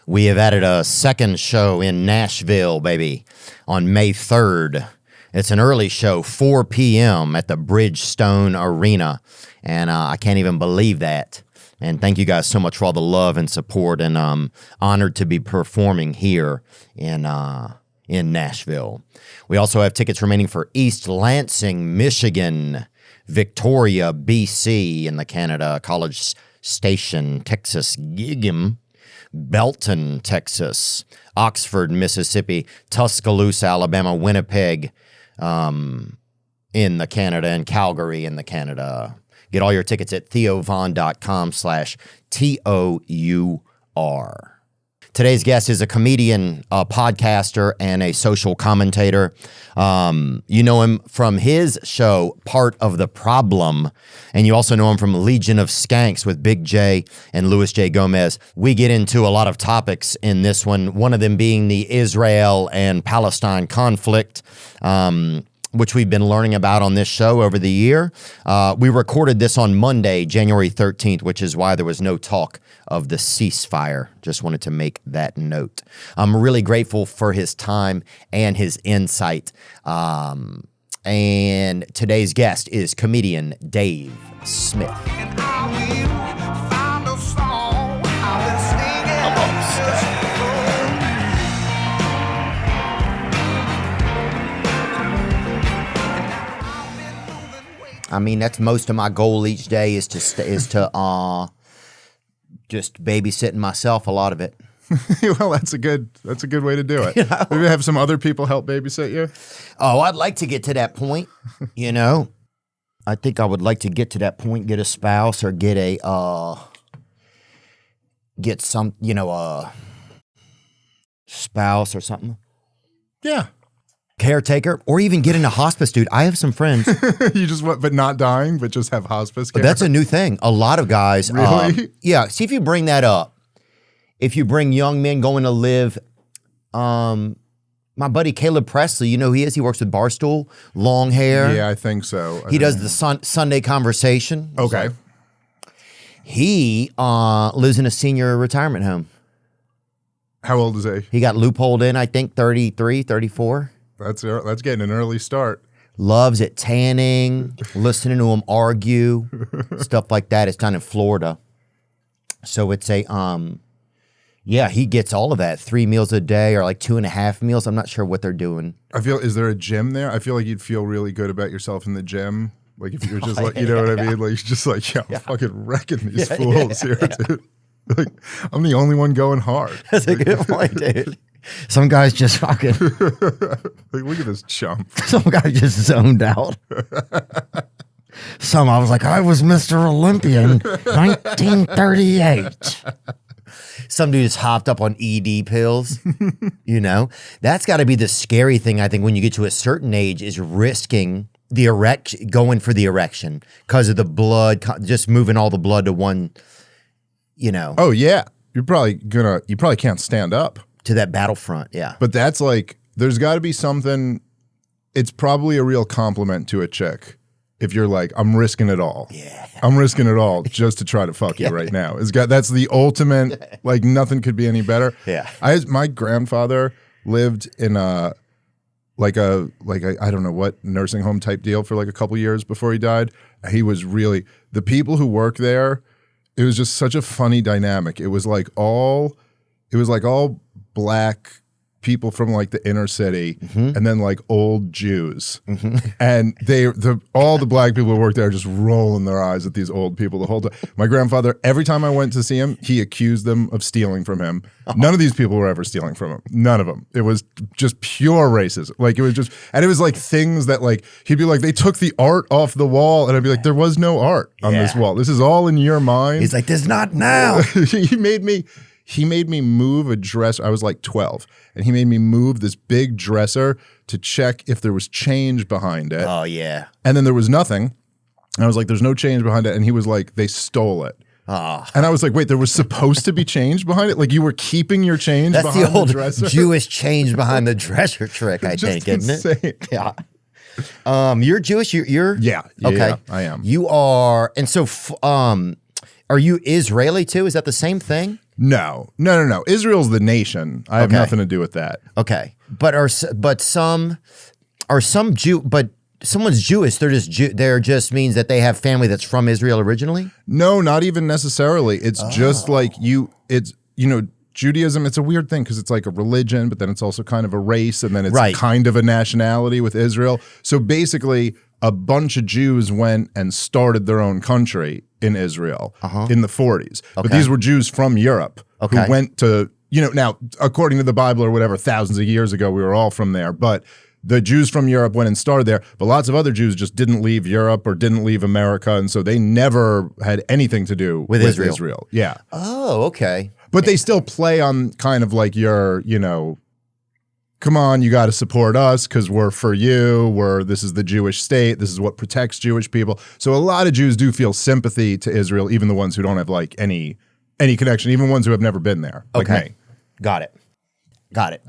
We have added a second show in Nashville, baby, on May 3rd. It's an early show, 4 p.m. at the Bridgestone Arena, and I can't even believe that. And thank you guys so much for all the love and support, and I'm honored to be performing here in Nashville. We also have tickets remaining for East Lansing, Michigan, Victoria, BC in the Canada, College Station, Texas, Gig'em, Belton, Texas, Oxford, Mississippi, Tuscaloosa, Alabama, Winnipeg in the Canada, and Calgary in the Canada. Get all your tickets at theovon.com/TOUR. Today's guest is a comedian, a podcaster, and a social commentator. You know him from his show, Part of the Problem, and you also know him from Legion of Skanks with Big J and Louis J. Gomez. We get into a lot of topics in this one of them being the Israel and Palestine conflict, which we've been learning about on this show over the year. We recorded this on Monday, January 13th, which is why there was no talk of the ceasefire. Just wanted to make that note. I'm really grateful for his time and his insight. And today's guest is comedian Dave Smith. I mean, that's most of my goal each day is to just babysitting myself. A lot of it. Well, that's a good way to do it. You know? Maybe have some other people help babysit you. Oh, I'd like to get to that point. You know, I think I would like to get to that point. Get a spouse or get some, a spouse or something. Yeah. Caretaker, or even get into hospice, dude. I have some friends. You just want, but not dying, but just have hospice care. That's a new thing. A lot of guys. Really? Yeah. See if you bring that up. If you bring young men going to live, my buddy Caleb Presley, you know who he is? He works with Barstool, long hair. Yeah, I think so. He does the Sunday Conversation. Okay. So he lives in a senior retirement home. How old is he? He got loopholed in, I think, 33, 34. That's getting an early start. Loves it, tanning, listening to him argue, stuff like that. It's down in Florida. So it's a, yeah, he gets all of that. 3 meals a day or like 2.5 meals. I'm not sure what they're doing. Is there a gym there? I feel like you'd feel really good about yourself in the gym. Like if you're just like, you know what I mean? Like you're just like, I'm fucking wrecking these fools here, dude. Like I'm the only one going hard. That's a good point, dude. Some guys just fucking like, look at this chump. Some guy just zoned out. I was like, I was Mr. Olympian, 1938. Some dude just hopped up on ED pills. You know, that's got to be the scary thing. I think when you get to a certain age, is risking the going for the erection because of the blood, just moving all the blood to one. You know. Oh yeah, you probably can't stand up. To that battlefront, yeah. But that's like, there's got to be something, it's probably a real compliment to a chick if you're like, I'm risking it all. Yeah. I'm risking it all just to try to fuck you right now. That's the ultimate, like nothing could be any better. Yeah. My grandfather lived in I don't know what nursing home type deal for like a couple years before he died. He was really, the people who work there, it was just such a funny dynamic. It was like all black people from like the inner city, and then like old Jews, and all the black people who worked there just rolling their eyes at these old people the whole time. My grandfather, every time I went to see him, he accused them of stealing from him. None of these people were ever stealing from him. None of them. It was just pure racism. Like it was like things that like he'd be like, they took the art off the wall, and I'd be like, there was no art on this wall. This is all in your mind. He's like, there's not now. He made me move a dresser. I was like 12, and he made me move this big dresser to check if there was change behind it. Oh, yeah. And then there was nothing. And I was like, there's no change behind it. And he was like, they stole it. Oh. And I was like, wait, there was supposed to be change behind it? Like you were keeping your change That's behind the old the dresser? Jewish change behind the dresser trick, I think, isn't it? Yeah. You're Jewish? You're? Yeah. Okay. Yeah, I am. You are, and so, are you Israeli too? Is that the same thing? No. Israel's the nation. I have nothing to do with that. Okay, but someone's Jewish. They're just means that they have family that's from Israel originally. No, not even necessarily. It's just like Judaism. It's a weird thing because it's like a religion, but then it's also kind of a race, and then it's kind of a nationality with Israel. So basically, a bunch of Jews went and started their own country in Israel in the 40s. But these were Jews from Europe who went to, now, according to the Bible or whatever, thousands of years ago, we were all from there. But the Jews from Europe went and started there. But lots of other Jews just didn't leave Europe or didn't leave America. And so they never had anything to do with Israel. Yeah. Oh, okay. But they still play on kind of like your, come on, you got to support us because we're for you. This is the Jewish state. This is what protects Jewish people. So a lot of Jews do feel sympathy to Israel, even the ones who don't have like any connection, even ones who have never been there, like me. Got it.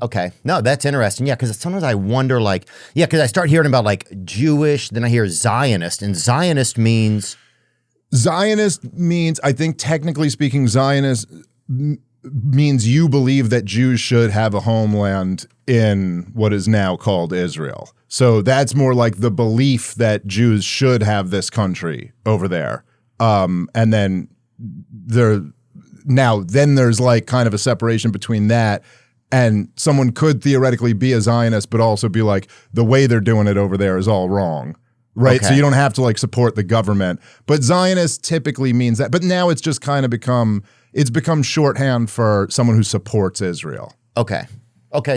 Okay. No, that's interesting. Yeah, because sometimes I wonder, because I start hearing about like Jewish, then I hear Zionist, and Zionist means, I think technically speaking, Zionist means you believe that Jews should have a homeland in what is now called Israel. So that's more like the belief that Jews should have this country over there. And then there's like kind of a separation between that, and someone could theoretically be a Zionist, but also be like, the way they're doing it over there is all wrong. Right. Okay. So you don't have to like support the government, but Zionist typically means that. But now it's just kind of become shorthand for someone who supports Israel. Okay.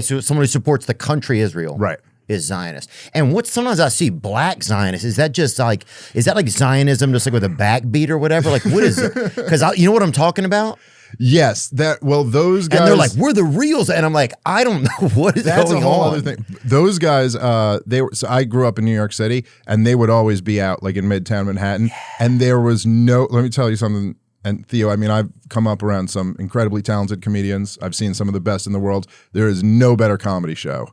So someone who supports the country Israel. Right. Is Zionist. And sometimes I see black Zionists. Is that like Zionism just like with a backbeat or whatever? Like what is it? Because you know what I'm talking about? Yes, those guys, and they're like, we're the reals, and I'm like, I don't know what is going on. That's a whole other thing. Those guys, so I grew up in New York City, and they would always be out like in Midtown Manhattan, and there was let me tell you something. And Theo, I mean, I've come up around some incredibly talented comedians. I've seen some of the best in the world. There is no better comedy show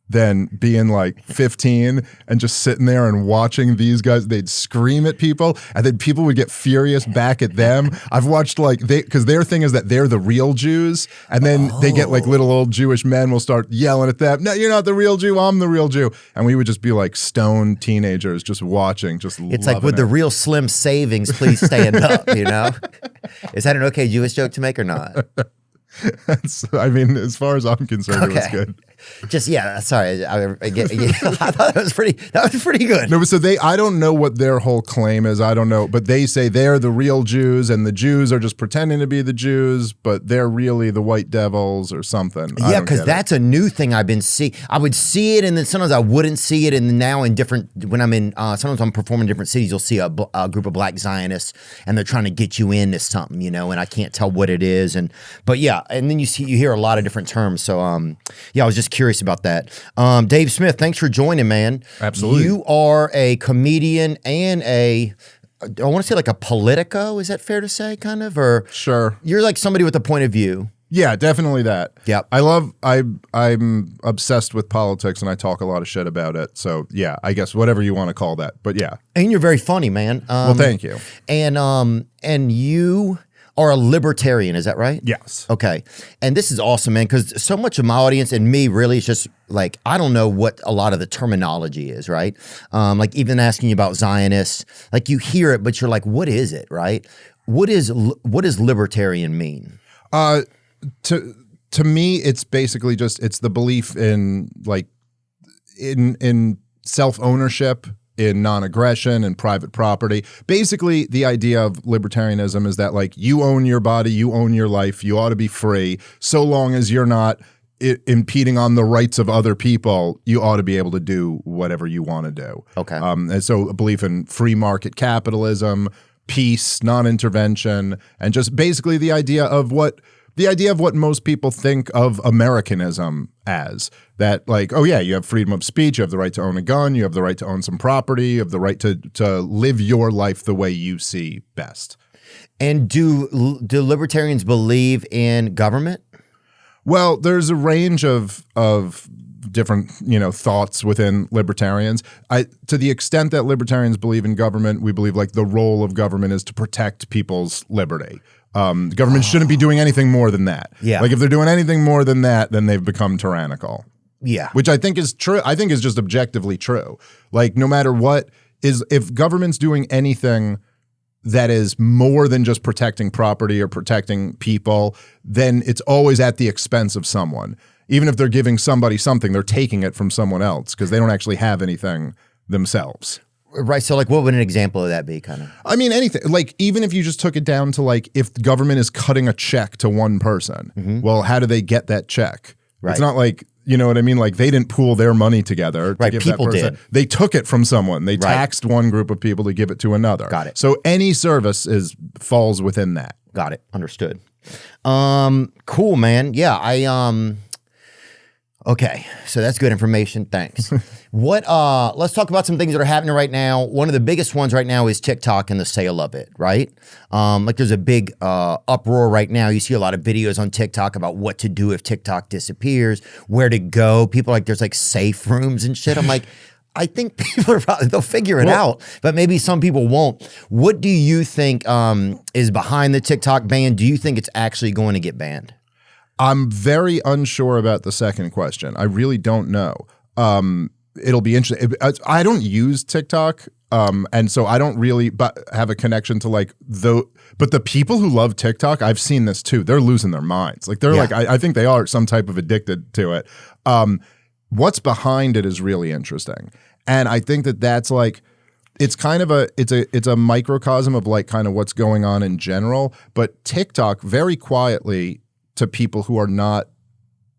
than being like 15 and just sitting there and watching these guys. They'd scream at people, and then people would get furious back at them. I've watched because their thing is that they're the real Jews, and then they get like little old Jewish men will start yelling at them. No, you're not the real Jew. I'm the real Jew. And we would just be like stoned teenagers just watching, just it's like, would the real Slim Savings please stand up, Is that an okay Jewish joke to make or not? I mean, as far as I'm concerned, it was good. Sorry. I thought that was pretty good. No, so I don't know what their whole claim is. I don't know, but they say they're the real Jews, and the Jews are just pretending to be the Jews, but they're really the white devils or something. Yeah, because that's a new thing I've been seeing. I would see it, and then sometimes I wouldn't see it, and now when I'm in, sometimes I'm performing in different cities, you'll see a group of black Zionists, and they're trying to get you into something, and I can't tell what it is, and then you hear a lot of different terms. So I was just curious about that. Dave Smith, thanks for joining, man. Absolutely. You are a comedian and I want to say like a politico. Is that fair to say, kind of? Or sure. You're like somebody with a point of view. Yeah, definitely that. Yep. I'm obsessed with politics, and I talk a lot of shit about it. So yeah, I guess whatever you want to call that. But yeah. And you're very funny, man. Well, thank you. And you are a libertarian, is that right? Yes. Okay. And this is awesome, man, because so much of my audience and me really is just like, I don't know what a lot of the terminology is, right? Like even asking you about Zionists, like you hear it, but you're like, what is it, right? What does libertarian mean? To me, it's basically it's the belief in in self-ownership, in non-aggression and private property. Basically, the idea of libertarianism is that like you own your body, you own your life, you ought to be free. So long as you're not impeding on the rights of other people, you ought to be able to do whatever you want to do. Okay. And so a belief in free market capitalism, peace, non-intervention, and just basically the idea of what most people think of Americanism as. That like, oh yeah, you have freedom of speech, you have the right to own a gun, you have the right to own some property, you have the right to live your life the way you see best. And do libertarians believe in government? Well, there's a range of different thoughts within libertarians. To the extent that libertarians believe in government, we believe like the role of government is to protect people's liberty. The government shouldn't be doing anything more than that. Yeah. Like if they're doing anything more than that, then they've become tyrannical. Yeah. Which I think is true. I think is just objectively true. Like no matter what if government's doing anything that is more than just protecting property or protecting people, then it's always at the expense of someone. Even if they're giving somebody something, they're taking it from someone else because they don't actually have anything themselves. Right. So like what would an example of that be kind of? I mean, anything. Like even if you just took it down to like if the government is cutting a check to one person, well, how do they get that check? Right. It's not like, you know what I mean? Like they didn't pool their money together to give people that person. did. They took it from someone. They taxed one group of people to give it to another. Got it. So any service falls within that. Got it. Understood. Cool, man. Yeah, okay, so that's good information. Thanks. Let's talk about some things that are happening right now. One of the biggest ones right now is TikTok and the sale of it, right? Like there's a big uproar right now. You see a lot of videos on TikTok about what to do if TikTok disappears, where to go. People like there's like safe rooms and shit. I'm like, I think people are probably, they'll figure it out, but maybe some people won't. What do you think is behind the TikTok ban? Do you think it's actually going to get banned? I'm very unsure about the second question. I really don't know. It'll be interesting. I don't use TikTok, and so I don't really have a connection to like but the people who love TikTok, I've seen this too. They're losing their minds. Like they're like, I think they are some type of addicted to it. What's behind it is really interesting, and I think that's like. It's kind of it's a microcosm of like kind of what's going on in general. But TikTok very quietly, to people who are not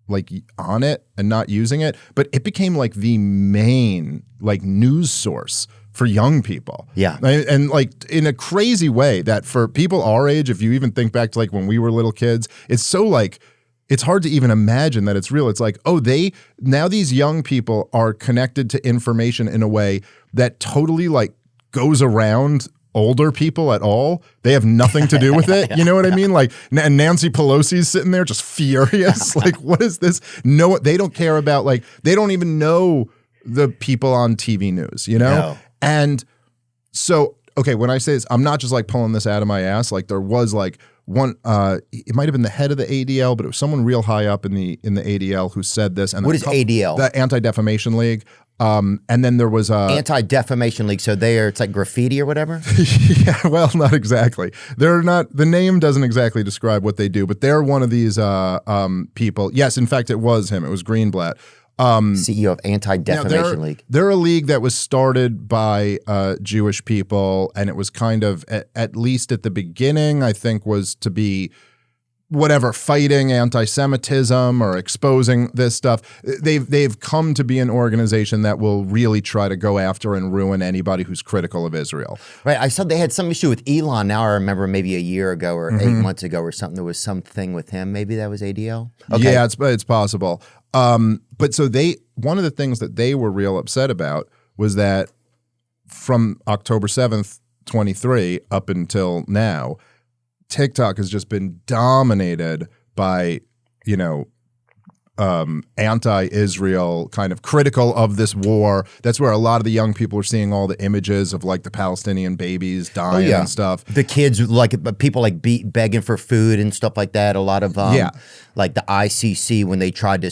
like on it and not using it, but it became like the main like news source for young people. Yeah. And like in a crazy way that for people our age, if you even think back to like when we were little kids, it's so like, it's hard to even imagine that it's real. It's like, oh, now these young people are connected to information in a way that totally like goes around older people at all. They have nothing to do with it. You know what I mean? Like, and Nancy Pelosi's sitting there just furious. Like, what is this? No, they don't care about, like, they don't even know the people on TV news, you know? No. And so, okay, when I say this, I'm not just like pulling this out of my ass. Like there was like one, it might've been the head of the ADL, but it was someone real high up in the ADL who said this. And what is ADL? The Anti-Defamation League. And then there was Anti-Defamation League. So it's like graffiti or whatever. Yeah, well, not exactly. They're not. The name doesn't exactly describe what they do, but they're one of these people. Yes, in fact, it was him. It was Greenblatt, CEO of Anti-Defamation League. They're a league that was started by Jewish people, and it was kind of at least at the beginning, I think, was to be whatever, fighting anti-Semitism or exposing this stuff. They've come to be an organization that will really try to go after and ruin anybody who's critical of Israel. Right. I saw they had some issue with Elon. Now I remember maybe a year ago or 8 months ago or something. There was something with him. Maybe that was ADL. Okay. Yeah, it's possible. But so one of the things that they were real upset about was that from October 7th, 23 up until now, TikTok has just been dominated by, anti-Israel, kind of critical of this war. That's where a lot of the young people are seeing all the images of like the Palestinian babies dying and stuff. The kids, like people like begging for food and stuff like that. A lot of like the ICC when they tried to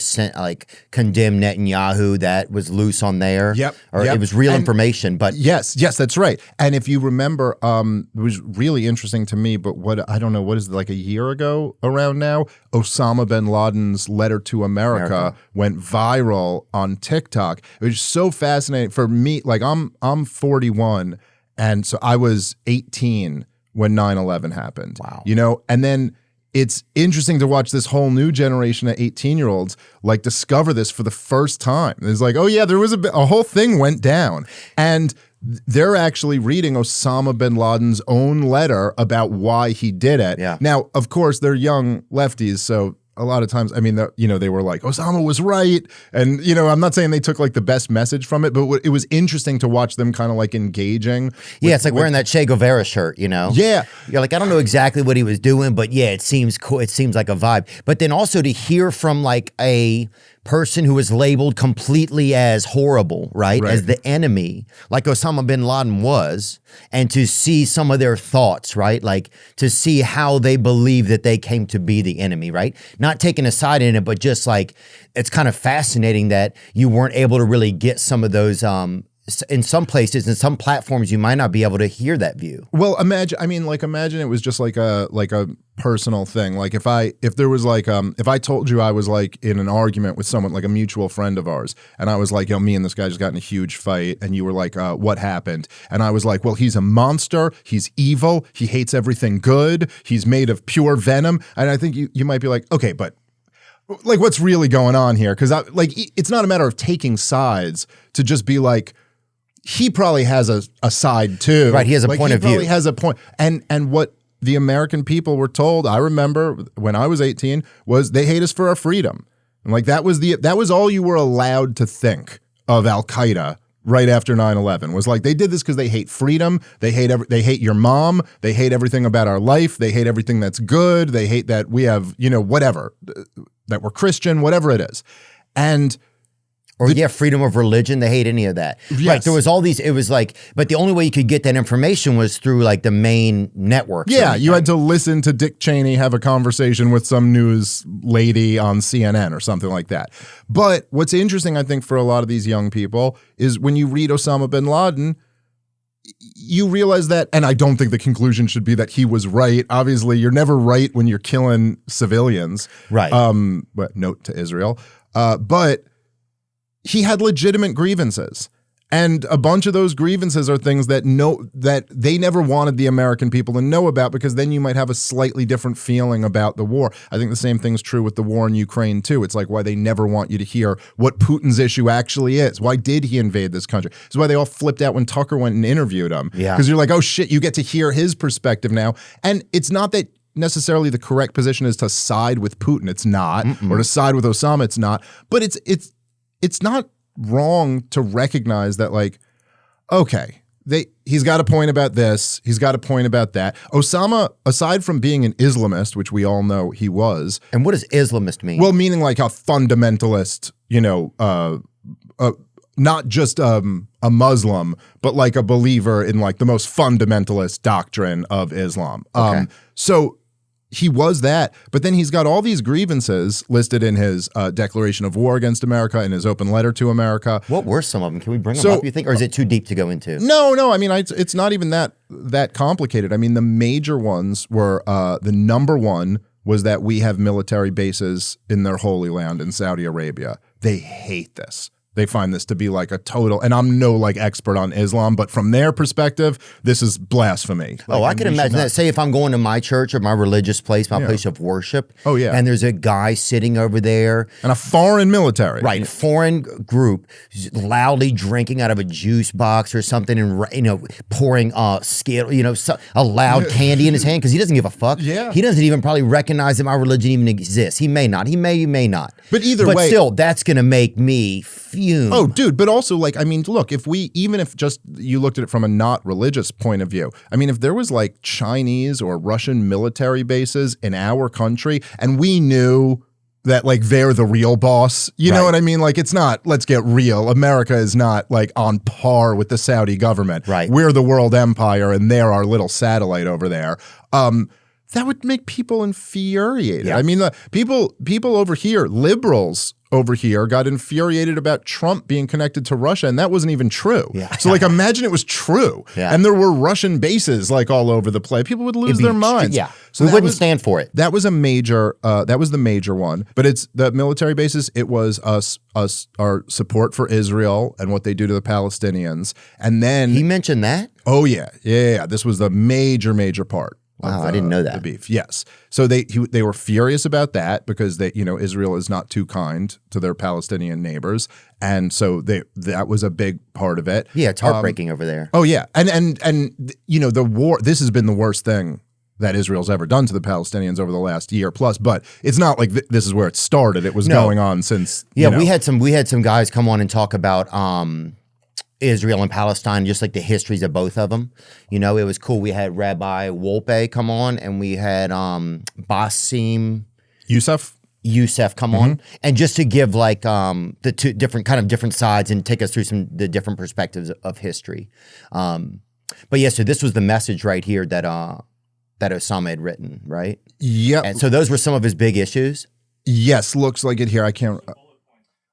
condemn Netanyahu, that was loose on there. It was real information. But yes, that's right. And if you remember, it was really interesting to me. But I don't know, what is it, like a year ago around now? Osama bin Laden's letter to America went viral on TikTok. It was so fascinating for me. Like I'm 41, and so I was 18 when 9/11 happened. Wow. And then it's interesting to watch this whole new generation of 18-year-olds like discover this for the first time. It's like, oh yeah, there was a whole thing went down, and they're actually reading Osama bin Laden's own letter about why he did it. Yeah. Now, of course, they're young lefties, so a lot of times, I mean, they were like, Osama was right. And, I'm not saying they took like the best message from it, but it was interesting to watch them kind of like engaging. It's like wearing that Che Guevara shirt, Yeah. You're like, I don't know exactly what he was doing, but yeah, it seems cool. It seems like a vibe. But then also to hear from like a person who is labeled completely as horrible, right? As the enemy, like Osama bin Laden was, and to see some of their thoughts, right? Like to see how they believe that they came to be the enemy, right? Not taking a side in it, but just like, it's kind of fascinating that you weren't able to really get some of those, in some places, in some platforms, you might not be able to hear that view. Well, imagine it was just like a personal thing. Like if there was like, if I told you I was like in an argument with someone, like a mutual friend of ours, and I was like, me and this guy just got in a huge fight, and you were like, what happened? And I was like, well, he's a monster, he's evil, he hates everything good, he's made of pure venom. And I think you might be like, okay, but like what's really going on here? Because it's not a matter of taking sides to just be like, he probably has a side too. Right, he has a point of view. He probably has a point. And what the American people were told, I remember when I was 18, was they hate us for our freedom. And like that was all you were allowed to think of Al-Qaeda right after 9/11. Was like they did this because they hate freedom, they hate your mom, they hate everything about our life, they hate everything that's good, they hate that we have, whatever, that we're Christian, whatever it is. And or freedom of religion. They hate any of that. Yes. Right. There was all these, it was like, but the only way you could get that information was through like the main networks. Yeah. You had to listen to Dick Cheney have a conversation with some news lady on CNN or something like that. But what's interesting, I think, for a lot of these young people is when you read Osama bin Laden, you realize that, and I don't think the conclusion should be that he was right. Obviously, you're never right when you're killing civilians. Right. But note to Israel. But he had legitimate grievances. And a bunch of those grievances are things that they never wanted the American people to know about, because then you might have a slightly different feeling about the war. I think the same thing's true with the war in Ukraine too. It's like why they never want you to hear what Putin's issue actually is. Why did he invade this country? It's why they all flipped out when Tucker went and interviewed him. Yeah. Because you're like, oh shit, you get to hear his perspective now. And it's not that necessarily the correct position is to side with Putin. It's not. Or to side with Osama. It's not. But it's not wrong to recognize that, like, okay, he's got a point about this, he's got a point about that. Osama, aside from being an Islamist, which we all know he was. And what does Islamist mean? Well, meaning like a fundamentalist, not just a Muslim, but like a believer in like the most fundamentalist doctrine of Islam. Okay. So he was that, but then he's got all these grievances listed in his declaration of war against America, in his open letter to America. What were some of them? Can we bring them up, you think? Or is it too deep to go into? No. I mean, it's not even that complicated. I mean, the major ones were, the number one was that we have military bases in their holy land in Saudi Arabia. They hate this. They find this to be like a total, and I'm no like expert on Islam, but from their perspective, this is blasphemy. Like, I can imagine that. Say if I'm going to my church or my religious place, my place of worship. Oh, yeah. And there's a guy sitting over there. And a foreign military. Right. Foreign group loudly drinking out of a juice box or something and, pouring a loud candy in his hand because he doesn't give a fuck. Yeah. He doesn't even probably recognize that my religion even exists. He may not. He may not. But either way. But still, that's going to make me fume. Oh, dude, but also, like, I mean, look, even if just you looked at it from a not religious point of view, I mean, if there was like Chinese or Russian military bases in our country and we knew that like they're the real boss, you know what I mean? Like, it's not, let's get real. America is not like on par with the Saudi government. Right. We're the world empire and they're our little satellite over there. That would make people infuriated. Yeah. I mean, people over here, liberals over here, got infuriated about Trump being connected to Russia, and that wasn't even true. Yeah. So, like, imagine it was true, and there were Russian bases like all over the place. People would lose their minds. Yeah, so we wouldn't stand for it. That was a major. That was the major one. But it's the military bases. It was our support for Israel and what they do to the Palestinians, and then he mentioned that. Oh yeah. This was the major part. Wow, I didn't know that. The beef, yes. So they were furious about that because Israel is not too kind to their Palestinian neighbors, and so that was a big part of it. Yeah, it's heartbreaking over there. Oh yeah, and the war. This has been the worst thing that Israel's ever done to the Palestinians over the last year plus. But it's not like this is where it started. It was going on since. Yeah, we had some guys come on and talk about Israel and Palestine, just like the histories of both of them. It was cool. We had Rabbi Wolpe come on, and we had Basim Youssef. Yusef come on, and just to give like the two different sides and take us through the different perspectives of history. But yeah, so this was the message right here that Osama had written, right? Yep. And so those were some of his big issues. Yes, looks like it here. I can't.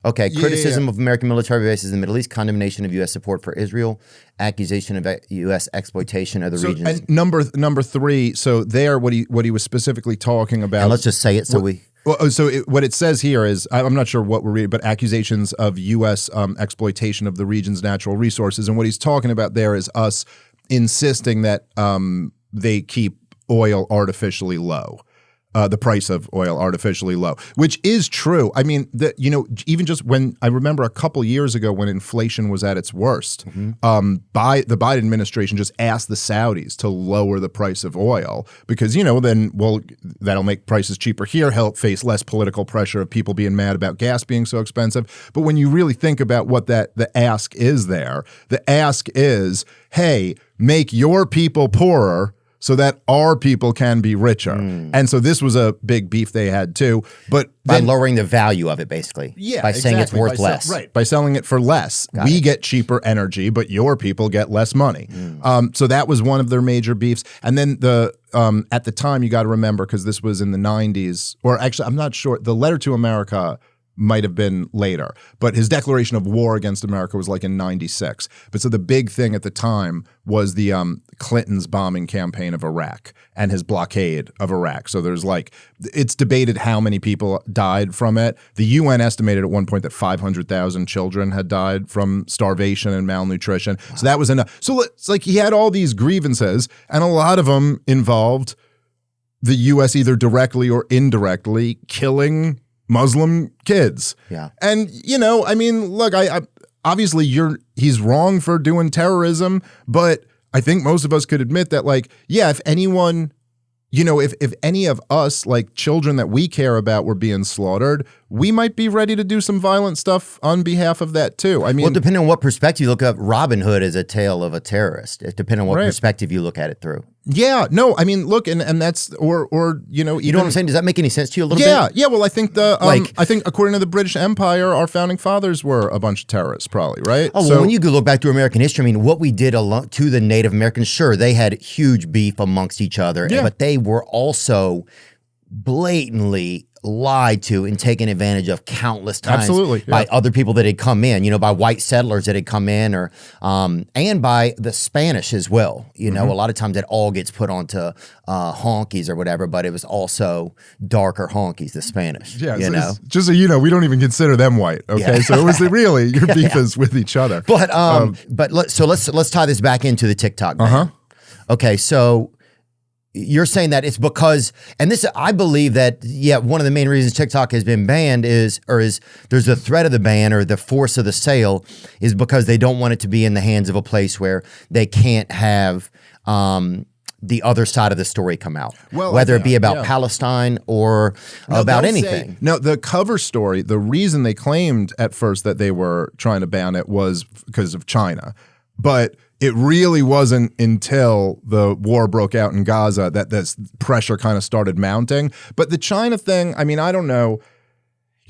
Okay, criticism of American military bases in the Middle East, condemnation of U.S. support for Israel, accusation of U.S. exploitation of the region. And number 3. So there, what he was specifically talking about. And let's just say it what it says here is, I'm not sure what we're reading, but accusations of U.S. Exploitation of the region's natural resources. And what he's talking about there is us insisting that they keep oil artificially low. The price of oil artificially low, which is true. I mean, even just when I remember a couple years ago when inflation was at its worst, the Biden administration just asked the Saudis to lower the price of oil because, that'll make prices cheaper here, help face less political pressure of people being mad about gas being so expensive. But when you really think about what the ask is there, the ask is, hey, make your people poorer so that our people can be richer. And so this was a big beef they had too. But by lowering the value of it, basically. Yeah, by saying it's worth less. Right, by selling it for less. We get cheaper energy, but your people get less money. So that was one of their major beefs. And then at the time, you got to remember, because this was in the 90s, or actually, I'm not sure, the letter to America might have been later, but his declaration of war against America was like in 96. But so the big thing at the time was the Clinton's bombing campaign of Iraq and his blockade of Iraq. So there's it's debated how many people died from it. The UN estimated at one point that 500,000 children had died from starvation and malnutrition. Wow. So that was enough. So it's like he had all these grievances, and a lot of them involved the U.S. either directly or indirectly killing Muslim kids. Yeah. And, I mean, look, I obviously he's wrong for doing terrorism, but I think most of us could admit that, if anyone, if any of us, children that we care about were being slaughtered, we might be ready to do some violent stuff on behalf of that too. I mean, well, depending on what perspective you look at, Robin Hood is a tale of a terrorist. It depends on what perspective you look at it through. Yeah, no, I mean, look, and that's you know what I'm saying? Does that make any sense to you a little bit? Yeah. Well, I think I think according to the British Empire, our founding fathers were a bunch of terrorists, probably, right? Oh, well, when you look back through American history, I mean, what we did to the Native Americans, sure, they had huge beef amongst each other, but they were also blatantly lied to and taken advantage of countless times by other people that had come in, by white settlers that had come in, or and by the Spanish as well. A lot of times it all gets put onto honkies or whatever, but it was also darker honkies, the Spanish. Yeah, just so you know, we don't even consider them white. Okay, so it was really your beef is with each other. But let's tie this back into the TikTok ban. Okay, so you're saying that it's because, and this, I believe that, one of the main reasons TikTok has been banned is there's a threat of the ban or the force of the sale is because they don't want it to be in the hands of a place where they can't have the other side of the story come out, whether it be about Palestine or about anything. No, the cover story, the reason they claimed at first that they were trying to ban it was because of China, but it really wasn't until the war broke out in Gaza that this pressure kind of started mounting. But the China thing, I mean, I don't know.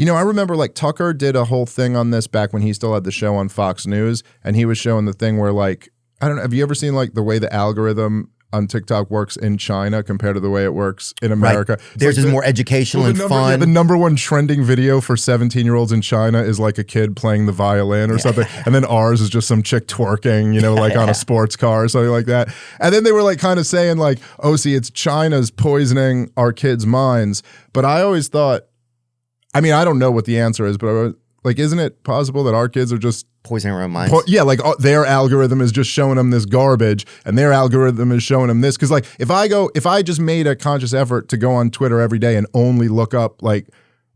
I remember Tucker did a whole thing on this back when he still had the show on Fox News, and he was showing the thing where I don't know, have you ever seen the way the algorithm on TikTok works in China compared to the way it works in America? Right. Theirs is more educational and fun. Yeah, the number one trending video for 17-year-olds in China is a kid playing the violin or something. And then ours is just some chick twerking, on a sports car or something like that. And then they were kind of saying oh, see, it's China's poisoning our kids' minds. But I always thought, I mean, I don't know what the answer is, but isn't it possible that our kids are just poisoning our own minds? Their algorithm is just showing them this garbage, and their algorithm is showing them this. Because if I just made a conscious effort to go on Twitter every day and only look up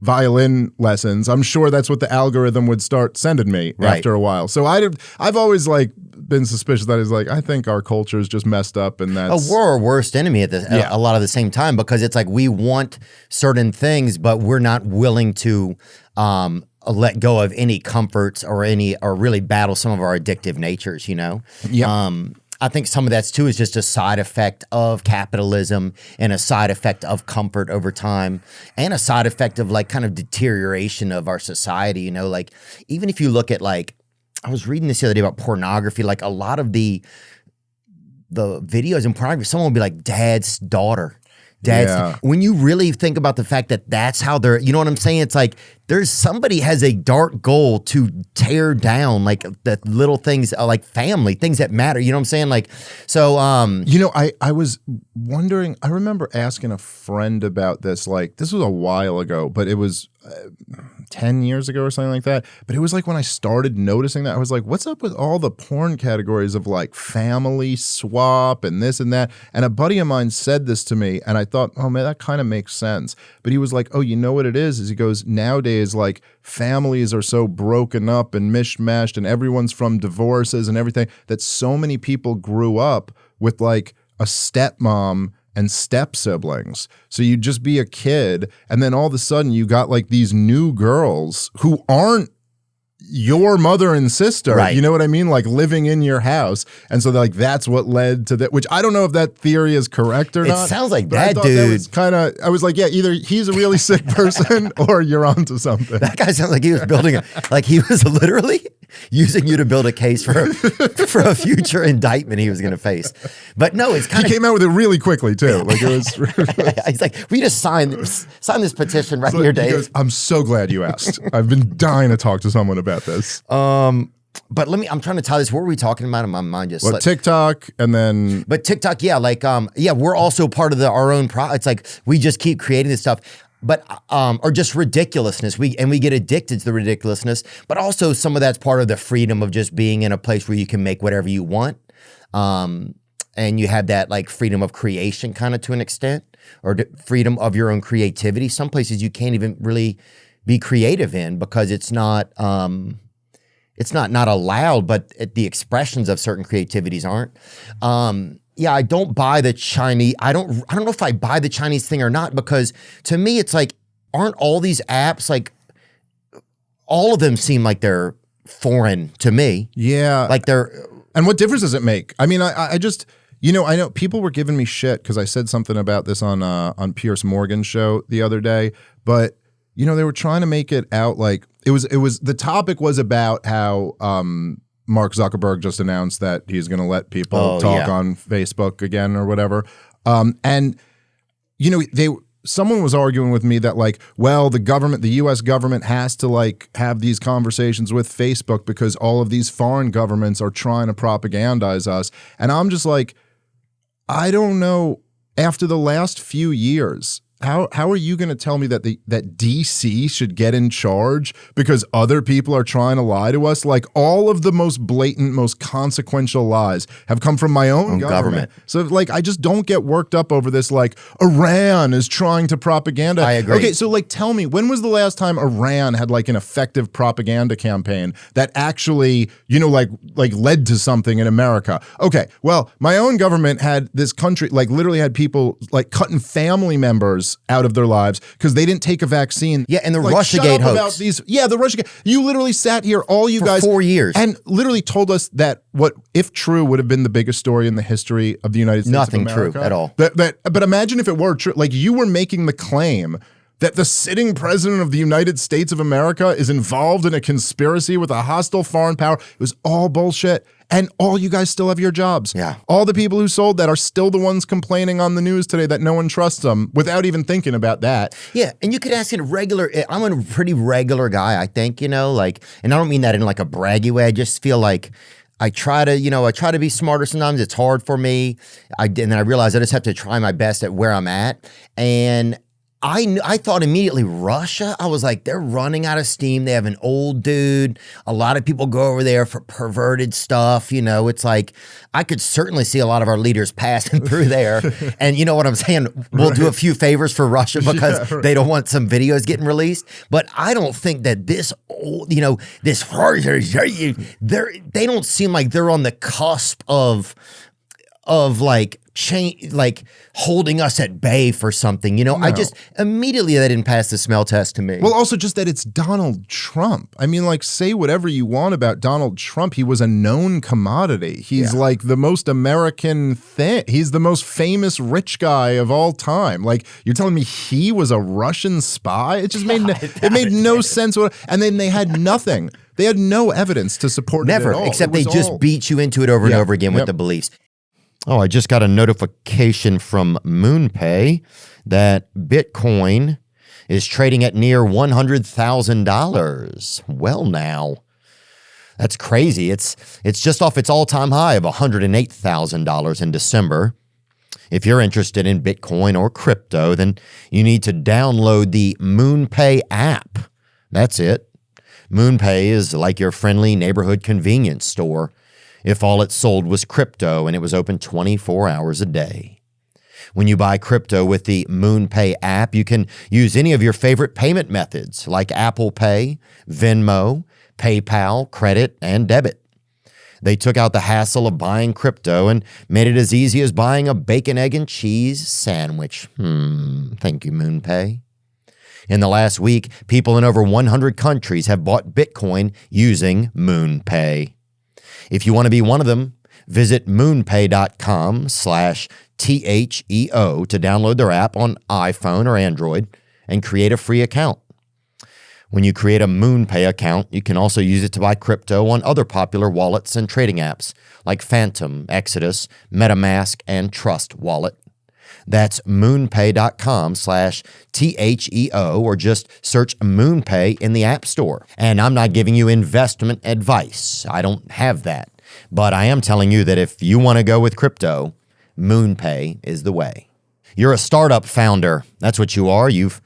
violin lessons, I'm sure that's what the algorithm would start sending me after a while. So I've always been suspicious that is I think our culture is just messed up, and that's we're our worst enemy at a lot of the same time, because it's we want certain things, but we're not willing to let go of any comforts or really battle some of our addictive natures, I think some of that's too is just a side effect of capitalism and a side effect of comfort over time and a side effect of like kind of deterioration of our society. You know, like even if you look at like, I was reading this the other day about pornography, like a lot of the videos in pornography, someone will be like dad's daughter. When you really think about the fact that that's how they're, you know what I'm saying? It's like there's somebody has a dark goal to tear down like the little things like family, things that matter. You know what I'm saying? Like, so, you know, I was wondering, I remember asking a friend about this, like this was a while ago, but it was 10 years ago or something like that. But it was like when I started noticing that, I was like, what's up with all the porn categories of like family swap and this and that? And a buddy of mine said this to me and I thought, oh man, that kind of makes sense. But he was like, oh, you know what it is he goes, nowadays, like families are so broken up and mishmashed and everyone's from divorces and everything that so many people grew up with like a stepmom and step siblings. So you'd just be a kid and then all of a sudden you got like these new girls who aren't your mother and sister, right. You know what I mean? Like living in your house. And so like that's what led to that, which I don't know if that theory is correct or not. It sounds like that dude. That was kind of, I was like, yeah, either he's a really sick person or you're onto something. That guy sounds like he was building like he was literally using you to build a case for a future indictment he was going to face. But no, it's kind of. He came out with it really quickly too. Like it was. He's like, we just sign this petition right here, Dave. Goes, I'm so glad you asked. I've been dying to talk to someone about this. But I'm trying to tell this. What were we talking about in my mind? Just well, TikTok and then. But TikTok, yeah, like, we're also part of our own it's like we just keep creating this stuff. But or just ridiculousness. We get addicted to the ridiculousness, but also some of that's part of the freedom of just being in a place where you can make whatever you want. And you have that like freedom of creation kind of to an extent, or freedom of your own creativity. Some places you can't even really be creative in because it's not allowed, but the expressions of certain creativities aren't. Yeah, I don't buy the Chinese. I don't know if I buy the Chinese thing or not, because to me, it's like, aren't all these apps like, all of them seem like they're foreign to me. Yeah. Like they're. And what difference does it make? I mean, I just, you know, I know people were giving me shit because I said something about this on Piers Morgan's show the other day, but you know, they were trying to make it out like it was the topic was about how, Mark Zuckerberg just announced that he's going to let people talk on Facebook again or whatever. And, you know, someone was arguing with me that like, well, the US government has to like have these conversations with Facebook because all of these foreign governments are trying to propagandize us. And I'm just like, I don't know. After the last few years, how are you going to tell me that that DC should get in charge because other people are trying to lie to us? Like all of the most blatant, most consequential lies have come from my own government. So like I just don't get worked up over this. Like Iran is trying to propaganda. I agree. Okay, so like tell me, when was the last time Iran had like an effective propaganda campaign that actually, you know, like led to something in America? Okay, well, my own government had this country like literally had people like cutting family members out of their lives because they didn't take a vaccine. Yeah, and the like, Russiagate hoax. About these, the Russiagate. You literally sat here, all you guys, for 4 years, and literally told us that what, if true, would have been the biggest story in the history of the United States. Nothing of America. True at all. But imagine if it were true. Like you were making the claim that the sitting president of the United States of America is involved in a conspiracy with a hostile foreign power. It was all bullshit. And all you guys still have your jobs. Yeah. All the people who sold that are still the ones complaining on the news today that no one trusts them without even thinking about that. Yeah. And you could ask I'm a pretty regular guy, I think, you know, like, and I don't mean that in like a braggy way. I just feel like I try to be smarter sometimes. It's hard for me. And then I realize I just have to try my best at where I'm at. And I thought immediately Russia. I was like, they're running out of steam. They have an old dude. A lot of people go over there for perverted stuff. You know, it's like I could certainly see a lot of our leaders passing through there. And you know what I'm saying? We'll do a few favors for Russia because they don't want some videos getting released. But I don't think that this old, you know, they don't seem like they're on the cusp of of like holding us at bay for something. You know, I just immediately that didn't pass the smell test to me. Well, also just that it's Donald Trump. I mean, like, say whatever you want about Donald Trump. He was a known commodity. He's like the most American thing. He's the most famous rich guy of all time. Like, you're telling me he was a Russian spy? It just made no sense. And then they had nothing. They had no evidence to support it at all. Except they just beat you into it over and over again with the beliefs. Oh, I just got a notification from Moonpay that Bitcoin is trading at near $100,000. Well, now, that's crazy. It's just off its all-time high of $108,000 in December. If you're interested in Bitcoin or crypto, then you need to download the Moonpay app. That's it. Moonpay is like your friendly neighborhood convenience store if all it sold was crypto and it was open 24 hours a day. When you buy crypto with the Moonpay app, you can use any of your favorite payment methods like Apple Pay, Venmo, PayPal, credit, and debit. They took out the hassle of buying crypto and made it as easy as buying a bacon, egg, and cheese sandwich. Thank you, Moonpay. In the last week, people in over 100 countries have bought Bitcoin using Moonpay. If you want to be one of them, visit moonpay.com/THEO to download their app on iPhone or Android and create a free account. When you create a Moonpay account, you can also use it to buy crypto on other popular wallets and trading apps like Phantom, Exodus, MetaMask, and Trust Wallet. That's moonpay.com/THEO or just search Moonpay in the App Store. And I'm not giving you investment advice. I don't have that. But I am telling you that if you want to go with crypto, Moonpay is the way. You're a startup founder. That's what you are. You've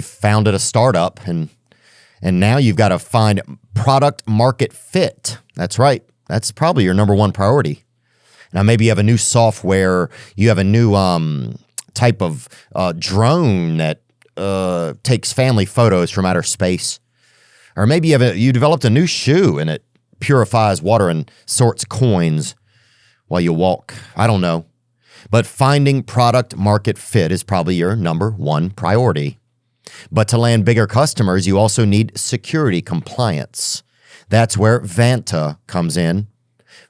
founded a startup and now you've got to find product market fit. That's right. That's probably your number one priority. Now, maybe you have a new software, you have a new type of drone that takes family photos from outer space. Or maybe you developed a new shoe and it purifies water and sorts coins while you walk. I don't know. But finding product market fit is probably your number one priority. But to land bigger customers, you also need security compliance. That's where Vanta comes in.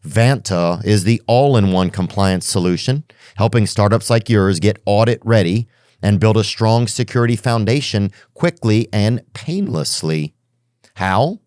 Vanta is the all-in-one compliance solution, helping startups like yours get audit ready and build a strong security foundation quickly and painlessly. How?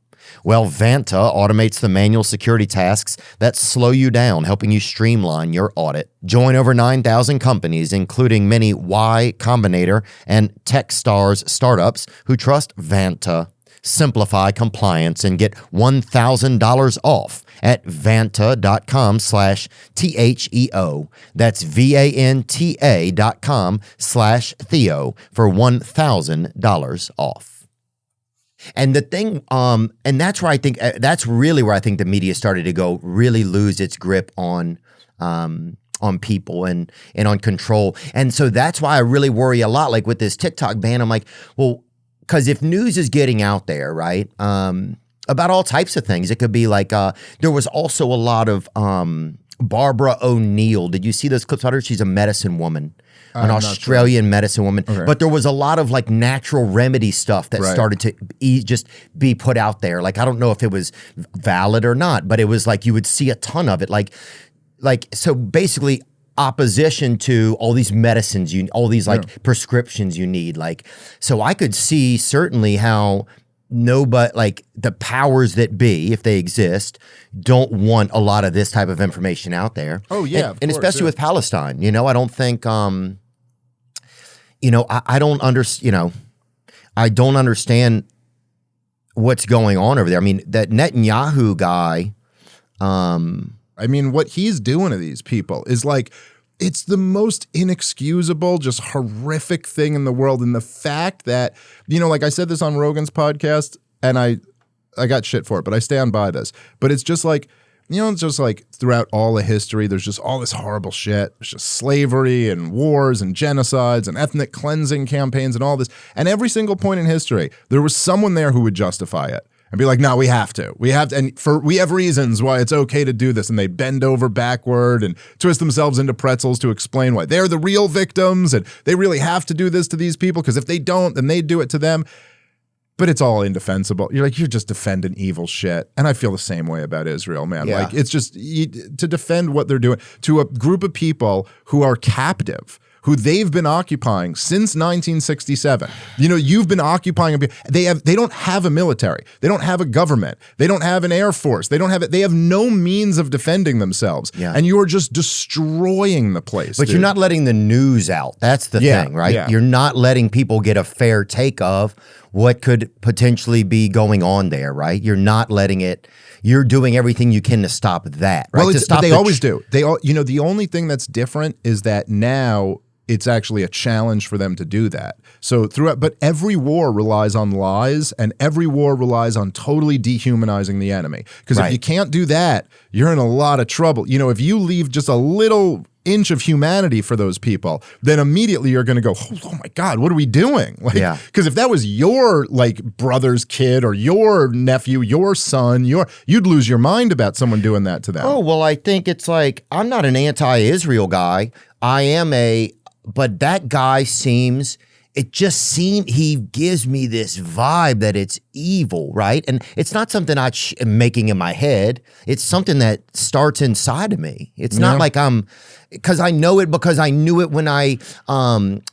Well, Vanta automates the manual security tasks that slow you down, helping you streamline your audit. Join over 9,000 companies, including many Y Combinator and Techstars startups who trust Vanta. Simplify compliance and get $1,000 off at vanta.com/THEO. That's VANTA.com/Theo for $1,000 off. And the thing, and that's where I think, that's really where I think the media started to really lose its grip on people and on control. And so that's why I really worry a lot, like with this TikTok ban. I'm like, well, because if news is getting out there, right, about all types of things, it could be like, there was also a lot of Barbara O'Neill. Did you see those clips of her? She's a medicine woman, an Australian medicine woman. Okay. But there was a lot of like natural remedy stuff that started to just be put out there. Like, I don't know if it was valid or not, but it was like you would see a ton of it. Like so basically, opposition to all these medicines, all these like prescriptions you need. Like, so I could see certainly how like the powers that be, if they exist, don't want a lot of this type of information out there. Oh yeah. And especially with Palestine, I don't think, I don't understand, I don't understand what's going on over there. I mean, that Netanyahu guy, I mean, what he's doing to these people is like, it's the most inexcusable, just horrific thing in the world. And the fact that, like I said this on Rogan's podcast, and I got shit for it, but I stand by this. But it's just like, it's just like throughout all of history, there's just all this horrible shit. There's just slavery and wars and genocides and ethnic cleansing campaigns and all this. And every single point in history, there was someone there who would justify it. and be like, no, we have to, and we have reasons why it's okay to do this. And they bend over backward and twist themselves into pretzels to explain why they're the real victims and they really have to do this to these people, because if they don't, then they do it to them. But it's all indefensible. You're just defending evil shit. And I feel the same way about Israel, man. Yeah. Like, it's just to defend what they're doing to a group of people who are captive, who they've been occupying since 1967. You've been occupying. They don't have a military. They don't have a government. They don't have an air force. They have no means of defending themselves. Yeah. And you're just destroying the place. But dude. you're not letting the news out. That's the thing, right? Yeah. You're not letting people get a fair take of what could potentially be going on there, right? You're not letting it. You're doing everything you can to stop that, right? Well, but they always do. The only thing that's different is that now it's actually a challenge for them to do that. So but every war relies on lies, and every war relies on totally dehumanizing the enemy. Because if you can't do that, you're in a lot of trouble. If you leave just a little inch of humanity for those people, then immediately you're going to go, oh my God, what are we doing? Because if that was your brother's kid or your nephew, your son, you'd lose your mind about someone doing that to them. Oh, well, I think it's like, I'm not an anti-Israel guy. But that guy he gives me this vibe that it's evil, right? And it's not something I'm making in my head. It's something that starts inside of me. It's not like because I know it, because I knew it when I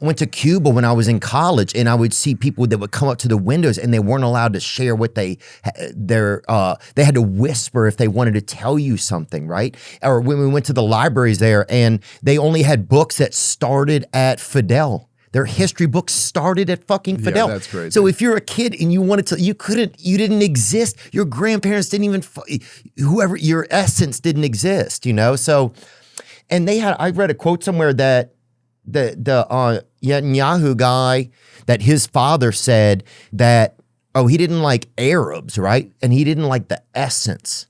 went to Cuba when I was in college, and I would see people that would come up to the windows and they weren't allowed to share what they had to whisper if they wanted to tell you something, right? Or when we went to the libraries there and they only had books that started at Fidel. Their history books started at fucking Fidel. Yeah, that's crazy. So if you're a kid and you wanted to, you didn't exist. Your grandparents didn't even, your essence didn't exist, So, and I read a quote somewhere that the Netanyahu guy, that his father said that, he didn't like Arabs, right? And he didn't like the essence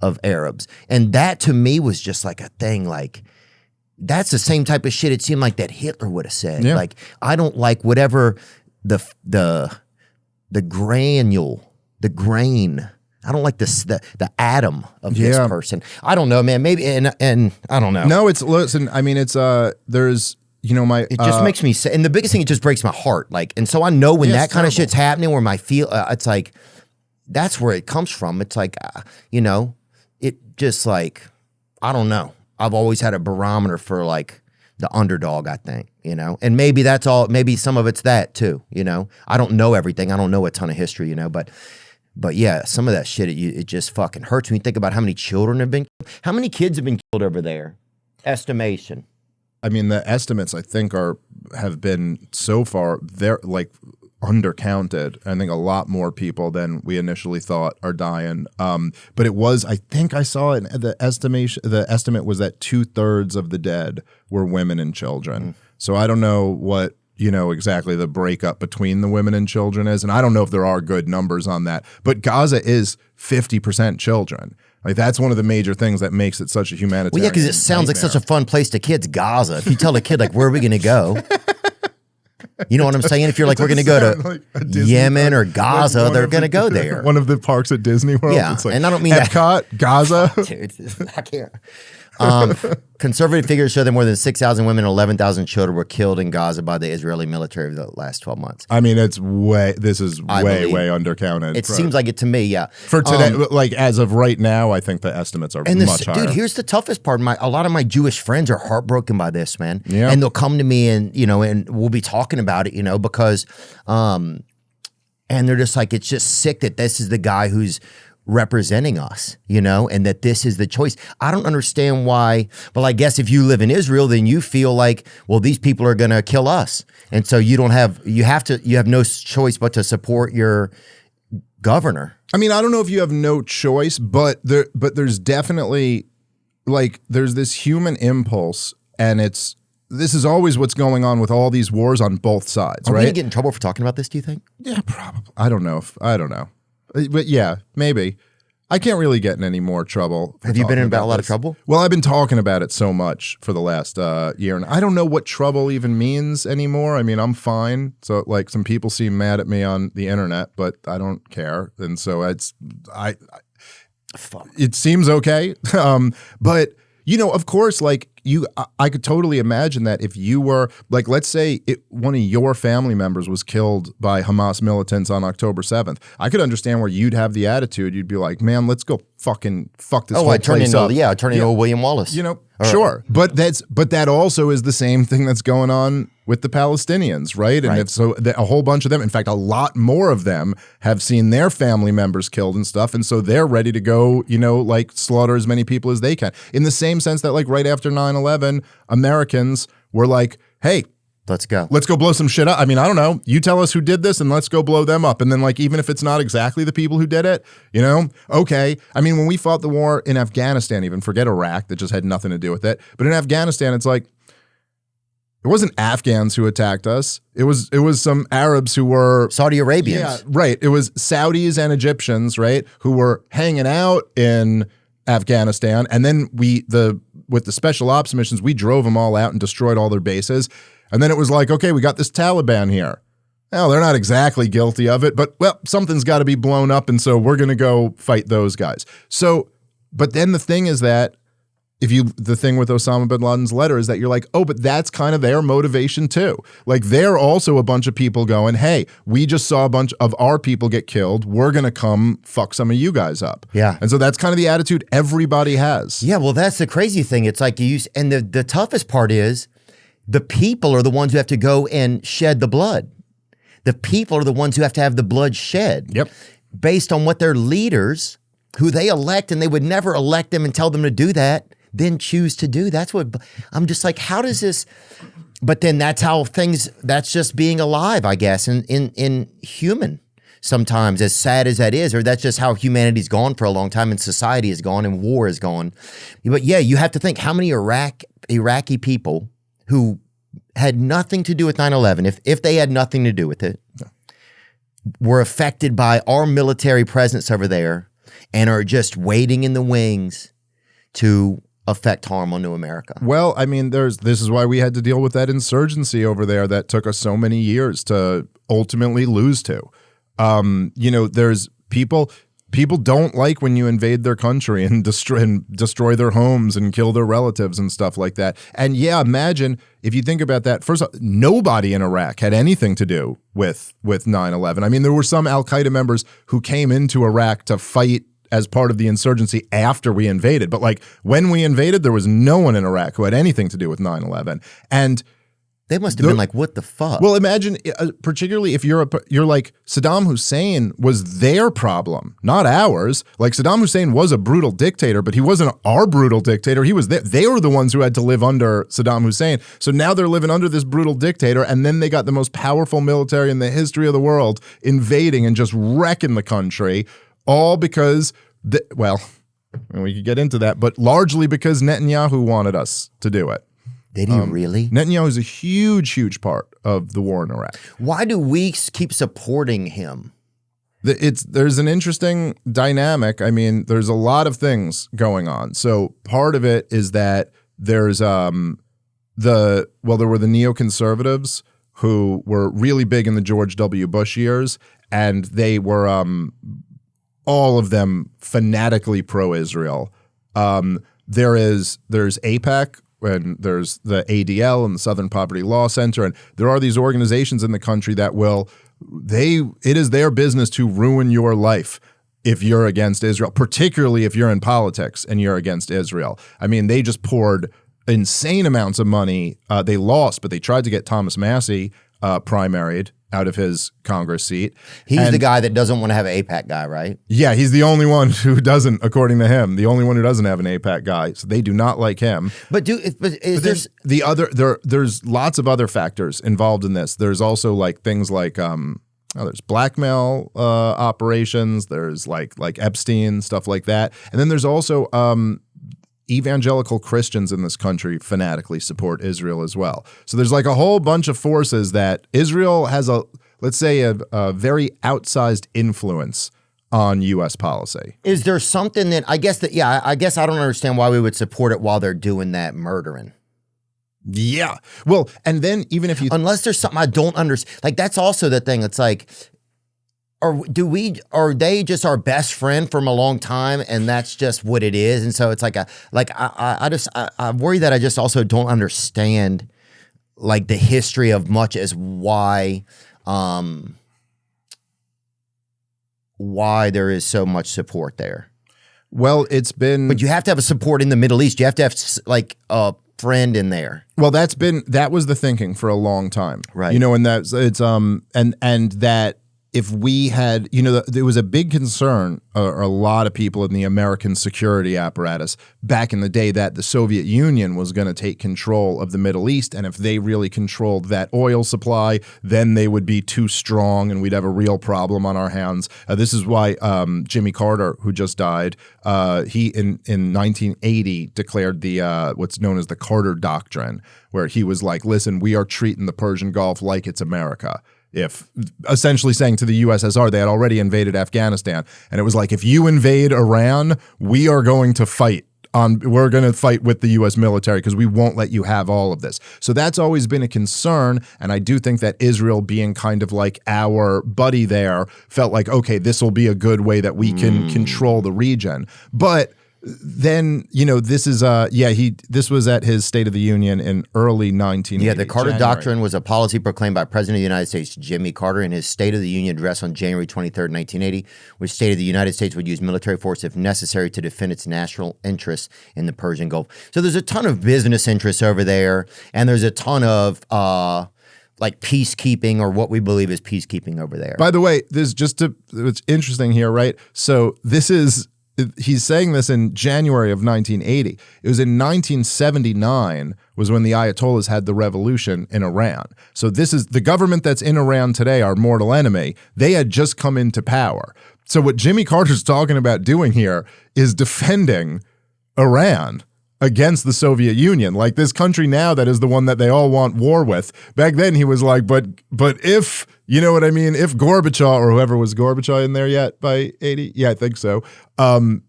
of Arabs. And that to me was just like a thing, that's the same type of shit it seemed like that Hitler would have said. Yeah. Like, I don't like whatever the grain. I don't like the atom of this person. I don't know, man. Maybe and I don't know. No, listen. I mean, there's it just makes me say, and the biggest thing, it just breaks my heart. And so I know when that kind of shit's happening, where it's like that's where it comes from. It's like it just I don't know. I've always had a barometer for the underdog, I think, and maybe that's all, maybe some of it's that too, I don't know everything. I don't know a ton of history, but yeah, some of that shit, it just fucking hurts when you think about how many children have been, how many kids have been killed over there, estimation. I mean, the estimates I think have been so far, they're undercounted. I think a lot more people than we initially thought are dying. But I think I saw it, the estimate was that 2/3 of the dead were women and children. So I don't know what, exactly the breakup between the women and children is. And I don't know if there are good numbers on that, but Gaza is 50% children. That's one of the major things that makes it such a humanitarian. Well, yeah, because it sounds like such a fun place to kids, Gaza. If you tell a kid, where are we going to go? You know what I'm saying? If you're we're going to go to Yemen or Gaza, they're going to go there. One of the parks at Disney World. Yeah, it's and I don't mean Epcot, Gaza. Dude, I can't. Conservative figures show that more than 6,000 women and 11,000 children were killed in Gaza by the Israeli military over the last 12 months. I mean, this is way undercounted. It seems like it to me, yeah. For today, as of right now, I think the estimates are much higher. Dude, here's the toughest part. A lot of my Jewish friends are heartbroken by this, man. Yeah. And they'll come to me and, and we'll be talking about it, because, and they're just it's just sick that this is the guy who's representing us, and that this is the choice. I don't understand why. Well, I guess if you live in Israel, then you feel these people are going to kill us. And so you have no choice but to support your governor. I mean, I don't know if you have no choice, but there's definitely there's this human impulse, and this is always what's going on with all these wars on both sides, Are right? we going to get in trouble for talking about this, do you think? Yeah, probably. I don't know. But yeah, maybe. I can't really get in any more trouble. Have you been in a lot of trouble? Well, I've been talking about it so much for the last year, and I don't know what trouble even means anymore. I mean, I'm fine. So, like, some people seem mad at me on the internet, but I don't care, and so it seems okay. But you know, of course, like I could totally imagine that if you were like, let's say one of your family members was killed by Hamas militants on October 7th. I could understand where you'd have the attitude. You'd be like, man, let's go fuck this whole place up. I'd turn into William Wallace. You know, sure. But that also is the same thing that's going on with the Palestinians, right? And if so, a whole bunch of them, in fact, a lot more of them have seen their family members killed and stuff. And so they're ready to go, you know, like slaughter as many people as they can. In the same sense that like right after 9/11, Americans were like, hey, let's go blow some shit up. I mean, I don't know. You tell us who did this and let's go blow them up. And then like, even if it's not exactly the people who did it, you know, okay. I mean, when we fought the war in Afghanistan, even forget Iraq, that just had nothing to do with it. But in Afghanistan, it's like, it wasn't Afghans who attacked us. It was some Arabs who were Saudi Arabians. Yeah, right. It was Saudis and Egyptians, right, who were hanging out in Afghanistan. And then with the special ops missions, we drove them all out and destroyed all their bases. And then it was like, okay, we got this Taliban here. Well, they're not exactly guilty of it, but well, something's got to be blown up. And so we're going to go fight those guys. So, but then the thing is that the thing with Osama bin Laden's letter is that you're like, oh, but that's kind of their motivation too. Like they're also a bunch of people going, hey, we just saw a bunch of our people get killed. We're going to come fuck some of you guys up. Yeah. And so that's kind of the attitude everybody has. Yeah, well, that's the crazy thing. It's like and the toughest part is the people are the ones who have to go and shed the blood. The people are the ones who have to have the blood shed. Yep. Based on what their leaders, who they elect, and they would never elect them and tell them to do that, then choose to do. That's what I'm just like, how does this, but then that's how that's just being alive, I guess, in human sometimes, as sad as that is, or that's just how humanity's gone for a long time and society has gone and war has gone. But yeah, you have to think how many Iraqi people who had nothing to do with 9/11, if they had nothing to do with it, were affected by our military presence over there and are just waiting in the wings to affect harm onto America. Well, I mean, this is why we had to deal with that insurgency over there that took us so many years to ultimately lose to. You know, there's people don't like when you invade their country and destroy their homes and kill their relatives and stuff like that. And yeah, imagine if you think about that. First of all, nobody in Iraq had anything to do with 9/11. I mean, there were some Al-Qaeda members who came into Iraq to fight as part of the insurgency after we invaded. But like when we invaded, there was no one in Iraq who had anything to do with 9/11. And they must have been like, what the fuck? Well, imagine, particularly if you're like, Saddam Hussein was their problem, not ours. Like Saddam Hussein was a brutal dictator, but he wasn't our brutal dictator. He was they were the ones who had to live under Saddam Hussein. So now they're living under this brutal dictator, and then they got the most powerful military in the history of the world invading and just wrecking the country, all because, well, we could get into that, but largely because Netanyahu wanted us to do it. Did he really? Netanyahu is a huge, huge part of the war in Iraq. Why do we keep supporting him? There's an interesting dynamic. I mean, there's a lot of things going on. So part of it is that there's there were the neoconservatives who were really big in the George W. Bush years, and they were all of them fanatically pro-Israel. There's AIPAC, and there's the ADL and the Southern Poverty Law Center, and there are these organizations in the country that it is their business to ruin your life if you're against Israel, particularly if you're in politics and you're against Israel. I mean, they just poured insane amounts of money. They lost, but they tried to get Thomas Massey primaried out of his Congress seat. He's the guy that doesn't want to have an AIPAC guy, right? Yeah, he's the only one who doesn't, according to him, the only one who doesn't have an AIPAC guy. So they do not like him. There's lots of other factors involved in this. There's also like things like there's blackmail operations. There's like Epstein, stuff like that. And then there's also evangelical Christians in this country fanatically support Israel as well. So there's like a whole bunch of forces that Israel has a very outsized influence on U.S. policy. Is there something that I guess I don't understand why we would support it while they're doing that murdering. Yeah. Well, and then even if you... Unless there's something I don't understand. Like, that's also the thing. It's like, are they just our best friend from a long time and that's just what it is? And so it's like I worry that I just also don't understand like the history of much as why there is so much support there. Well, it's been... But you have to have a support in the Middle East. You have to have like a friend in there. Well, that was the thinking for a long time. Right. You know, and and that if we had, you know, there was a big concern, or a lot of people in the American security apparatus back in the day, that the Soviet Union was going to take control of the Middle East. And if they really controlled that oil supply, then they would be too strong and we'd have a real problem on our hands. This is why Jimmy Carter, who just died, he in 1980 declared the what's known as the Carter Doctrine, where he was like, listen, we are treating the Persian Gulf like it's America. If essentially saying to the USSR, they had already invaded Afghanistan. And it was like, if you invade Iran, we are going to fight. We're going to fight with the U.S. military because we won't let you have all of this. So that's always been a concern. And I do think that Israel, being kind of like our buddy there, felt like, okay, this will be a good way that we can control the region. But then, you know, this is this was at his State of the Union in early 1980. Yeah, the Carter Doctrine was a policy proclaimed by President of the United States Jimmy Carter in his State of the Union address on January 23rd, 1980, which stated the United States would use military force if necessary to defend its national interests in the Persian Gulf. So there's a ton of business interests over there, and there's a ton of like peacekeeping, or what we believe is peacekeeping over there. By the way, it's interesting here, right? So he's saying this in January of 1980. It was in 1979 was when the Ayatollahs had the revolution in Iran. So this is the government that's in Iran today, our mortal enemy. They had just come into power. So what Jimmy Carter's talking about doing here is defending Iran against the Soviet Union, like this country now that is the one that they all want war with. Back then he was like, but if, you know what I mean, if Gorbachev, or whoever, was Gorbachev in there yet by 80? Yeah, I think so.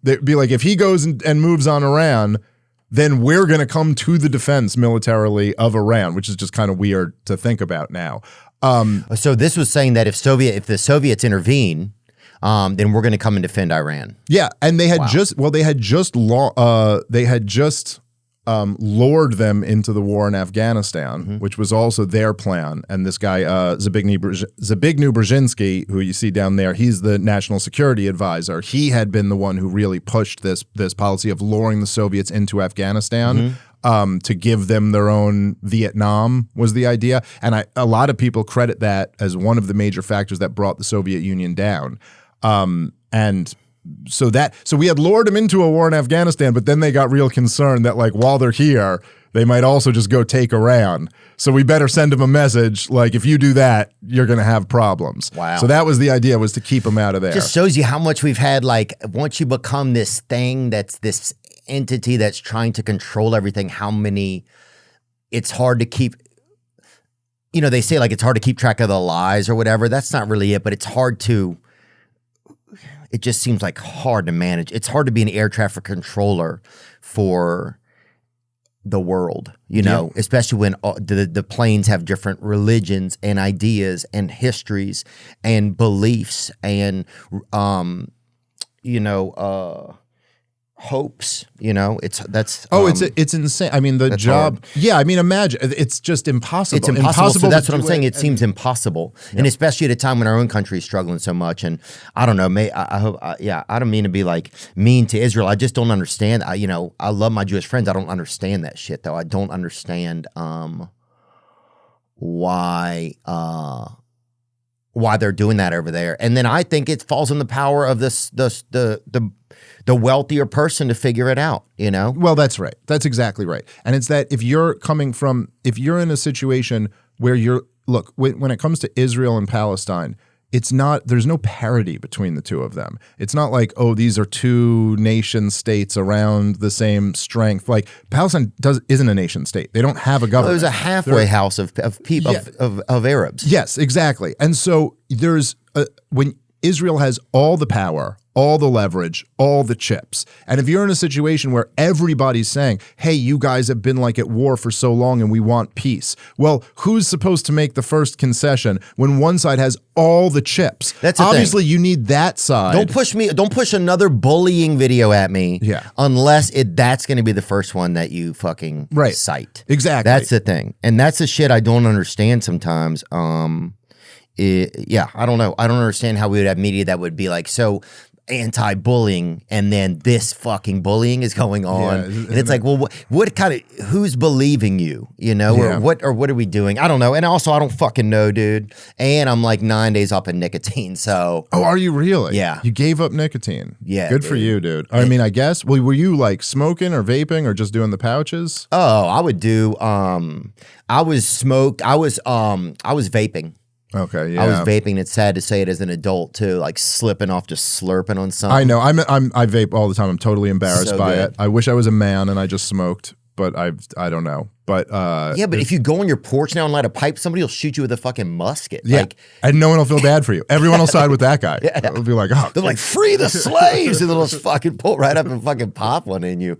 They'd be like, if he goes and moves on Iran, then we're going to come to the defense militarily of Iran, which is just kind of weird to think about now. So this was saying that if the Soviets intervene, then we're going to come and defend Iran. Yeah, and they had lured them into the war in Afghanistan, which was also their plan. And this guy, Zbigniew Brzezinski, who you see down there, he's the national security advisor. He had been the one who really pushed this policy of luring the Soviets into Afghanistan. To give them their own Vietnam was the idea. And a lot of people credit that as one of the major factors that brought the Soviet Union down. So we had lured them into a war in Afghanistan, but then they got real concerned that, like, while they're here, they might also just go take Iran. So we better send them a message, like, if you do that, you're going to have problems. Wow. So that was the idea, was to keep them out of there. Just shows you how much we've had, like, once you become this thing that's this entity that's trying to control everything, it's hard to keep, you know, they say, like, it's hard to keep track of the lies or whatever. That's not really it, but it's hard to, it just seems like hard to manage. It's hard to be an air traffic controller for the world, you know, especially when the planes have different religions and ideas and histories and beliefs and, hopes, you know, it's insane. I mean, the job. Hard. Yeah. I mean, imagine, it's just impossible. It's impossible. So that's what I'm saying. It seems impossible. Yeah. And especially at a time when our own country is struggling so much. And I don't know, I hope, I don't mean to be like mean to Israel. I just don't understand. I love my Jewish friends. I don't understand that shit though. I don't understand, why they're doing that over there. And then I think it falls in the power of the wealthier person to figure it out, you know? Well, that's right. That's exactly right. And it's that if you're in a situation where when it comes to Israel and Palestine, there's no parity between the two of them. It's not like, oh, these are two nation states around the same strength. Like, Palestine isn't a nation state. They don't have a government. Well, there's a halfway house of people, of Arabs. Yes, exactly. And so Israel has all the power, all the leverage, all the chips. And if you're in a situation where everybody's saying, hey, you guys have been like at war for so long and we want peace. Well, who's supposed to make the first concession when one side has all the chips? That's the obviously thing. You need that side. Don't push another bullying video at me. Yeah. Unless that's going to be the first one that you fucking cite. Exactly. That's the thing. And that's the shit I don't understand sometimes. Yeah, I don't know. I don't understand how we would have media that would be like so anti-bullying, and then this fucking bullying is going on, and it's like, well, what kind of, who's believing you, or what are we doing? I don't know. And also, I don't fucking know, dude. And I'm like 9 days off of nicotine, so. Oh, are you really? Yeah. You gave up nicotine. Yeah. Good for you, dude. I mean, I guess. Well, were you like smoking or vaping or just doing the pouches? Oh, I would do. I was vaping. Okay, yeah. I was vaping. It's sad to say it as an adult too, like slipping off, just slurping on something. I know. I vape all the time. I'm totally embarrassed by it. I wish I was a man and I just smoked, but I don't know. But yeah, but if you go on your porch now and light a pipe, somebody will shoot you with a fucking musket. Yeah, like, and no one will feel bad for you. Everyone will side with that guy. It'll be like, oh, they're like, free the slaves, and they'll just fucking pull right up and fucking pop one in you.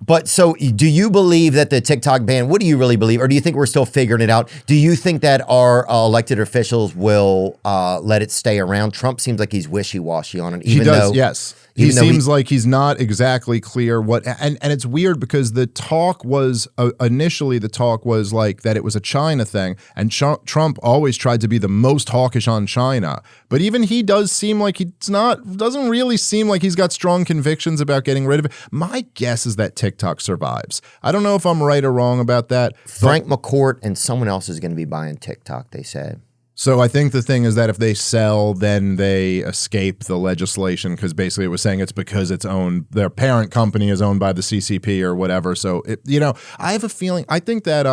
But so do you believe that the TikTok ban, what do you really believe? Or do you think we're still figuring it out? Do you think that our elected officials will let it stay around? Trump seems like he's wishy-washy on it. He does, yes. He seems like he's not exactly clear what, and it's weird because the talk was, initially the talk was like that it was a China thing, and Trump always tried to be the most hawkish on China. But even he does seem like doesn't really seem like he's got strong convictions about getting rid of it. My guess is that TikTok survives. I don't know if I'm right or wrong about that. Frank McCourt and someone else is going to be buying TikTok, they said. So I think the thing is that if they sell, then they escape the legislation, because basically it was saying it's because their parent company is owned by the CCP or whatever. So, I have a feeling, I think that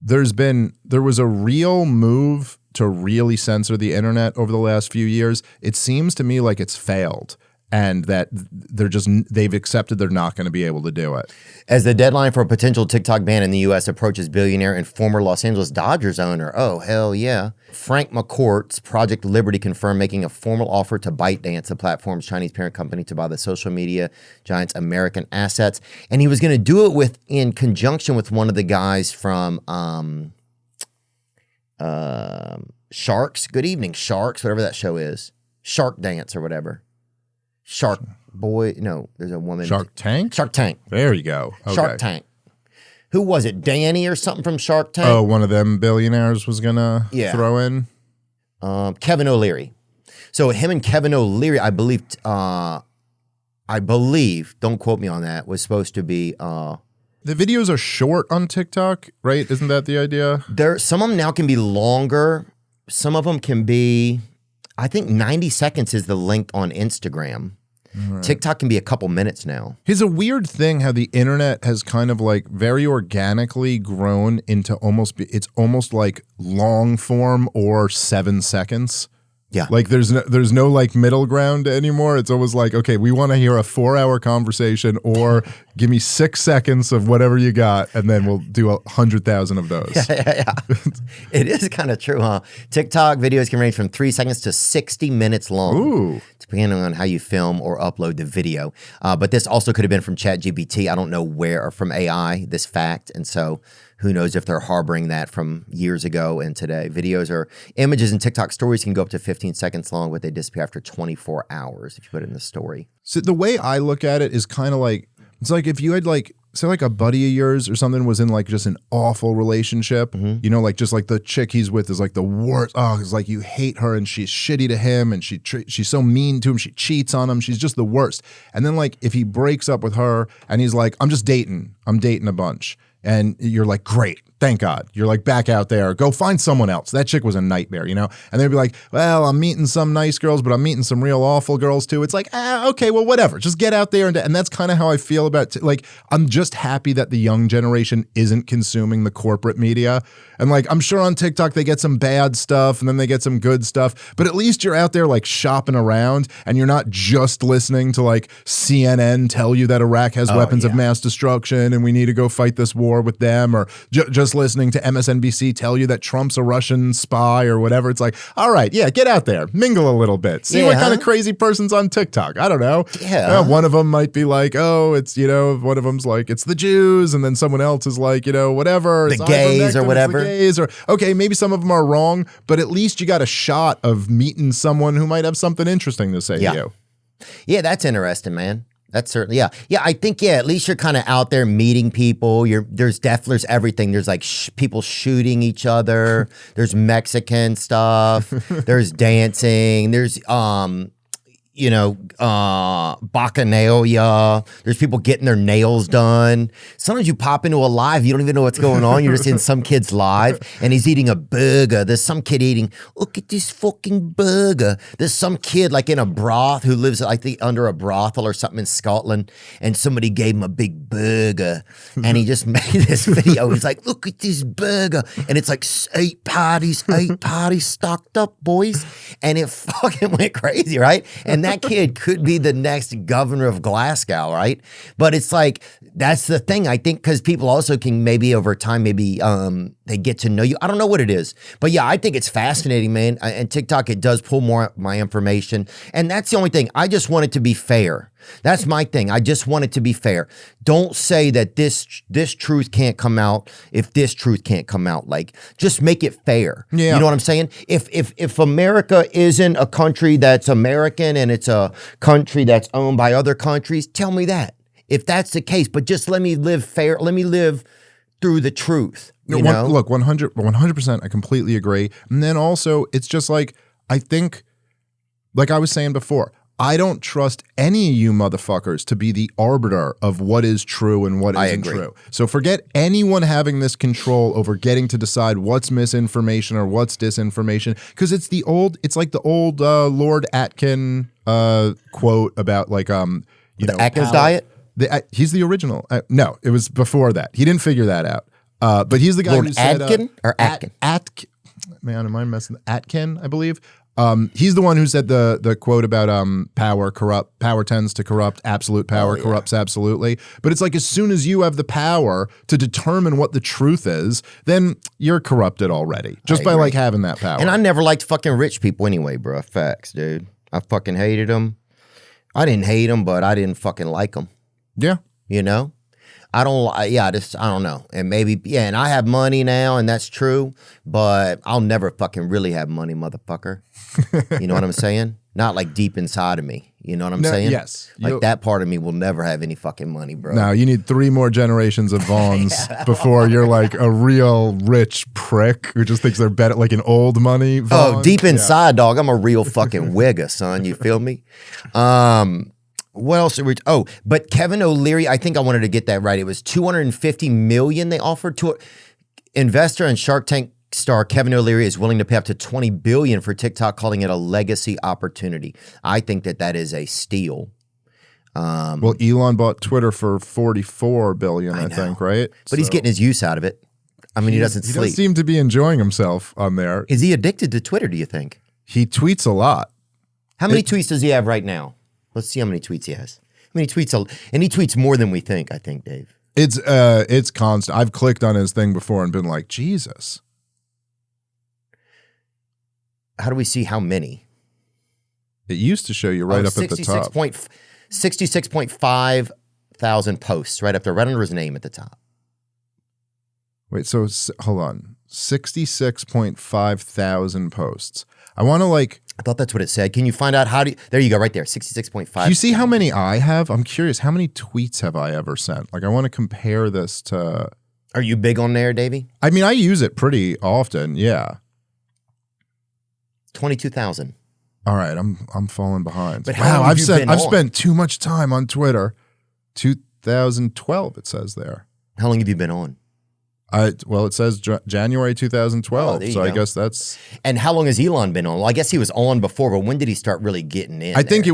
there was a real move to really censor the internet over the last few years. It seems to me like it's failed. And that they've accepted they're not going to be able to do it. As the deadline for a potential TikTok ban in the U.S. approaches, billionaire and former Los Angeles Dodgers owner, oh, hell yeah, Frank McCourt's Project Liberty confirmed making a formal offer to ByteDance, the platform's Chinese parent company, to buy the social media giant's American assets. And he was going to do it in conjunction with one of the guys from Sharks. Good evening, Sharks, whatever that show is. Shark Dance or whatever. Shark Boy, no, there's a woman. Shark Tank? Shark Tank. There you go. Okay. Shark Tank. Who was it? Danny or something from Shark Tank? Oh, one of them billionaires was going to throw in? Kevin O'Leary. So him and Kevin O'Leary, I believe, don't quote me on that, was supposed to be... the videos are short on TikTok, right? Isn't that the idea? Some of them now can be longer. Some of them can be... I think 90 seconds is the length on Instagram. Right. TikTok can be a couple minutes now. It's a weird thing how the internet has kind of like very organically grown into it's almost like long form or 7 seconds. Yeah. Like there's no like middle ground anymore. It's almost like, okay, we want to hear a 4-hour conversation, or give me 6 seconds of whatever you got, and then we'll do 100,000 of those. Yeah. It is kind of true, huh? TikTok videos can range from 3 seconds to 60 minutes long. Ooh. Depending on how you film or upload the video. But this also could have been from ChatGPT. I don't know where, or from AI, this fact. And so who knows if they're harboring that from years ago and today. Images in TikTok stories can go up to 15 seconds long, but they disappear after 24 hours if you put it in the story. So the way I look at it is kind of like, it's like if you had like, say like a buddy of yours or something was in like just an awful relationship, like just like the chick he's with is like the worst. Oh, it's like you hate her and she's shitty to him and she's so mean to him. She cheats on him. She's just the worst. And then like if he breaks up with her and he's like, I'm dating a bunch. And you're like, great, thank God. You're like, back out there, go find someone else. That chick was a nightmare, And they'd be like, well, I'm meeting some nice girls, but I'm meeting some real awful girls too. It's like, okay, well, whatever. Just get out there. And that's kind of how I feel about I'm just happy that the young generation isn't consuming the corporate media. And like, I'm sure on TikTok they get some bad stuff and then they get some good stuff. But at least you're out there like shopping around and you're not just listening to like CNN tell you that Iraq has weapons of mass destruction and we need to go fight this war with them, or just just listening to MSNBC tell you that Trump's a Russian spy or whatever. It's like, all right, yeah, get out there, mingle a little bit, see what kind of crazy person's on TikTok. I don't know. Yeah. One of them might be like, oh, it's, one of them's like, it's the Jews, and then someone else is like, whatever. The gays or whatever. The gays or, okay, maybe some of them are wrong, but at least you got a shot of meeting someone who might have something interesting to say to you. Yeah, that's interesting, man. That's certainly, yeah. I think, at least you're kind of out there meeting people. There's everything. There's like people shooting each other. There's Mexican stuff. There's dancing. There's, bacchanalia. There's people getting their nails done. Sometimes you pop into a live, you don't even know what's going on. You're just in some kid's live and he's eating a burger. There's some kid eating, look at this fucking burger. There's some kid like in a broth who lives, I think, under a brothel or something in Scotland, and somebody gave him a big burger and he just made this video. He's like, look at this burger. And it's like 8 parties stocked up, boys. And it fucking went crazy, right? And that kid could be the next governor of Glasgow, right? But it's like, that's the thing, I think, because people also can maybe over time, they get to know you. I don't know what it is. But yeah, I think it's fascinating, man. And TikTok, it does pull more my information. And that's the only thing. I just want it to be fair. That's my thing. I just want it to be fair. Don't say that this truth can't come out if this truth can't come out. Like, just make it fair. Yeah. You know what I'm saying? If America isn't a country that's American and it's a country that's owned by other countries, tell me that. If that's the case, but just let me live fair. Let me live through the truth. You know? Look, 100%, I completely agree. And then also, it's just like, I think, like I was saying before, I don't trust any of you motherfuckers to be the arbiter of what is true and what isn't true. So forget anyone having this control over getting to decide what's misinformation or what's disinformation, because it's like the old Lord Atkin quote about like the Atkins diet. He's the original. No, it was before that. He didn't figure that out. But he's the guy Lord who said Atkin or Atkin. Man, am I messing? Atkin, I believe. He's the one who said the quote about power tends to corrupt, absolute power corrupts absolutely. But it's like, as soon as you have the power to determine what the truth is, then you're corrupted already just by like having that power. And I never liked fucking rich people anyway, bro. Facts, dude. I fucking hated them. I didn't hate them, but I didn't fucking like them. Yeah. You know? I don't know. And maybe, and I have money now, and that's true, but I'll never fucking really have money, motherfucker. You know what I'm saying? Not like deep inside of me. You know what I'm saying? Yes. Like that part of me will never have any fucking money, bro. No, you need 3 more generations of Vaughns before you're like a real rich prick who just thinks they're better, like an old money Vaughn. Oh, deep inside, dog, I'm a real fucking wigger, son. You feel me? What else? But Kevin O'Leary, I think I wanted to get that right. It was $250 million they offered to investor and Shark Tank star Kevin O'Leary is willing to pay up to $20 billion for TikTok, calling it a legacy opportunity. I think that is a steal. Well, Elon bought Twitter for $44 billion, I think, right? But he's getting his use out of it. I mean, he doesn't sleep. He does seem to be enjoying himself on there. Is he addicted to Twitter, do you think? He tweets a lot. How many tweets does he have right now? Let's see how many tweets he has. How many tweets? And he tweets more than we think, I think, Dave. It's constant. I've clicked on his thing before and been like, Jesus. How do we see how many? It used to show you right up at the top. 66.5 thousand posts right up there, right under his name at the top. Wait, so hold on. 66.5 thousand posts. I want to like... I thought that's what it said. Can you find out there you go, right there, 66.5. You see how many I have? I'm curious, how many tweets have I ever sent? Like, I want to compare this to... Are you big on there, Davey? I mean, I use it pretty often, yeah. 22,000. All right, I'm falling behind. But wow, I've spent too much time on Twitter. 2012, it says there. How long have you been on? Well, it says January 2012, so I guess that's... And how long has Elon been on? Well, I guess he was on before, but when did he start really getting in? I think a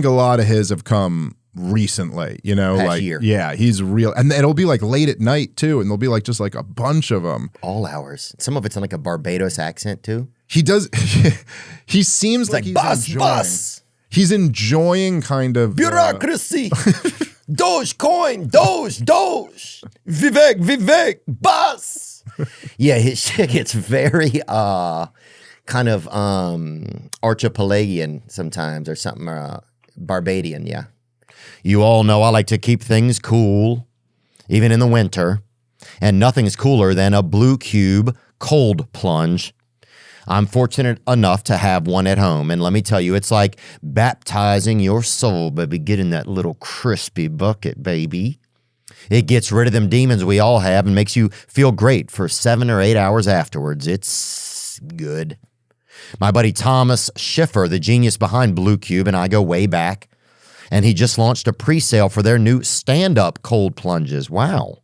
lot of his have come recently, you know, past like year. Yeah, he's real, and it'll be like late at night too, and there'll be like just like a bunch of them, all hours. Some of it's in like a Barbados accent too. He does. He seems like he's boss. He's enjoying kind of bureaucracy. Dogecoin, Doge, Vivek, boss. Yeah, his shit gets very kind of archipelagian sometimes, or something Barbadian. Yeah. You all know I like to keep things cool, even in the winter, and nothing's cooler than a Blue Cube cold plunge. I'm fortunate enough to have one at home, and let me tell you, it's like baptizing your soul, baby. Get in that little crispy bucket, baby. It gets rid of them demons we all have and makes you feel great for 7 or 8 hours afterwards. It's good. My buddy Thomas Schiffer, the genius behind Blue Cube, and I go way back, and he just launched a pre-sale for their new stand-up cold plunges. Wow.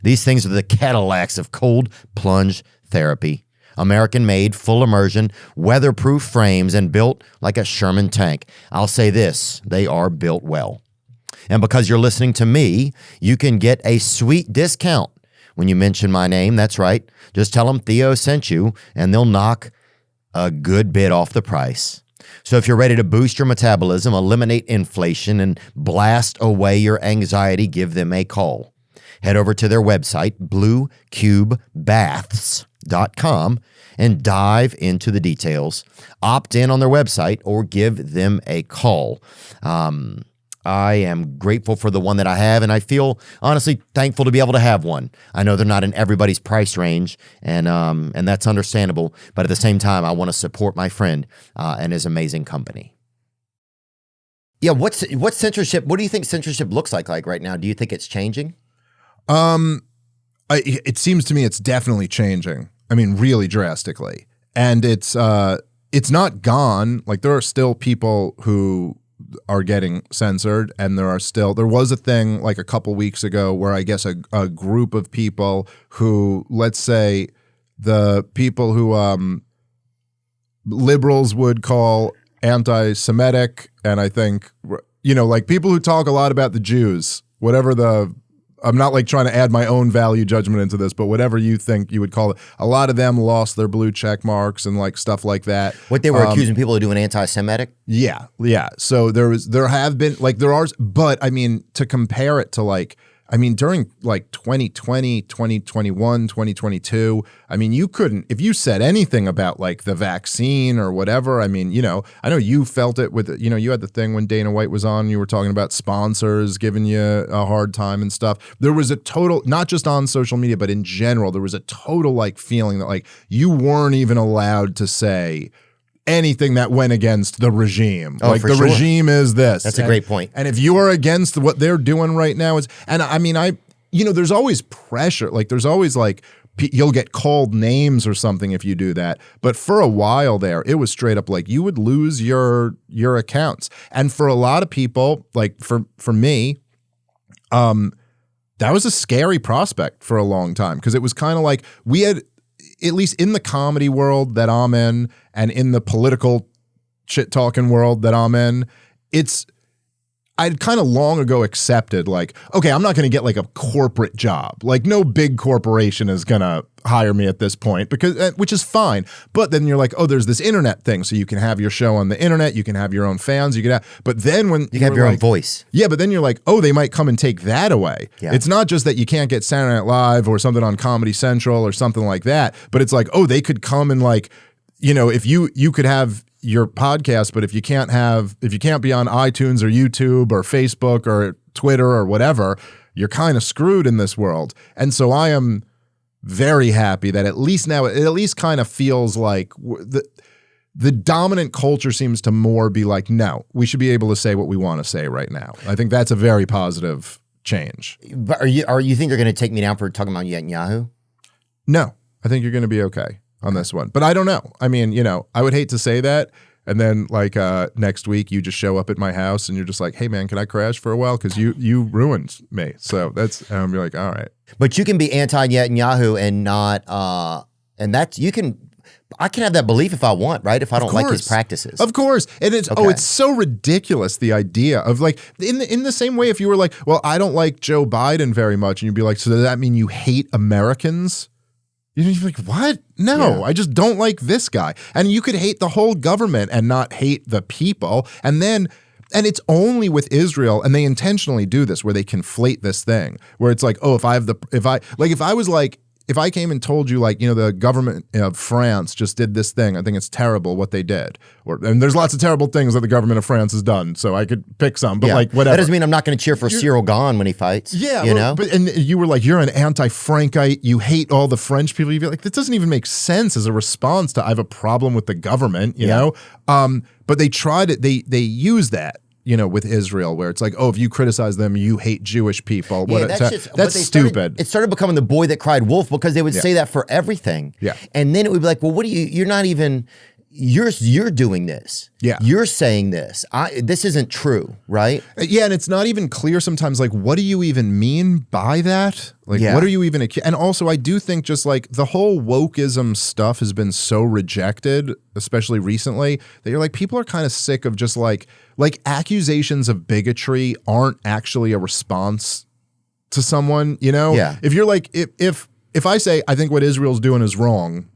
These things are the Cadillacs of cold plunge therapy. American-made, full immersion, weatherproof frames, and built like a Sherman tank. I'll say this, they are built well. And because you're listening to me, you can get a sweet discount when you mention my name. That's right. Just tell them Theo sent you, and they'll knock a good bit off the price. So if you're ready to boost your metabolism, eliminate inflation, and blast away your anxiety, give them a call. Head over to their website, bluecubebaths.com, and dive into the details. Opt in on their website or give them a call. I am grateful for the one that I have, and I feel honestly thankful to be able to have one. I know they're not in everybody's price range, and that's understandable. But at the same time, I want to support my friend and his amazing company. Yeah, what's censorship? What do you think censorship looks like right now? Do you think it's changing? It seems to me it's definitely changing. I mean, really drastically. And it's not gone. Like, there are still people who are getting censored, and there was a thing like a couple weeks ago where I guess a group of people who, let's say, the people who liberals would call anti-Semitic, and I think, like people who talk a lot about the Jews, I'm not like trying to add my own value judgment into this, but whatever you think you would call it, a lot of them lost their blue check marks and like stuff like that. What they were accusing people of doing anti-Semitic? Yeah. So there have been like, there are, but I mean, to compare it to like, I mean, during like 2020, 2021, 2022, I mean, you couldn't, if you said anything about like the vaccine or whatever, I mean, I know you felt it with, you had the thing when Dana White was on, you were talking about sponsors giving you a hard time and stuff. There was a total, not just on social media, but in general, there was a total like feeling that like you weren't even allowed to say anything that went against the regime. Like the regime is this. That's a great point. And if you are against what they're doing right now, and I mean, there's always pressure. Like there's always like, you'll get called names or something if you do that. But for a while there, it was straight up like you would lose your accounts. And for a lot of people, like for me, that was a scary prospect for a long time, because it was kind of like we had, at least in the comedy world that I'm in and in the political shit-talking world that I'm in, I'd kind of long ago accepted like, okay, I'm not going to get like a corporate job. Like no big corporation is going to hire me at this point, which is fine. But then you're like, oh, there's this internet thing. So you can have your show on the internet. You can have your own fans. But then when you have your own voice. Yeah. But then you're like, oh, they might come and take that away. Yeah. It's not just that you can't get Saturday Night Live or something on Comedy Central or something like that. But it's like, oh, they could come and like, if you could have your podcast, but if you can't be on iTunes or YouTube or Facebook or Twitter or whatever, you're kind of screwed in this world. And so I am very happy that at least now, it at least kind of feels like the dominant culture seems to more be like, no, we should be able to say what we want to say right now. I think that's a very positive change. But you think they're going to take me down for talking about Netanyahu? No, I think you're going to be okay on this one. But I don't know. I mean, I would hate to say that. And then like next week you just show up at my house and you're just like, hey man, can I crash for a while? Because you ruined me. So that's, you're like, all right. But you can be anti-Netanyahu and not, and that's, I can have that belief if I want, right? If I don't like his practices. Of course. And it's, it's so ridiculous, the idea of like, in the same way, if you were like, well, I don't like Joe Biden very much. And you'd be like, so does that mean you hate Americans? You're like, what? No, I just don't like this guy. And you could hate the whole government and not hate the people. And it's only with Israel, and they intentionally do this where they conflate this thing where it's like, oh, if I was like, if I came and told you, like, the government of France just did this thing, I think it's terrible what they did. And there's lots of terrible things that the government of France has done, so I could pick some, but like whatever. That doesn't mean I'm not going to cheer for Cyril Gahn when he fights. Yeah, you know. But and you were like, you're an anti-Frankite. You hate all the French people. You'd be like, that doesn't even make sense as a response to I have a problem with the government. You know. But they tried it. They use that. With Israel, where it's like, oh, if you criticize them, you hate Jewish people. That's stupid. It started becoming the boy that cried wolf because they would say that for everything. Yeah. And then it would be like, well, what do you're not even, you're doing this. Yeah. You're saying this. This isn't true, right? Yeah, and it's not even clear sometimes, like, what do you even mean by that? Like, what are you even, and also I do think just like the whole wokeism stuff has been so rejected, especially recently, that you're like, people are kind of sick of just like accusations of bigotry aren't actually a response to someone, Yeah. If you're like, if I say, I think what Israel's doing is wrong,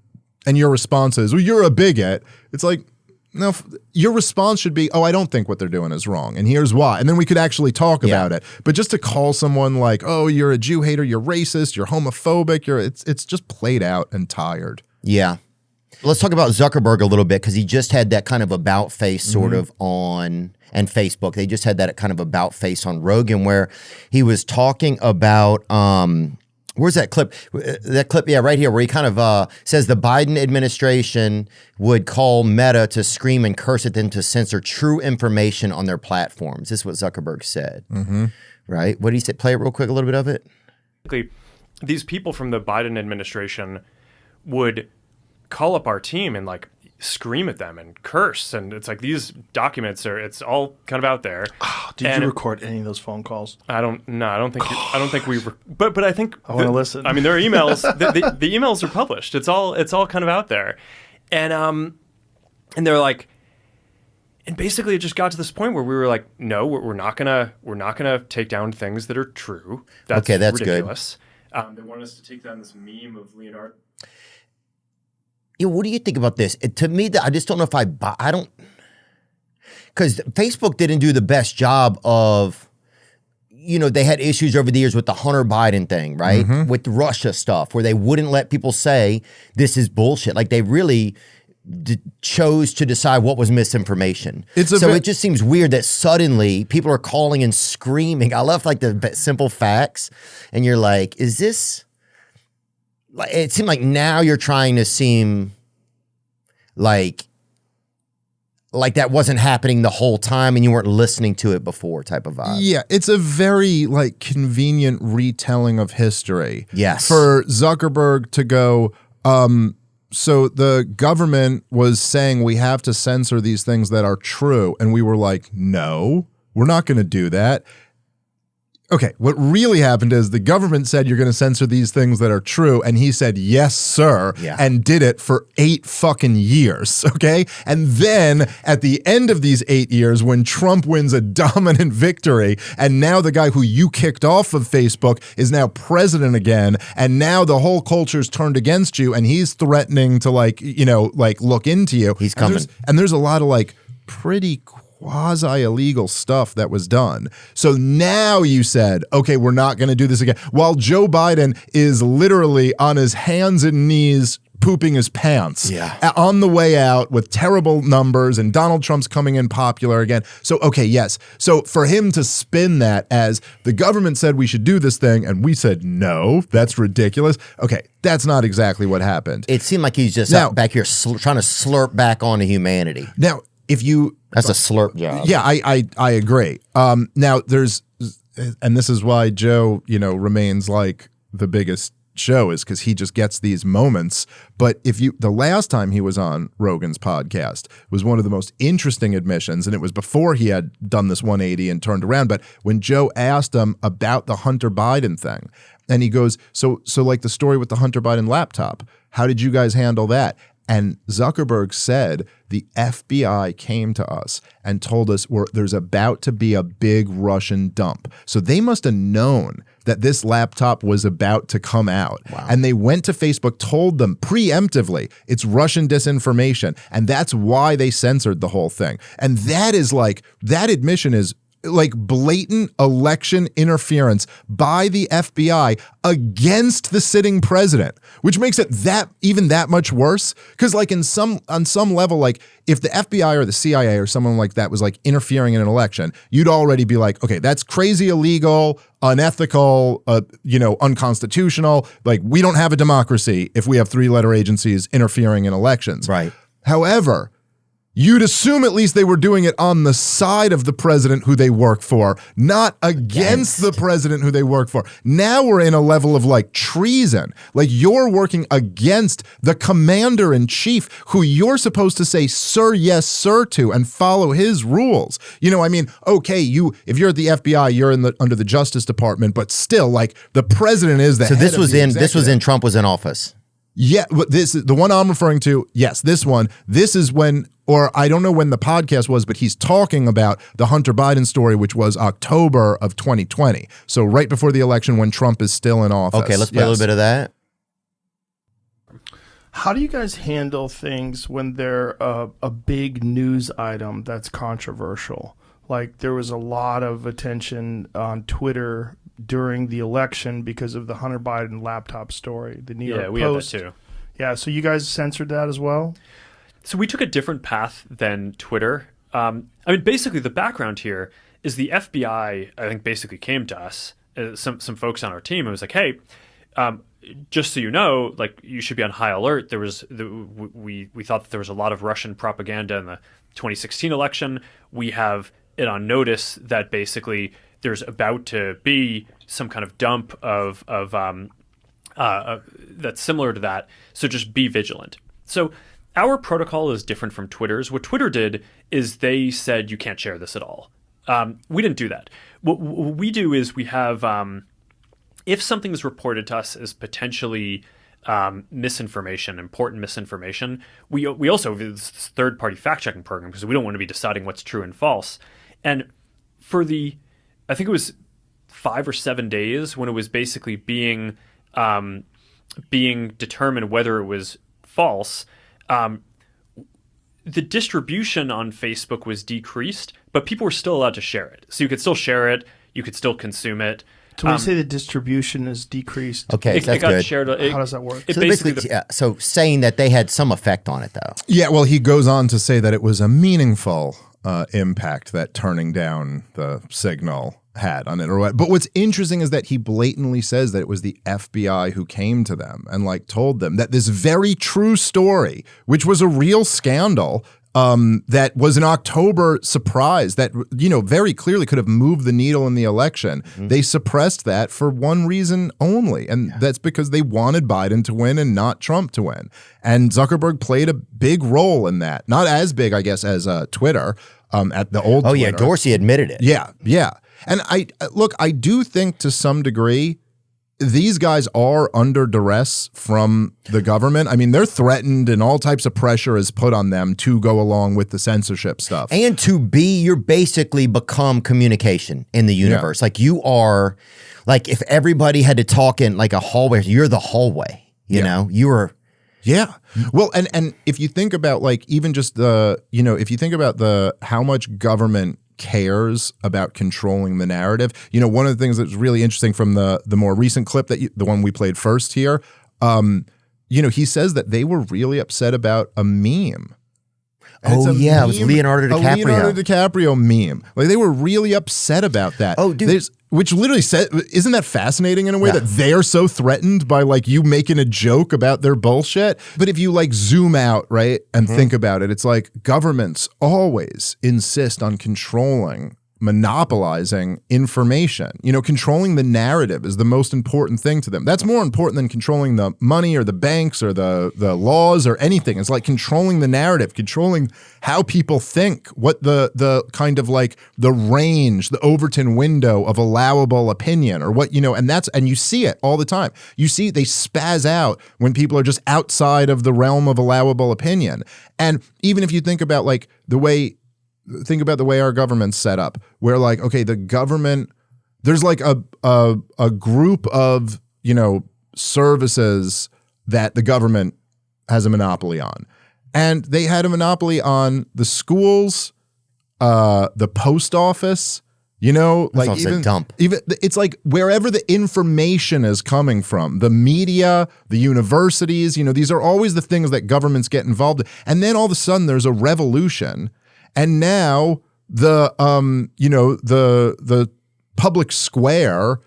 and your response is, well, you're a bigot, it's like, no, your response should be, oh, I don't think what they're doing is wrong, and here's why. And then we could actually talk about it. But just to call someone like, oh, you're a Jew hater, you're racist, you're homophobic, it's just played out and tired. Yeah. Let's talk about Zuckerberg a little bit, because he just had that kind of about face sort of on, and Facebook. They just had that kind of about face on Rogan where he was talking about, where's that clip? That clip, yeah, right here, where he kind of says the Biden administration would call Meta to scream and curse at them to censor true information on their platforms. This is what Zuckerberg said, right? What did he say? Play it real quick, a little bit of it. These people from the Biden administration would call up our team and like scream at them and curse, and it's like these documents it's all kind of out there. Did you record any of those phone calls? I don't think we but I think I want to listen. I mean, there are emails. the emails are published. It's all kind of out there, and they're like, and basically it just got to this point where we were like, no, we're not gonna take down things that are true. That's ridiculous. Good. They want us to take down this meme of Leonardo. What do you think about this? To me, I just don't know if I don't, because Facebook didn't do the best job of, they had issues over the years with the Hunter Biden thing, right? With the Russia stuff, where they wouldn't let people say this is bullshit. Like they really chose to decide what was misinformation. It just seems weird that suddenly people are calling and screaming. I love like the simple facts, and you're like, is this? It seemed like now you're trying to seem like that wasn't happening the whole time and you weren't listening to it before type of vibe. Yeah, it's a very like convenient retelling of history. Yes. For Zuckerberg to go, so the government was saying we have to censor these things that are true. And we were like, no, we're not going to do that. Okay, what really happened is the government said you're going to censor these things that are true, and he said, yes, sir, and did it for 8 fucking years, okay? And then at the end of these 8 years, when Trump wins a dominant victory, and now the guy who you kicked off of Facebook is now president again, and now the whole culture's turned against you, and he's threatening to look into you. He's coming. And there's a lot of like pretty quasi-illegal stuff that was done. So now you said, okay, we're not going to do this again. While Joe Biden is literally on his hands and knees pooping his pants on the way out with terrible numbers, and Donald Trump's coming in popular again. So, okay, yes. So for him to spin that as the government said we should do this thing and we said, no, that's ridiculous. Okay, that's not exactly what happened. It seemed like he's just back here trying to slurp back onto humanity. Now, that's a slurp job. Yeah, I agree. Now and this is why Joe, remains like the biggest show, is because he just gets these moments. But the last time he was on Rogan's podcast was one of the most interesting admissions, and it was before he had done this 180 and turned around. But when Joe asked him about the Hunter Biden thing, and he goes, so like the story with the Hunter Biden laptop, how did you guys handle that? And Zuckerberg said the FBI came to us and told us there's about to be a big Russian dump. So they must have known that this laptop was about to come out. Wow. And they went to Facebook, told them preemptively it's Russian disinformation. And that's why they censored the whole thing. And that is that admission is like blatant election interference by the FBI against the sitting president, which makes it even that much worse. Because like on some level, like if the FBI or the CIA or someone like that was like interfering in an election, you'd already be like, okay, that's crazy, illegal, unethical, unconstitutional. Like we don't have a democracy if we have 3-letter agencies interfering in elections. Right. However, you'd assume at least they were doing it on the side of the president who they work for, not against the president who they work for. Now we're in a level of like treason. Like you're working against the commander in chief who you're supposed to say, sir, yes, sir, to and follow his rules. Okay, if you're at the FBI, you're under the Justice Department, but still like the president is the head of the executive. This was in Trump was in office. Yeah, but the one I'm referring to, yes, this one. This is when, or I don't know when the podcast was, but he's talking about the Hunter Biden story, which was October of 2020. So right before the election when Trump is still in office. Okay, let's play a little bit of that. How do you guys handle things when they're a big news item that's controversial? Like there was a lot of attention on Twitter during the election because of the Hunter Biden laptop story. The New York Post. Yeah, we had that too. Yeah, so you guys censored that as well? So we took a different path than Twitter. Basically the background here is the FBI, I think, basically came to us, some folks on our team, and was like, hey, just so you know, like you should be on high alert. We thought that there was a lot of Russian propaganda in the 2016 election. We have it on notice that basically there's about to be some kind of dump of that's similar to that. So just be vigilant. So our protocol is different from Twitter's. What Twitter did is they said you can't share this at all. We didn't do that. What we do is we have if something is reported to us as potentially misinformation, important misinformation, we also have this third-party fact-checking program because we don't want to be deciding what's true and false. And for I think it was 5 or 7 days when it was basically being determined whether it was false, the distribution on Facebook was decreased, but people were still allowed to share it. So you could still share it, you could still consume it. So when you say the distribution is decreased, okay, it got good. shared. How does that work? So saying that they had some effect on it, though. Yeah, well, he goes on to say that it was a meaningful impact that turning down the signal had on it or what. But what's interesting is that he blatantly says that it was the FBI who came to them and like told them that this very true story, which was a real scandal, that was an October surprise that, very clearly could have moved the needle in the election. Mm-hmm. They suppressed that for one reason only, and that's because they wanted Biden to win and not Trump to win. And Zuckerberg played a big role in that. Not as big, I guess, as Twitter at the old Twitter. Yeah, Dorsey admitted it. Yeah. And I do think to some degree these guys are under duress from the government. I mean, they're threatened and all types of pressure is put on them to go along with the censorship stuff. And you're basically become communication in the universe. Yeah. Like you are, like if everybody had to talk in like a hallway, you're the hallway, you know, you are. Yeah. Well, and if you think about like even just if you think about how much government cares about controlling the narrative. One of the things that's really interesting from the more recent clip the one we played first here, he says that they were really upset about a meme. And it was Leonardo DiCaprio. A Leonardo DiCaprio meme. Like they were really upset about that. Oh, dude. Which literally said, isn't that fascinating in a way that they're so threatened by like you making a joke about their bullshit? But if you like zoom out, right, and think about it, it's like governments always insist on monopolizing information. Controlling the narrative is the most important thing to them. That's more important than controlling the money or the banks or the laws or anything. It's like controlling the narrative, controlling how people think, what the kind of like the range, the Overton window of allowable opinion or what, and you see it all the time. You see they spaz out when people are just outside of the realm of allowable opinion. And even if you think about like the way our government's set up, where like, okay, the government, there's like a group of, services that the government has a monopoly on. And they had a monopoly on the schools, the post office, You know, That's like almost a dump. even it's like wherever the information is coming from, the media, the universities, you know, these are always the things that governments get involved in. And then all of a sudden there's a revolution, and now the the public square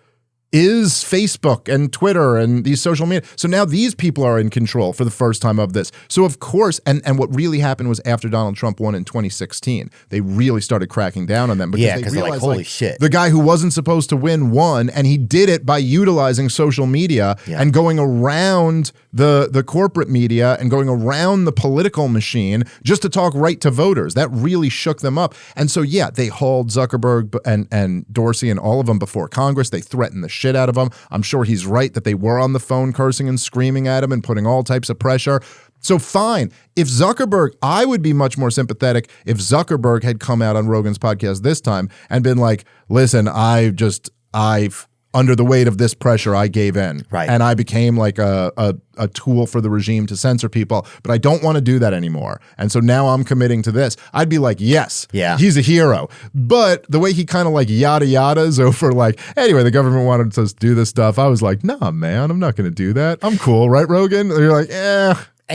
is Facebook and Twitter and these social media. So now these people are in control for the first time of this. So of course, and what really happened was after Donald Trump won in 2016, they really started cracking down on them because they they're realized, like, holy shit. the guy who wasn't supposed to win won, and he did it by utilizing social media and going around the corporate media and going around the political machine just to talk right to voters. That really shook them up. And so, yeah, they hauled Zuckerberg and Dorsey and all of them before Congress. They threatened the shit out of him. I'm sure he's right that they were on the phone cursing and screaming at him and putting all types of pressure. So fine. If Zuckerberg, I would be much more sympathetic if Zuckerberg had come out on Rogan's podcast this time and been like, listen, I've under the weight of this pressure, I gave in. Right. And I became like a tool for the regime to censor people, but I don't want to do that anymore. And so now I'm committing to this. I'd be like, yes, he's a hero. But the way he kind of like yada yadas over like, anyway, the government wanted us to do this stuff. I was like, nah, man, I'm not going to do that. I'm cool. Right, Rogan? And you're like,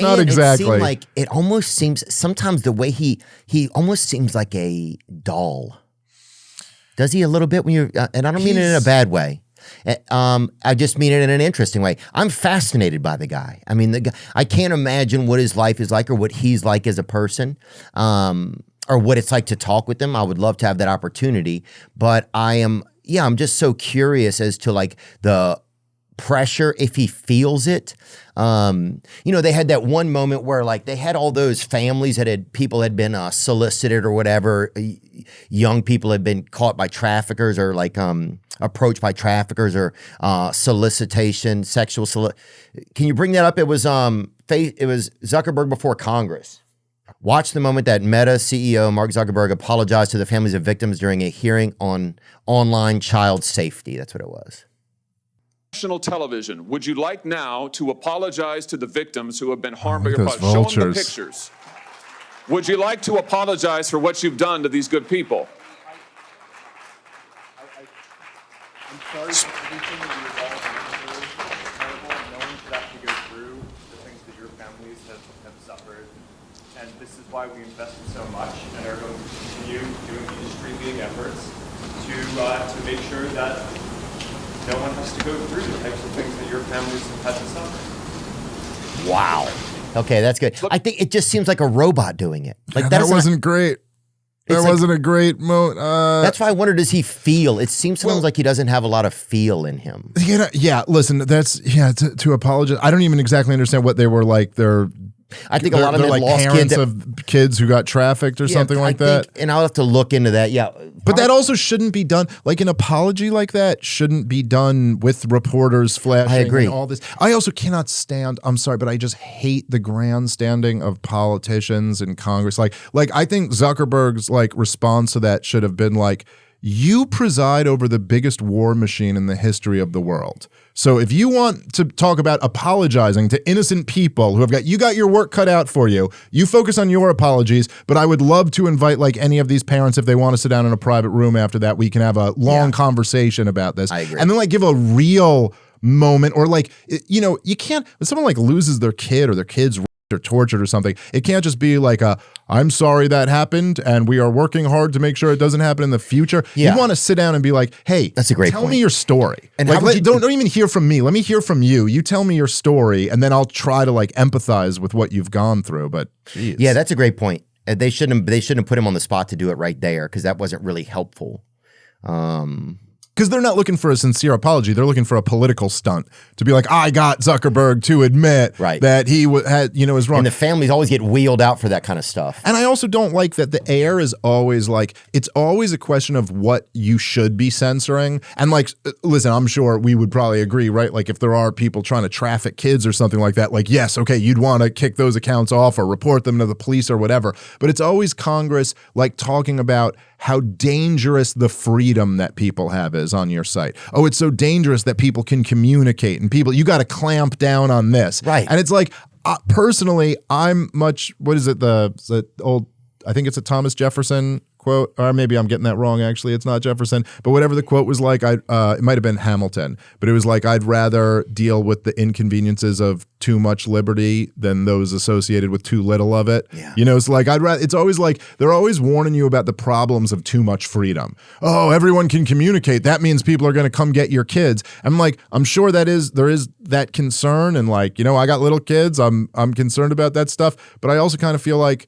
not exactly. It seemed like, it almost seems, sometimes the way he almost seems like a doll. Does he a little bit when you're, and I don't mean it in a bad way. I just mean it in an interesting way. I'm fascinated by the guy. I mean, the guy, I can't imagine what his life is like or what he's like as a person, or what it's like to talk with him. I would love to have that opportunity, but I'm just so curious as to like the pressure, if he feels it. They had that one moment where like they had all those families that people had been solicited or whatever. Young people had been caught by traffickers or like approached by traffickers or solicitation, Can you bring that up? It was Zuckerberg before Congress. Watch the moment that Meta CEO Mark Zuckerberg apologized to the families of victims during a hearing on online child safety. That's what it was. National television, would you like now to apologize to the victims who have been harmed by your those product? Show them the vultures. pictures. Would you like to apologize for what you've done to these good people? I'm sorry for everything that you've all been through. It's terrible. No one should have to go through the things that your families have suffered. And this is why we invested so much and are going to continue doing industry-leading efforts to make sure that no one has to go through the types of things that your families have had to suffer. Wow. Okay, that's good. I think it just seems like a robot doing it. Like that wasn't great. That wasn't a great moment. That's why I wonder, does he feel? It seems sometimes like he doesn't have a lot of feel in him. Yeah, listen, to apologize. I don't even exactly understand what they were like. I think a lot of them like lost parents of kids who got trafficked or something like that. And I'll have to look into that. Yeah. But that also shouldn't be done. Like an apology like that shouldn't be done with reporters flashing. I agree. And all this. I also cannot stand, I'm sorry, but I just hate the grandstanding of politicians in Congress. Like I think Zuckerberg's like response to that should have been like, you preside over the biggest war machine in the history of the world. So if you want to talk about apologizing to innocent people who you got your work cut out for you, you focus on your apologies, but I would love to invite like any of these parents, if they want to sit down in a private room after that, we can have a long conversation about this. I agree. And then like give a real moment, or like, you can't, when someone like loses their kid or their kids or tortured or something, it can't just be like I'm sorry that happened and we are working hard to make sure it doesn't happen in the future. You want to sit down and be like, hey, that's a great tell point. me your story. And like, don't even hear from me. Let me hear from you. You tell me your story, and then I'll try to like empathize with what you've gone through. But geez. Yeah, that's a great point. They shouldn't have put him on the spot to do it right there, because that wasn't really helpful. Because they're not looking for a sincere apology. They're looking for a political stunt to be like, I got Zuckerberg to admit that he is wrong. And the families always get wheeled out for that kind of stuff. And I also don't like that the air is always like, it's always a question of what you should be censoring. And like, listen, I'm sure we would probably agree, right? Like if there are people trying to traffic kids or something like that, like, yes, okay, you'd want to kick those accounts off or report them to the police or whatever. But it's always Congress like talking about how dangerous the freedom that people have is on your site. Oh, it's so dangerous that people can communicate, and you got to clamp down on this. Right. And it's like, personally, I'm much, what is it, the old, I think it's a Thomas Jefferson quote, or maybe I'm getting that wrong, actually. It's not Jefferson. But whatever the quote was like, it might have been Hamilton. But it was like, I'd rather deal with the inconveniences of too much liberty than those associated with too little of it. Yeah. You know, it's like, it's always like, they're always warning you about the problems of too much freedom. Oh, everyone can communicate. That means people are going to come get your kids. I'm like, I'm sure there is that concern. And like, you know, I got little kids. I'm concerned about that stuff. But I also kind of feel like,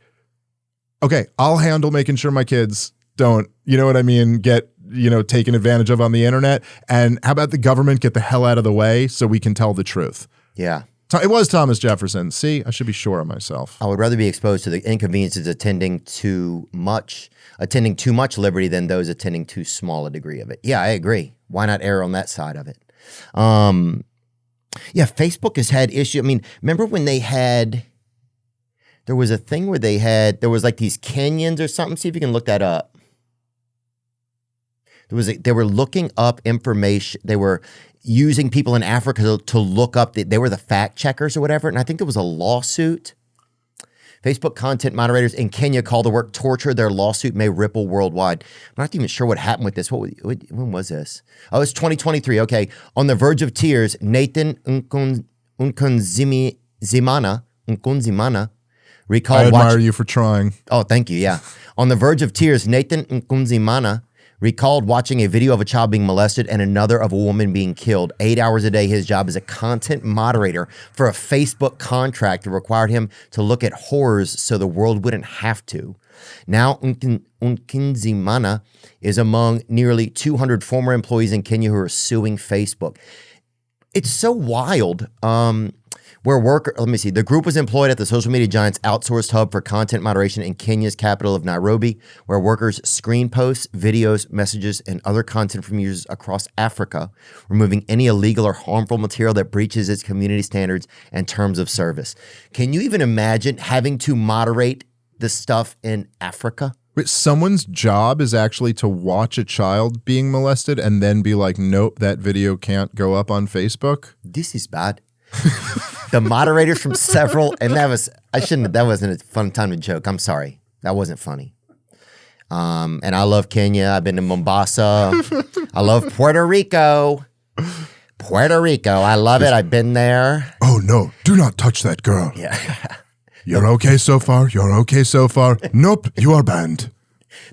okay, I'll handle making sure my kids don't, you know what I mean, get, you know, taken advantage of on the internet. And how about the government get the hell out of the way so we can tell the truth? Yeah. It was Thomas Jefferson. See, I should be sure of myself. I would rather be exposed to the inconveniences attending too much liberty than those attending too small a degree of it. Yeah, I agree. Why not err on that side of it? Yeah, Facebook has had issues. I mean, remember when there was a thing where there was like these Kenyans or something. See if you can look that up. They were looking up information. They were using people in Africa to look up. They were the fact checkers or whatever. And I think there was a lawsuit. Facebook content moderators in Kenya call the work torture. Their lawsuit may ripple worldwide. I'm not even sure what happened with this. When was this? Oh, it's 2023. Okay. On the verge of tears, Nathan Nkunzimana recalled I admire you for trying. Oh, thank you. Yeah. On the verge of tears, Nathan Nkunzimana recalled watching a video of a child being molested and another of a woman being killed. 8 hours a day, his job as a content moderator for a Facebook contract that required him to look at horrors so the world wouldn't have to. Now, Nkunzimana is among nearly 200 former employees in Kenya who are suing Facebook. It's so wild. The group was employed at the social media giant's outsourced hub for content moderation in Kenya's capital of Nairobi, where workers screen posts, videos, messages, and other content from users across Africa, removing any illegal or harmful material that breaches its community standards and terms of service. Can you even imagine having to moderate the stuff in Africa? Wait, someone's job is actually to watch a child being molested and then be like, nope, that video can't go up on Facebook? This is bad. The moderators from several, and that wasn't a fun time to joke. I'm sorry. That wasn't funny. And I love Kenya. I've been to Mombasa. I love Puerto Rico. I love it. I've been there. Oh, no. Do not touch that girl. Yeah. You're okay so far. Nope, you are banned.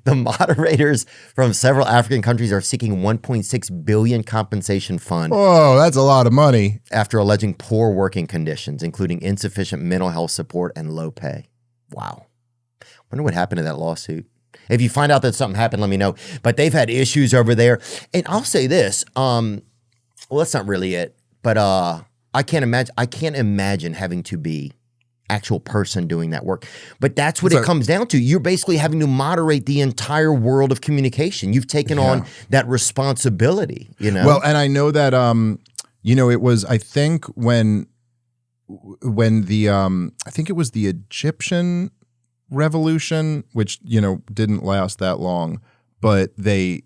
The moderators from several African countries are seeking $1.6 billion compensation fund. Oh, that's a lot of money. After alleging poor working conditions, including insufficient mental health support and low pay. Wow. Wonder what happened to that lawsuit. If you find out that something happened, let me know. But they've had issues over there. And I'll say this. Well, that's not really it. But I can't imagine having to be actual person doing that work. But that's what it comes down to. You're basically having to moderate the entire world of communication. You've taken on that responsibility, you know? Well, and I know that, you know, it was, I think when the, I think it was the Egyptian revolution, which, you know, didn't last that long, but I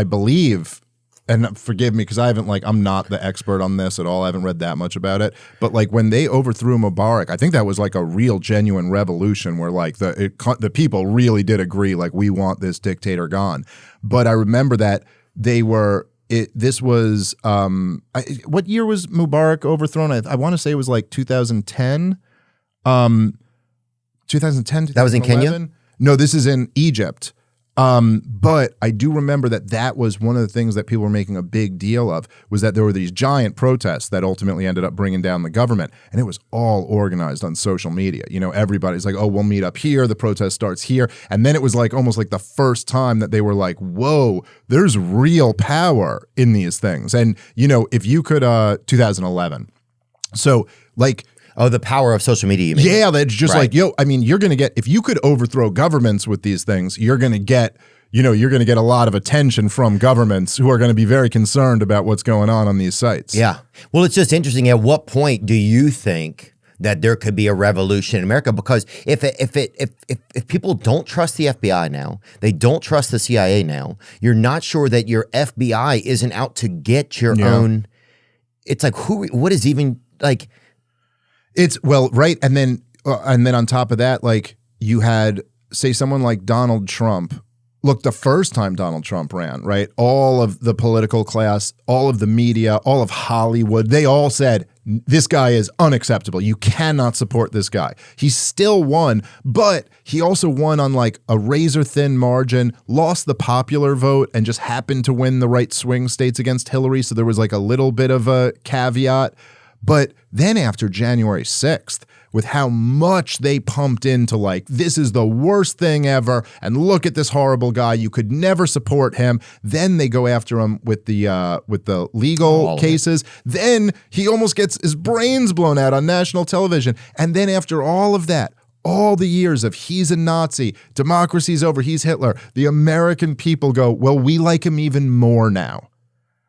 believe, and forgive me because I'm not the expert on this at all. I haven't read that much about it. But like when they overthrew Mubarak, I think that was like a real genuine revolution where like the people really did agree, like we want this dictator gone. But I remember that this was, what year was Mubarak overthrown? I want to say it was like 2010. 2010, That was in Kenya? No, this is in Egypt. But I do remember that was one of the things that people were making a big deal of, was that there were these giant protests that ultimately ended up bringing down the government. And it was all organized on social media. You know, everybody's like, oh, we'll meet up here. The protest starts here. And then it was like almost like the first time that they were like, whoa, there's real power in these things. And, you know, if you could, 2011. So like, oh, the power of social media, you mean? Yeah, that's just like, yo, I mean, you're going to get, if you could overthrow governments with these things, you're going to get, you know, you're going to get a lot of attention from governments who are going to be very concerned about what's going on these sites. Yeah. Well, it's just interesting. At what point do you think that there could be a revolution in America? Because if people don't trust the FBI now, they don't trust the CIA now, you're not sure that your FBI isn't out to get your own. It's like, what is even like, it's right. And then on top of that, like you had say someone like Donald Trump, look, the first time Donald Trump ran, right, all of the political class, all of the media, all of Hollywood, they all said, this guy is unacceptable. You cannot support this guy. He still won, but he also won on like a razor thin margin, lost the popular vote, and just happened to win the right swing states against Hillary. So there was like a little bit of a caveat. But then after January 6th, with how much they pumped into like, this is the worst thing ever, and look at this horrible guy, you could never support him. Then they go after him with the legal cases. Then he almost gets his brains blown out on national television. And then after all of that, all the years of he's a Nazi, democracy's over, he's Hitler, the American people go, well, we like him even more now.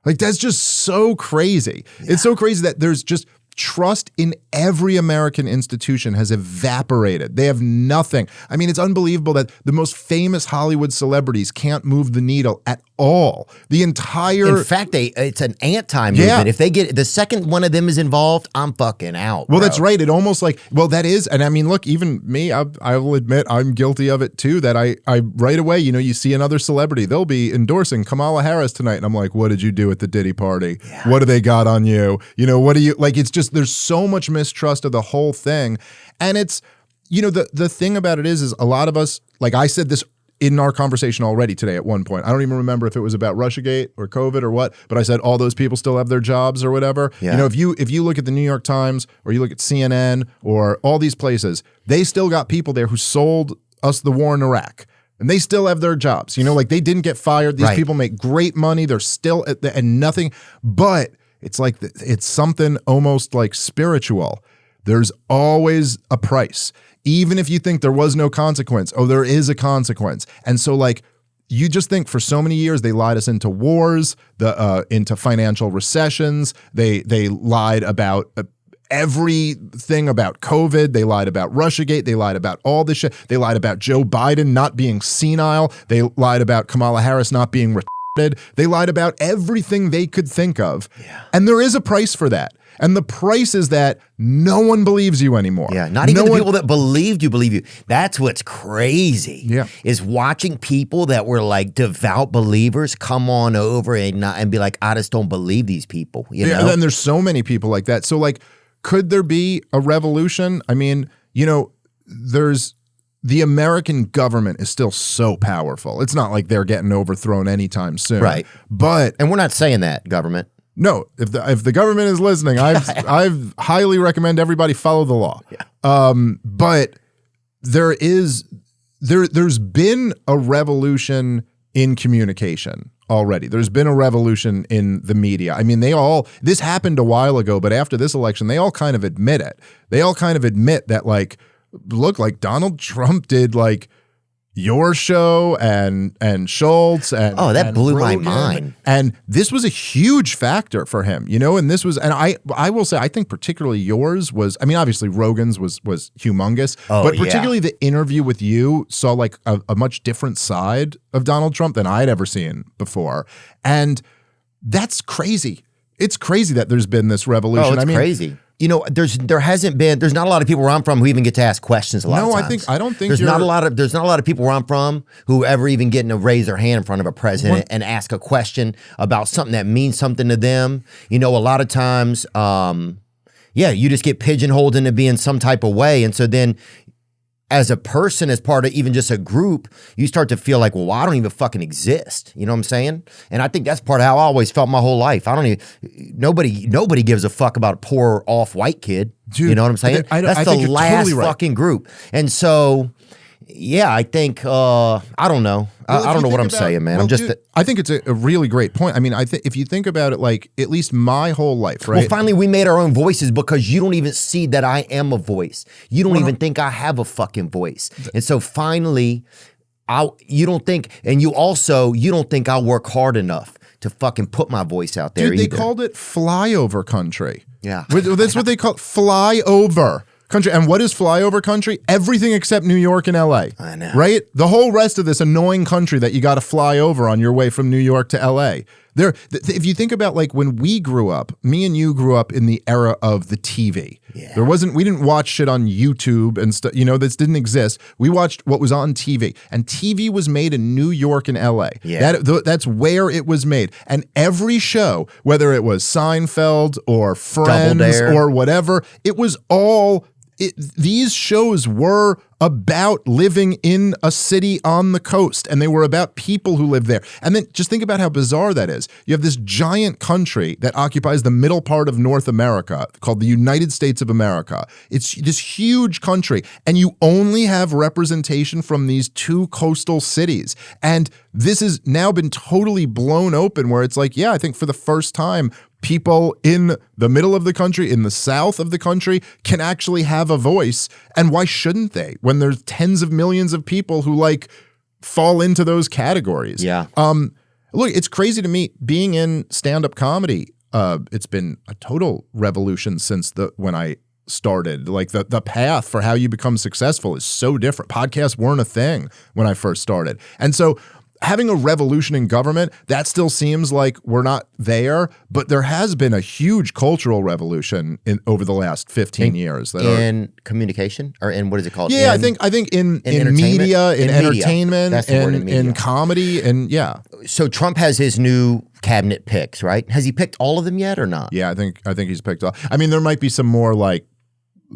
Like, that's just so crazy. Yeah. It's so crazy that there's just trust in every American institution has evaporated. They have nothing. I mean, it's unbelievable that the most famous Hollywood celebrities can't move the needle at all. The entire... In fact, it's an anti-movement. Yeah. If they get... The second one of them is involved, I'm fucking out, Well, bro. that's right. It almost like... Well, that is... And I mean, look, even me, I will admit I'm guilty of it too, that I right away, you know, you see another celebrity, they'll be endorsing Kamala Harris tonight. And I'm like, what did you do at the Diddy party? Yeah. What do they got on you? You know, what do you... Like, it's just... There's so much mistrust of the whole thing. And it's, you know, the thing about it is a lot of us, like I said this in our conversation already today at one point. I don't even remember if it was about Russiagate or COVID or what, but I said all those people still have their jobs or whatever. Yeah. You know, if you look at the New York Times or you look at CNN or all these places, they still got people there who sold us the war in Iraq. And they still have their jobs. You know, like they didn't get fired. These people make great money. They're still at the, and nothing, but it's like, it's something almost like spiritual. There's always a price. Even if you think there was no consequence, oh, there is a consequence. And so like, you just think for so many years, they lied us into wars, into financial recessions. They lied about everything about COVID. They lied about Russiagate. They lied about all this shit. They lied about Joe Biden not being senile. They lied about Kamala Harris not being retarded. They lied about everything they could think of. Yeah. And there is a price for that. And the price is that no one believes you anymore. Yeah, not even the people that believed you believe you. That's what's crazy. Yeah. Is watching people that were like devout believers come on over and be like, I just don't believe these people. You know? And there's so many people like that. So like, could there be a revolution? I mean, you know, the American government is still so powerful. It's not like they're getting overthrown anytime soon. Right. And we're not saying that, government. No, if the government is listening, I've highly recommend everybody follow the law. Yeah. But there's been a revolution in communication already. There's been a revolution in the media. I mean, this happened a while ago, but after this election, they all kind of admit it. They all kind of admit that like, look, like Donald Trump did like your show and Schultz and that blew Rogan. my mind. And this was a huge factor for him, you know, and this was, and I will say, I think particularly yours was, I mean, obviously Rogan's was humongous, but particularly the interview with you saw like a much different side of Donald Trump than I'd ever seen before. And that's crazy. It's crazy that there's been this revolution. It's crazy. You know, there's not a lot of people where I'm from who even get to ask questions a lot of times. I don't think there's not a lot of people where I'm from who ever even get to raise their hand in front of a president and ask a question about something that means something to them. You know, a lot of times, you just get pigeonholed into being some type of way. And so then as a person, as part of even just a group, you start to feel like, well, I don't even fucking exist. You know what I'm saying? And I think that's part of how I always felt my whole life. Nobody gives a fuck about a poor off white kid. Dude, you know what I'm saying? That's the last fucking group. And so, yeah, I think, I don't know. I don't know what I'm saying, man. Well, I think it's a really great point. I mean, if you think about it, like at least my whole life, right? Well, finally we made our own voices because you don't even see that I am a voice. You don't even think I have a fucking voice. And so finally, you don't think I'll work hard enough to fucking put my voice out there. Dude, they called it flyover country. Yeah. That's what they call it, flyover country. And what is flyover country? Everything except New York and LA. I know. Right? The whole rest of this annoying country that you got to fly over on your way from New York to LA. If you think about like when we grew up, me and you grew up in the era of the TV. Yeah. We didn't watch shit on YouTube and stuff, this didn't exist. We watched what was on TV, and TV was made in New York and LA. Yeah. That's where it was made. And every show, whether it was Seinfeld or Friends Dare. or whatever, it was all these shows were about living in a city on the coast, and they were about people who lived there. And then just think about how bizarre that is. You have this giant country that occupies the middle part of North America called the United States of America. It's this huge country, and you only have representation from these two coastal cities. And this has now been totally blown open where it's like, yeah, I think for the first time, people in the middle of the country, in the south of the country, can actually have a voice. And why shouldn't they when there's tens of millions of people who like fall into those categories? Yeah. Look, it's crazy to me being in stand-up comedy. It's been a total revolution since when I started. Like the path for how you become successful is so different. Podcasts weren't a thing when I first started. And so having a revolution in government, that still seems like we're not there, but there has been a huge cultural revolution over the last 15 years. In communication, or in what is it called? Yeah, I think in media, in entertainment, That's the word, in media. in comedy, and yeah. So Trump has his new cabinet picks, right? Has he picked all of them yet or not? Yeah, I think he's picked up. I mean, there might be some more like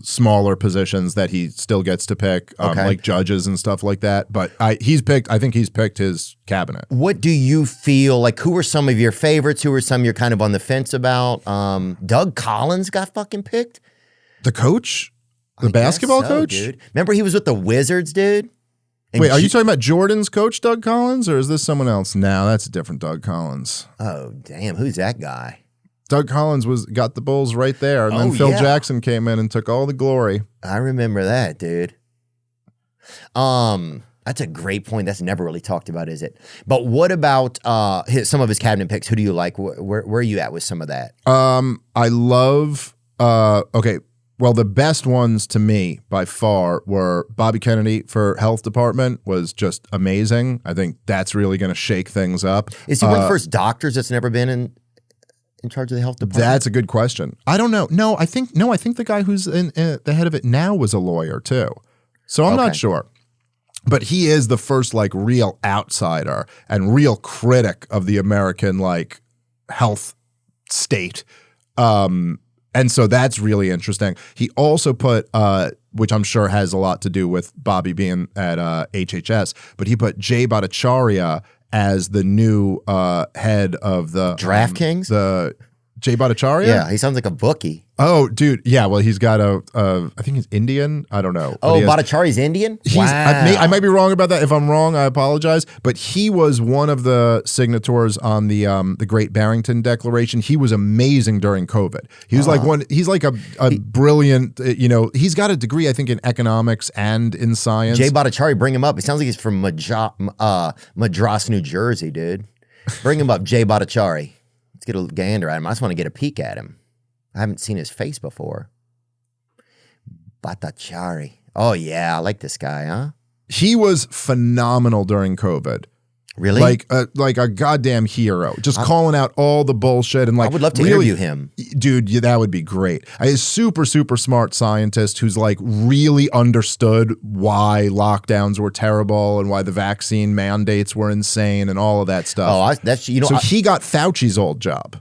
smaller positions that he still gets to pick, like judges and stuff like that. But I think he's picked his cabinet. What do you feel like? Who are some of your favorites? Who are some you're kind of on the fence about? Doug Collins got fucking picked. The coach, the basketball coach, dude. Remember he was with the Wizards, dude. And wait, are you talking about Jordan's coach, Doug Collins, or is this someone else? No, that's a different Doug Collins. Oh damn, who's that guy? Doug Collins got the Bulls right there, and then Phil Jackson came in and took all the glory. I remember that, dude. That's a great point. That's never really talked about, is it? But what about some of his cabinet picks? Who do you like? Where are you at with some of that? I love. Well, the best ones to me by far were Bobby Kennedy for Health Department was just amazing. I think that's really going to shake things up. Is he one of the first doctors that's never been in charge of the health department? That's a good question. I don't know. No, I think the guy who's the head of it now was a lawyer too. So I'm not sure. But he is the first like real outsider and real critic of the American like health state. And so that's really interesting. He also put, which I'm sure has a lot to do with Bobby being at HHS, but he put Jay Bhattacharya as the new head of the DraftKings? The Jay Bhattacharya? Yeah, he sounds like a bookie. Oh, dude. Yeah, well, he's got I think he's Indian. I don't know. Oh, Bhattacharya's Indian? Wow. I might be wrong about that. If I'm wrong, I apologize. But he was one of the signatories on the Great Barrington Declaration. He was amazing during COVID. He was he's like a brilliant, he's got a degree, I think, in economics and in science. Jay Bhattacharya, bring him up. It sounds like he's from Madras, New Jersey, dude. Bring him up, Jay Bhattacharya. Let's get a gander at him. I just want to get a peek at him. I haven't seen his face before. Bhattacharya. Oh, yeah. I like this guy, huh? He was phenomenal during COVID. Really? Like a goddamn hero. Just calling out all the bullshit. And like, I would love to interview him. Dude, that would be great. He's a super, super smart scientist who's like really understood why lockdowns were terrible and why the vaccine mandates were insane and all of that stuff. Oh, so he got Fauci's old job.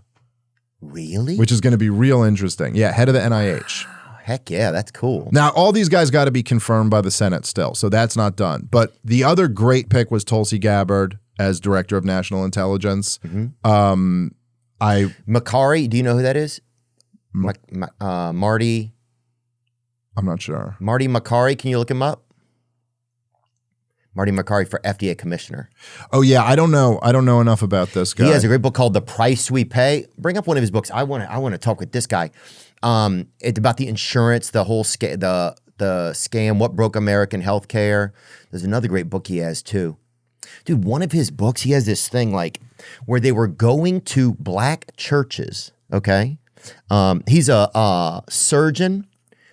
Really? Which is going to be real interesting. Yeah, head of the NIH. Heck yeah, that's cool. Now, all these guys got to be confirmed by the Senate still, so that's not done. But the other great pick was Tulsi Gabbard as Director of National Intelligence. Mm-hmm. Makari, do you know who that is? Marty? I'm not sure. Marty Makari, can you look him up? Marty Makari for FDA commissioner. Oh yeah, I don't know enough about this guy. He has a great book called The Price We Pay. Bring up one of his books. I want to talk with this guy. It's about the insurance, the whole the scam, what broke American healthcare. There's another great book he has too. Dude, one of his books, he has this thing like where they were going to black churches, okay? He's a surgeon.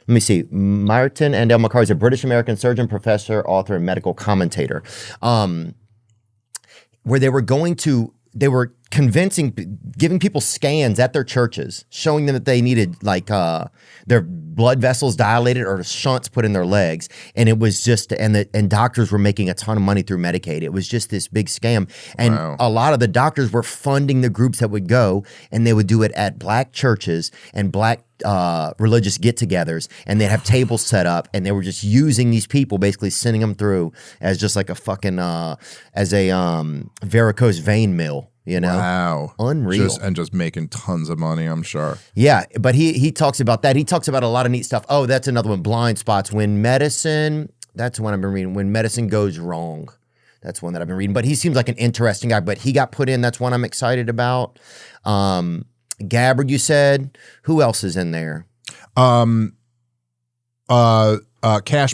Let me see. Martin Andel Makari is a British-American surgeon, professor, author, and medical commentator. Where they were going to they were convincing, giving people scans at their churches, showing them that they needed like their blood vessels dilated or shunts put in their legs, and it was just and doctors were making a ton of money through Medicaid. It was just this big scam, and a lot of the doctors were funding the groups that would go, and they would do it at black churches and black religious get-togethers, and they'd have tables set up, and they were just using these people, basically sending them through as just like a fucking as a varicose vein mill. You know, wow, unreal, just making tons of money, I'm sure. Yeah, but he talks about that. He talks about a lot of neat stuff. Oh, that's another one. Blind spots. When medicine. That's one I've been reading. When medicine goes wrong. That's one that I've been reading. But he seems like an interesting guy. But he got put in. That's one I'm excited about. Gabbard, you said. Who else is in there? Kash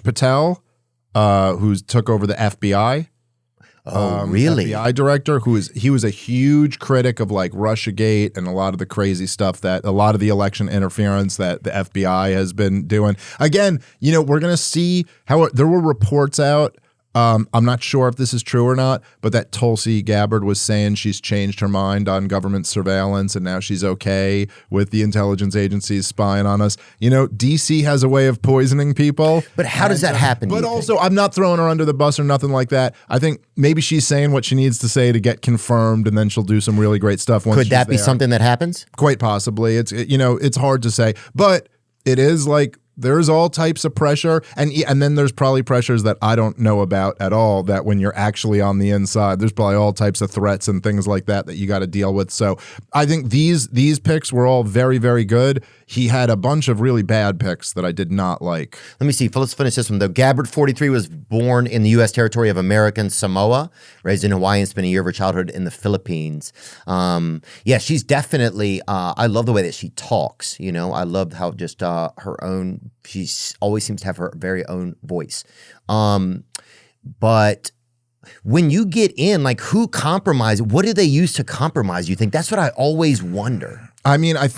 Patel, who's took over the FBI. Oh, really? FBI director, he was a huge critic of like Russiagate and a lot of the crazy stuff that a lot of the election interference that the FBI has been doing. Again, you know, we're going to see how there were reports out. I'm not sure if this is true or not, but that Tulsi Gabbard was saying she's changed her mind on government surveillance and now she's okay with the intelligence agencies spying on us. You know, DC has a way of poisoning people. But how does that happen? But also, I'm not throwing her under the bus or nothing like that. I think maybe she's saying what she needs to say to get confirmed, and then she'll do some really great stuff. Once Could that be something that happens? Quite possibly. It's hard to say, but it is like. There's all types of pressure, and then there's probably pressures that I don't know about at all, that when you're actually on the inside, there's probably all types of threats and things like that you got to deal with. So I think these picks were all very, very good. He had a bunch of really bad picks that I did not like. Let me see. Let's finish this one, though. Gabbard, 43, was born in the U.S. territory of American Samoa, raised in Hawaii, and spent a year of her childhood in the Philippines. Yeah, she's definitely, I love the way that she talks. You know, I love how just her own, she always seems to have her very own voice. But when you get in, like, who compromised? What do they use to compromise, you think? That's what I always wonder. I mean, I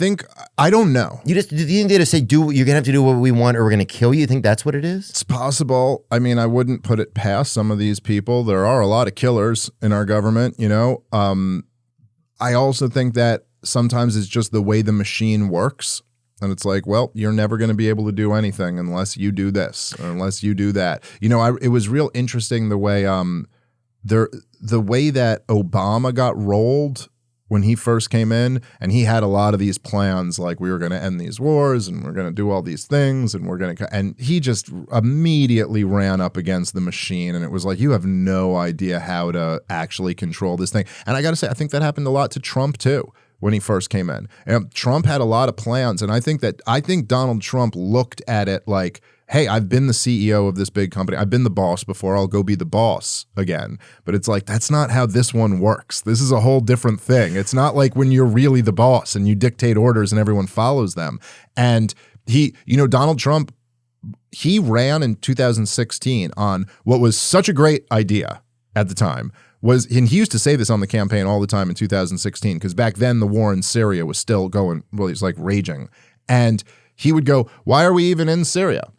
don't know. Do you think they just say, you're going to have to do what we want or we're going to kill you? You think that's what it is? It's possible. I mean, I wouldn't put it past some of these people. There are a lot of killers in our government, you know. I also think that sometimes it's just the way the machine works. And it's like, well, you're never going to be able to do anything unless you do this or unless you do that. You know, it was real interesting the way the way that Obama got rolled when he first came in, and he had a lot of these plans, like we were going to end these wars and we're going to do all these things and he just immediately ran up against the machine, and it was like, you have no idea how to actually control this thing. And I got to say, I think that happened a lot to Trump too. When he first came in, and Trump had a lot of plans, and I think Donald Trump looked at it like, hey, I've been the CEO of this big company. I've been the boss before. I'll go be the boss again. But it's like, that's not how this one works. This is a whole different thing. It's not like when you're really the boss and you dictate orders and everyone follows them. And Donald Trump, he ran in 2016 on what was such a great idea at the time. And he used to say this on the campaign all the time in 2016, because back then the war in Syria was still going, well, it was like raging. And he would go, why are we even in Syria?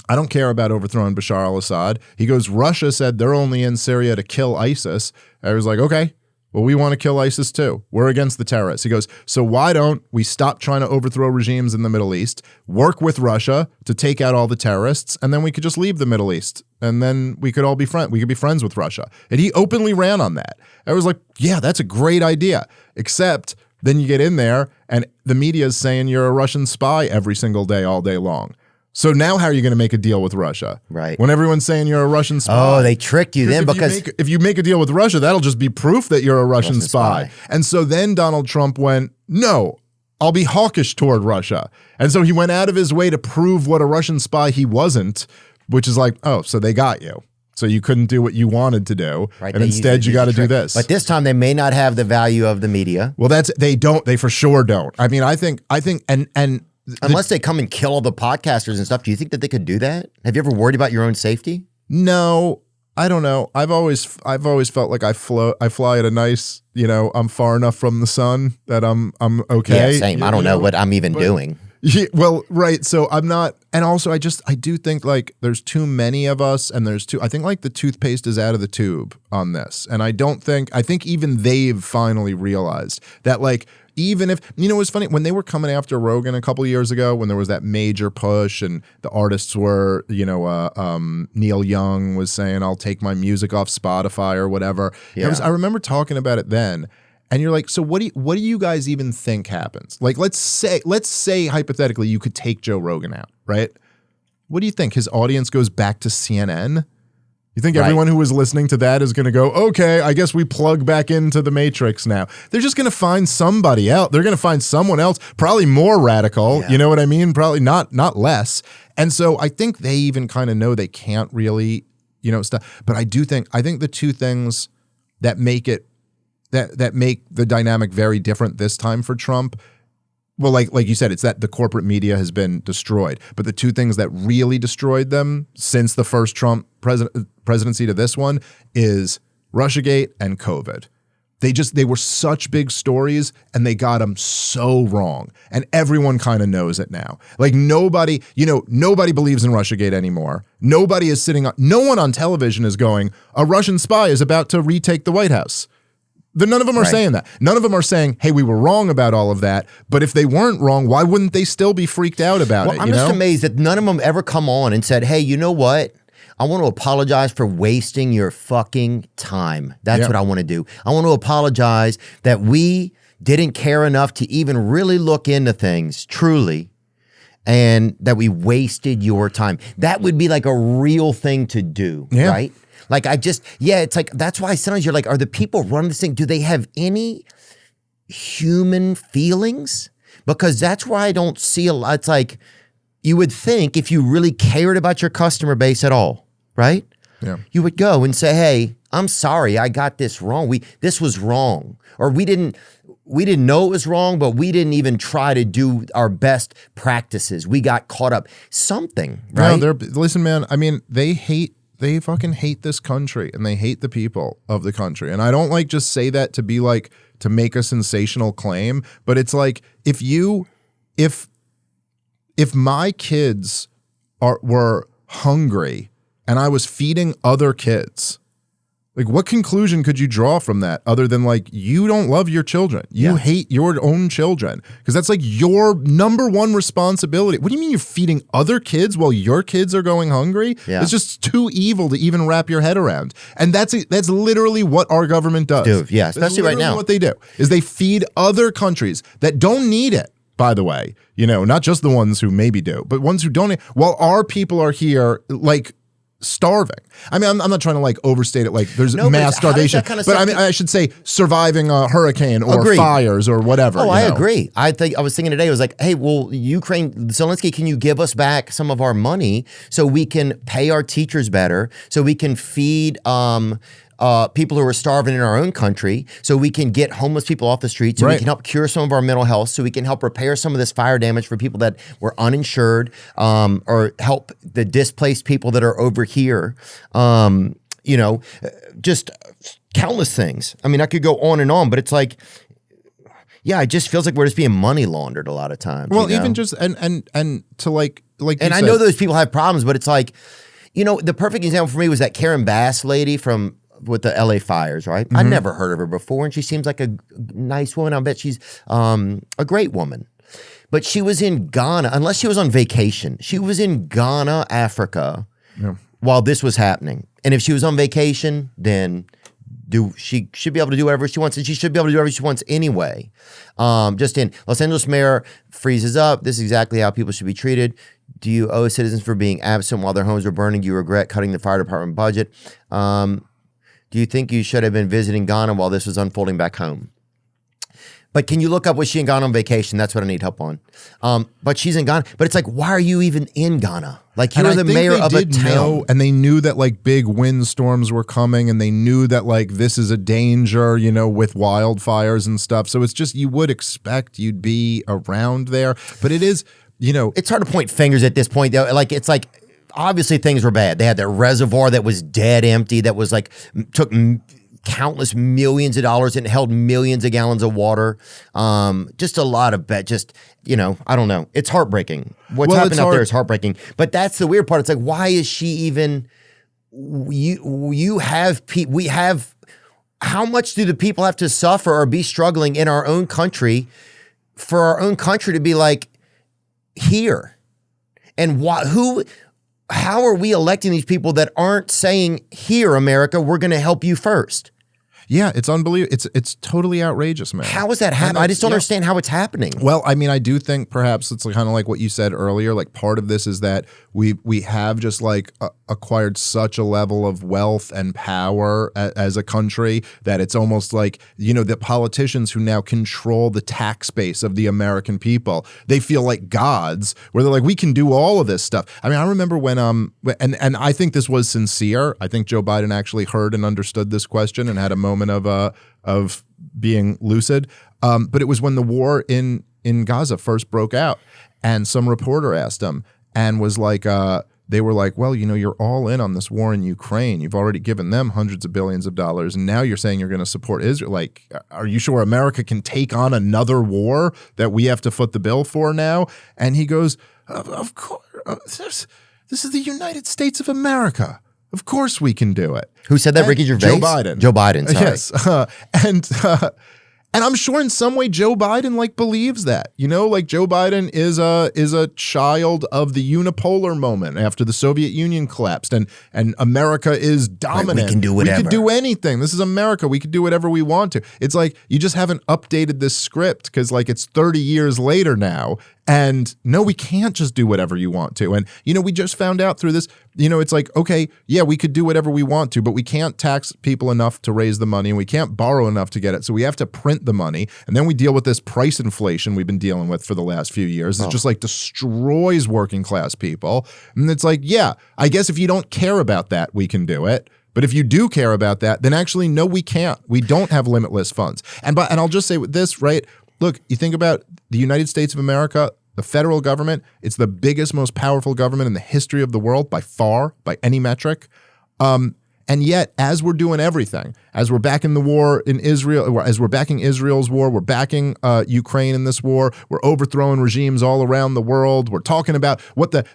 I don't care about overthrowing Bashar al-Assad. He goes, Russia said they're only in Syria to kill ISIS. I was like, okay, well, we want to kill ISIS too. We're against the terrorists. He goes, so why don't we stop trying to overthrow regimes in the Middle East, work with Russia to take out all the terrorists, and then we could just leave the Middle East, and then we could all be friends. We could be friends with Russia. And he openly ran on that. I was like, yeah, that's a great idea. Except then you get in there, and the media is saying you're a Russian spy every single day, all day long. So now how are you going to make a deal with Russia? Right. When everyone's saying you're a Russian spy. Oh, they tricked you then because if you make a deal with Russia, that'll just be proof that you're a Russian spy. And so then Donald Trump went, no, I'll be hawkish toward Russia. And so he went out of his way to prove what a Russian spy he wasn't, which is like, oh, so they got you. So you couldn't do what you wanted to do, right, and instead you got to do this. But this time they may not have the value of the media. Well, they for sure don't. I mean, I think, and unless they come and kill all the podcasters and stuff, do you think that they could do that? Have you ever worried about your own safety? No, I don't know. I've always felt like I fly at a nice, I'm far enough from the sun that I'm okay. Yeah, same. I don't know what I'm even doing. Yeah, well, right. So I'm not, and also I do think like there's too many of us, and I think like the toothpaste is out of the tube on this. And I think even they've finally realized that like, even if, it was funny when they were coming after Rogan a couple years ago, when there was that major push and the artists were, Neil Young was saying, I'll take my music off Spotify or whatever. Yeah. I remember talking about it then. And you're like, so what do you guys even think happens? Like, let's say hypothetically you could take Joe Rogan out, right? What do you think? His audience goes back to CNN? You think everyone who was listening to that is going to go, okay, I guess we plug back into the Matrix now? They're just going to find somebody else. They're going to find someone else, probably more radical. Yeah. You know what I mean? Probably not less. And so I think they even kind of know they can't really, stuff. But I think the two things that make it that make the dynamic very different this time for Trump. Well, like you said, it's that the corporate media has been destroyed. But the two things that really destroyed them since the first Trump presidency to this one is Russiagate and COVID. They were such big stories, and they got them so wrong. And everyone kind of knows it now. Like nobody believes in Russiagate anymore. No one on television is going, a Russian spy is about to retake the White House. None of them are saying that. None of them are saying, hey, we were wrong about all of that. But if they weren't wrong, why wouldn't they still be freaked out about it? I'm just amazed that none of them ever come on and said, hey, you know what? I want to apologize for wasting your fucking time. That's what I want to do. I want to apologize that we didn't care enough to even really look into things truly, and that we wasted your time. That would be like a real thing to do, right? Like it's like, that's why sometimes you're like, are the people running this thing, do they have any human feelings? Because that's why I don't see a lot. It's like, you would think if you really cared about your customer base at all, right? Yeah. You would go and say, hey, I'm sorry, I got this wrong. This was wrong. Or we didn't know it was wrong, but we didn't even try to do our best practices. We got caught up. Something, right? No, listen, man, I mean, they fucking hate this country, and they hate the people of the country. And I don't like just say that to be like, to make a sensational claim, but it's like, if my kids were hungry and I was feeding other kids, like what conclusion could you draw from that other than like, you don't love your children. You hate your own children, because that's like your number one responsibility. What do you mean you're feeding other kids while your kids are going hungry? Yeah. It's just too evil to even wrap your head around. And that's literally what our government does. Dude, yeah, especially right now. What they do is they feed other countries that don't need it, by the way. Not just the ones who maybe do, but ones who don't, while our people are here like starving. I mean, I'm not trying to like overstate it. Like there's mass starvation, but I mean, I should say surviving a hurricane or fires or whatever. Oh, I agree. I was thinking today, I was like, hey, well, Ukraine, Zelensky, can you give us back some of our money so we can pay our teachers better, so we can feed people who are starving in our own country, so we can get homeless people off the streets, so we can help cure some of our mental health, so we can help repair some of this fire damage for people that were uninsured, or help the displaced people that are over here. Just countless things. I mean, I could go on and on, but it's like, it just feels like we're just being money laundered a lot of times. Well, even just and to like and I know those people have problems, but it's like, the perfect example for me was that Karen Bass lady with the LA fires, right? I never heard of her before, and she seems like a nice woman. I bet she's a great woman. But she was in Ghana, unless she was on vacation. She was in Ghana, Africa, while this was happening. And if she was on vacation, then she should be able to do whatever she wants, and she should be able to do whatever she wants anyway. Just in Los Angeles mayor freezes up. This is exactly how people should be treated. Do you owe citizens for being absent while their homes are burning? Do you regret cutting the fire department budget? Do you think you should have been visiting Ghana while this was unfolding back home? But can you look up, was she in Ghana on vacation? That's what I need help on. But she's in Ghana. But it's like, why are you even in Ghana? Like, you're the mayor of a town. And they knew that like big windstorms were coming, and they knew that like this is a danger, with wildfires and stuff. So it's just, you would expect you'd be around there. But it is, it's hard to point fingers at this point, though. Like, it's like, obviously things were bad. They had their reservoir that was dead empty, that was like, took countless millions of dollars and held millions of gallons of water. Just a lot of I don't know. It's heartbreaking. What's happening out there is heartbreaking. But that's the weird part. It's like, why is she even? We have. How much do the people have to suffer or be struggling in our own country for our own country to be like here? And how are we electing these people that aren't saying, here, America, we're going to help you first? Yeah, it's unbelievable. It's totally outrageous, man. How is that happening? I just don't understand how it's happening. Well, I mean, I do think perhaps it's kind of like what you said earlier. Like part of this is that we have just like acquired such a level of wealth and power as a country that it's almost like, the politicians who now control the tax base of the American people, they feel like gods where they're like, we can do all of this stuff. I mean, I remember when, and I think this was sincere. I think Joe Biden actually heard and understood this question and had a moment of being lucid. But it was when the war in Gaza first broke out, and some reporter asked him and was like, they were like, well, you're all in on this war in Ukraine. You've already given them hundreds of billions of dollars, and now you're saying you're going to support Israel. Like, are you sure America can take on another war that we have to foot the bill for now? And he goes, of course, this is the United States of America. Of course we can do it. Who said that, Ricky Gervais? Joe Biden. Joe Biden, sorry. Yes. And I'm sure in some way Joe Biden believes that. Joe Biden is a child of the unipolar moment after the Soviet Union collapsed and America is dominant. Right, we can do whatever. We could do anything. This is America. We could do whatever we want to. It's like you just haven't updated this script because it's 30 years later now. And no, we can't just do whatever you want to. And, we just found out through this, it's like, okay, yeah, we could do whatever we want to, but we can't tax people enough to raise the money and we can't borrow enough to get it. So we have to print the money. And then we deal with this price inflation we've been dealing with for the last few years. It just destroys working class people. And it's like, yeah, I guess if you don't care about that, we can do it. But if you do care about that, then actually, no, we can't. We don't have limitless funds. And I'll just say with this, right? Look, you think about the United States of America, the federal government, it's the biggest, most powerful government in the history of the world by far, by any metric. And yet, as we're doing everything, as we're backing the war in Israel, as we're backing Israel's war, we're backing Ukraine in this war, we're overthrowing regimes all around the world. We're talking about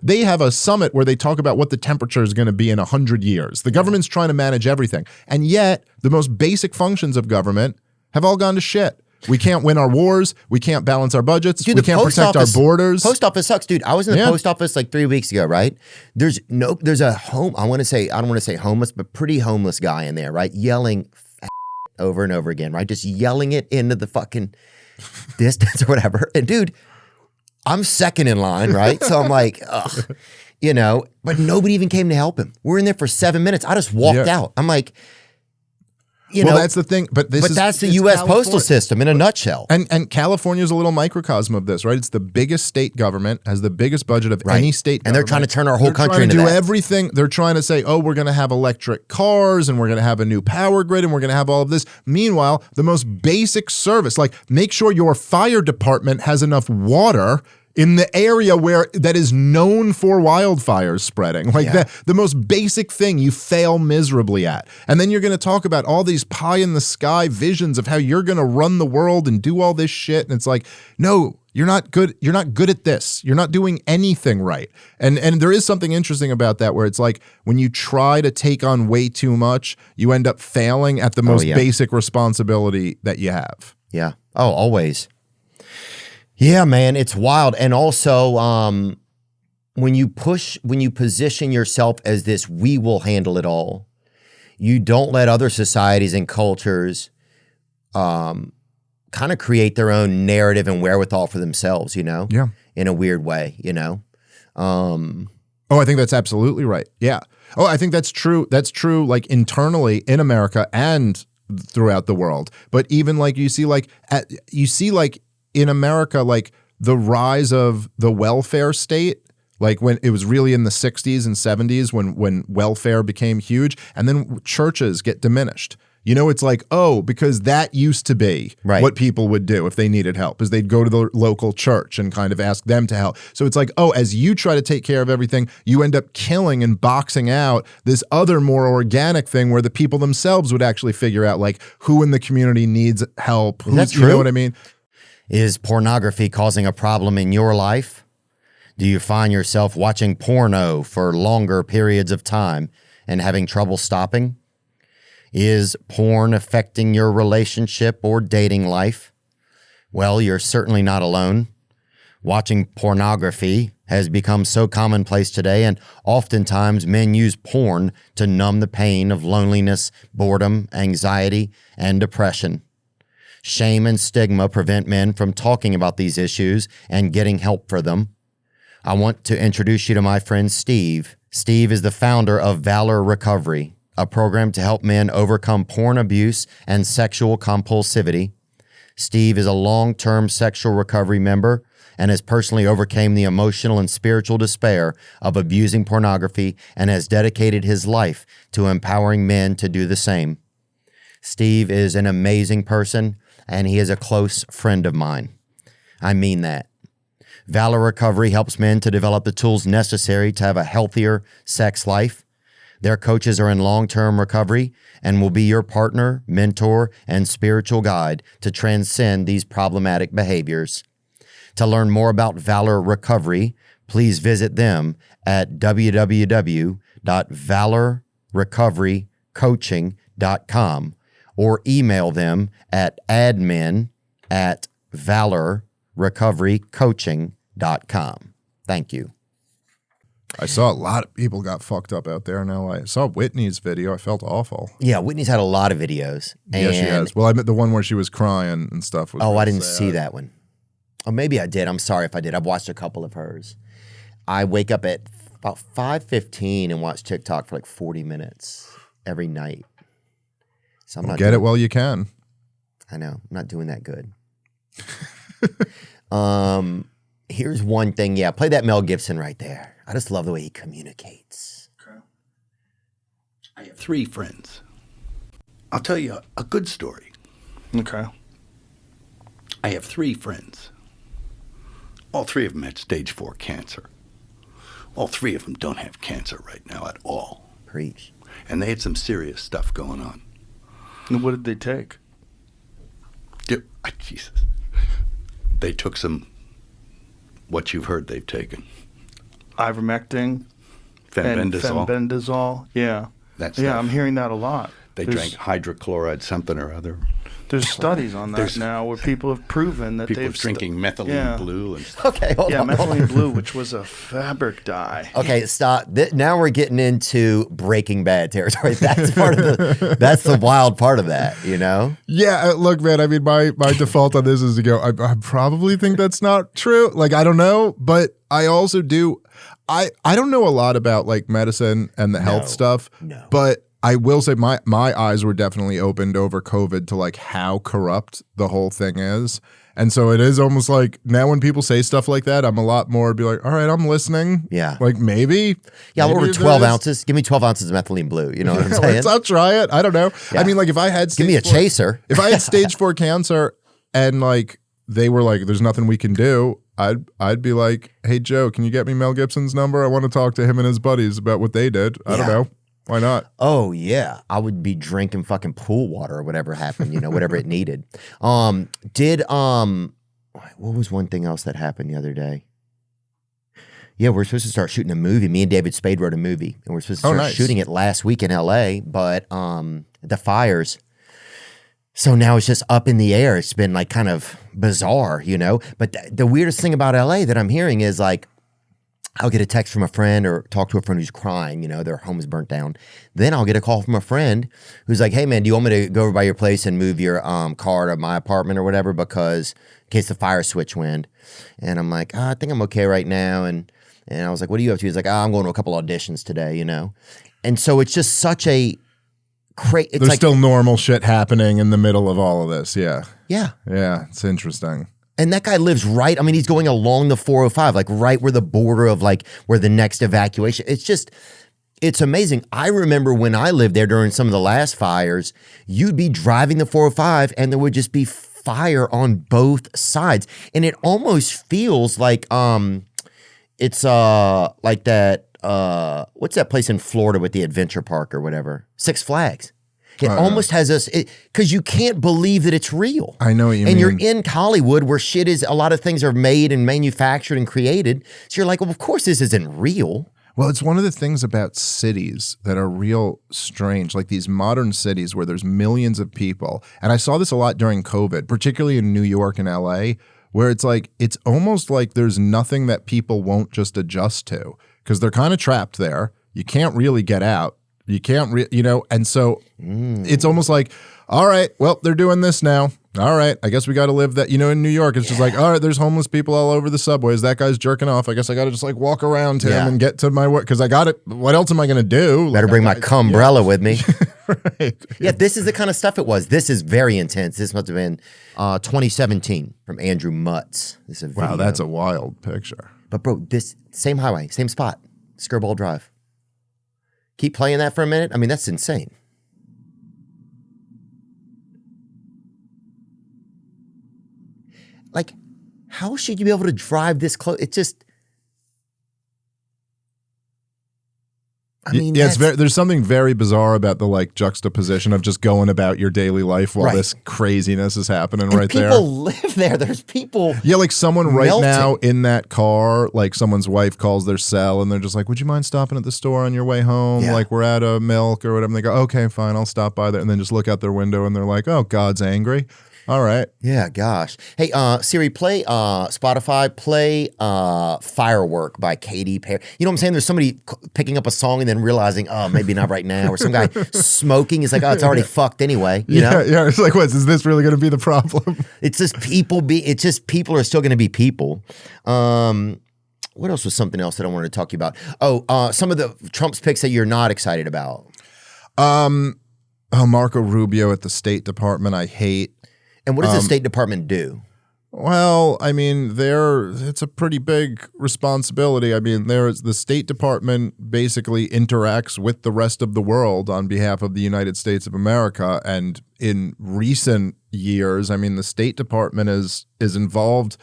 they have a summit where they talk about what the temperature is going to be in 100 years. The government's trying to manage everything. And yet, the most basic functions of government have all gone to shit. We can't win our wars. We can't balance our budgets. Dude, we can't protect our borders. Post office sucks, dude. I was in the post office 3 weeks ago, right? There's a I don't want to say homeless, but pretty homeless guy in there, right? Yelling over and over again, right? Just yelling it into the fucking distance or whatever. And dude, I'm second in line, right? So I'm like, ugh, but nobody even came to help him. We're in there for 7 minutes. I just walked out. I'm like, that's the thing. But that's the U.S. postal system in a nutshell. And California is a little microcosm of this, right? It's the biggest state government, has the biggest budget of any state government. And they're trying to turn our whole country into that. They're trying to do everything. They're trying to say, oh, we're going to have electric cars and we're going to have a new power grid and we're going to have all of this. Meanwhile, the most basic service, make sure your fire department has enough water in the area that is known for wildfires spreading. The most basic thing you fail miserably at. And then you're going to talk about all these pie in the sky visions of how you're going to run the world and do all this shit. And it's like, no, you're not good. You're not good at this. You're not doing anything right. And there is something interesting about that where it's like when you try to take on way too much, you end up failing at the most basic responsibility that you have. Yeah. Oh, always. Yeah, man, it's wild. And also, when you position yourself as this, we will handle it all, you don't let other societies and cultures kind of create their own narrative and wherewithal for themselves, Yeah. In a weird way, Oh, I think that's absolutely right. Yeah. Oh, I think that's true. That's true, internally in America and throughout the world. But even you see in America, the rise of the welfare state, when it was really in the 60s and 70s when welfare became huge, and then churches get diminished. You know, it's like, oh, because that used to be Right. what people would do if they needed help, is they'd go to the local church and kind of ask them to help. So it's like, oh, as you try to take care of everything, you end up killing and boxing out this other more organic thing where the people themselves would actually figure out like who in the community needs help. that You know true? what I mean? Is pornography causing a problem in your life? Do you find yourself watching porno for longer periods of time and having trouble stopping? Is porn affecting your relationship or dating life? Well, you're certainly not alone. Watching pornography has become so commonplace today, and oftentimes men use porn to numb the pain of loneliness, boredom, anxiety, and depression. Shame and stigma prevent men from talking about these issues and getting help for them. I want to introduce you to my friend Steve. Steve is the founder of Valor Recovery, a program to help men overcome porn abuse and sexual compulsivity. Steve is a long-term sexual recovery member and has personally overcome the emotional and spiritual despair of abusing pornography and has dedicated his life to empowering men to do the same. Steve is an amazing person, and he is a close friend of mine. I mean that. Valor Recovery helps men to develop the tools necessary to have a healthier sex life. Their coaches are in long-term recovery and will be your partner, mentor, and spiritual guide to transcend these problematic behaviors. To learn more about Valor Recovery, please visit them at www.valorrecoverycoaching.com or email them at admin@valorrecoverycoaching.com. Thank you. I saw a lot of people got fucked up out there in LA. I saw Whitney's video. I felt awful. Yeah, Whitney's had a lot of videos. Yeah, she has. Well, I meant the one where she was crying and stuff. Was Oh, real I didn't sad. see that one. Or maybe I did. I'm sorry if I did. I've watched a couple of hers. I wake up at about 5:15 and watch TikTok for like 40 minutes every night. So I'm not Get it while you can. I know. I'm not doing that good. Here's one thing. Yeah, play that Mel Gibson right there. I just love the way he communicates. Okay. I have 3 friends. I'll tell you a good story. Okay. I have 3 friends. All 3 of them had stage 4 cancer. All 3 of them don't have cancer right now at all. Preach. And they had some serious stuff going on. And what did they take? Jesus. They took some, what you've heard they've taken. Ivermectin, Fenbendazole. Fenbendazole. Yeah. That Yeah, stuff. I'm hearing that a lot. They There's- drank hydrochloride something or other. There's studies on that There's- now where people have proven that People they've drinking methylene yeah. blue and stuff. Okay, hold on. hold on. methylene blue, which was a fabric dye. Okay, stop. Now we're getting into Breaking Bad territory. That's part of that's the wild part of that, you know? Yeah, look, man, I mean, my default on this is to go, I probably think that's not true. Like, I don't know, but I also do. I don't know a lot about like medicine and the health stuff, but I will say my eyes were definitely opened over COVID to like how corrupt the whole thing is. And so it is almost like now when people say stuff like that, I'm a lot more be like, all right, I'm listening. Yeah. Like maybe. Yeah, maybe over it 12 is. ounces. Give me 12 ounces of methylene blue. You know what I'm saying? I'll try it. I don't know. Yeah. I mean, like if I had Give me a stage 4 chaser. If I had stage 4 cancer and like they were like, there's nothing we can do, I'd be like, hey Joe, can you get me Mel Gibson's number? I want to talk to him and his buddies about what they did. I don't know. Why not? Oh yeah, I would be drinking fucking pool water or whatever happened, you know, whatever it needed. What was one thing else that happened the other day? Yeah, we're supposed to start shooting a movie. Me and David Spade wrote a movie, and we're supposed to start shooting it last week in LA, but the fires. So now it's just up in the air. It's been like kind of bizarre, you know? But the weirdest thing about LA that I'm hearing is like, I'll get a text from a friend or talk to a friend who's crying, you know, their home is burnt down. Then I'll get a call from a friend who's like, hey man, do you want me to go over by your place and move your car to my apartment or whatever because in case the fire switch went? And I'm like, I think I'm okay right now. And I was like, what are you up to? He's like, I'm going to a couple auditions today, you know? And so it's just such a crazy. There's like, still normal shit happening in the middle of all of this. Yeah. yeah. Yeah. It's interesting. And that guy lives right, I mean, he's going along the 405, like right where the border of like where the next evacuation, it's It's amazing. I remember when I lived there during some of the last fires, you'd be driving the 405 and there would just be fire on both sides. And it almost feels like it's like that what's that place in Florida with the adventure park or whatever? Six Flags. It almost has us, because you can't believe that it's real. I know what you mean. And you're in Hollywood where shit is, a lot of things are made and manufactured and created. So you're like, well, of course this isn't real. Well, it's one of the things about cities that are real strange, like these modern cities where there's millions of people. And I saw this a lot during COVID, particularly in New York and LA, where it's like, it's almost like there's nothing that people won't just adjust to because they're kind of trapped there. You can't really get out. You can't, and so it's almost like, all right, well, they're doing this now. All right, I guess we got to live that. In New York, it's just like, all right, there's homeless people all over the subways. That guy's jerking off. I guess I got to just like walk around him and get to my work because I got it. What else am I going to do? Better bring my cumbrella with me. Right. Yeah, this is the kind of stuff it was. This is very intense. This must have been 2017 from Andrew Mutz. This is a video. Wow, that's a wild picture. But bro, this same highway, same spot, Skirball Drive. Keep playing that for a minute. I mean, that's insane. Like, how should you be able to drive this close? It just, I mean, yeah, there's something very bizarre about the like juxtaposition of just going about your daily life while this craziness is happening right there. People live there. There's people. Yeah, like someone right melting. now in that car, like someone's wife calls their cell and they're just like, would you mind stopping at the store on your way home? Yeah. Like we're out of milk or whatever. And they go, okay, fine, I'll stop by there. And then just look out their window and they're like, oh, God's angry. All right. Yeah, gosh. Hey, Siri, play Spotify, play Firework by Katy Perry. You know what I'm saying? There's somebody picking up a song and then realizing, oh, maybe not right now. Or some guy smoking. It's like, oh, it's already fucked anyway. You know? Yeah. It's like, what, is this really going to be the problem? It's just people are still going to be people. What else was something else that I wanted to talk to you about? Oh, some of the Trump's picks that you're not excited about. Marco Rubio at the State Department, I hate. And what does the State Department do? Well, I mean, it's a pretty big responsibility. I mean, the State Department basically interacts with the rest of the world on behalf of the United States of America. And in recent years, I mean, the State Department is involved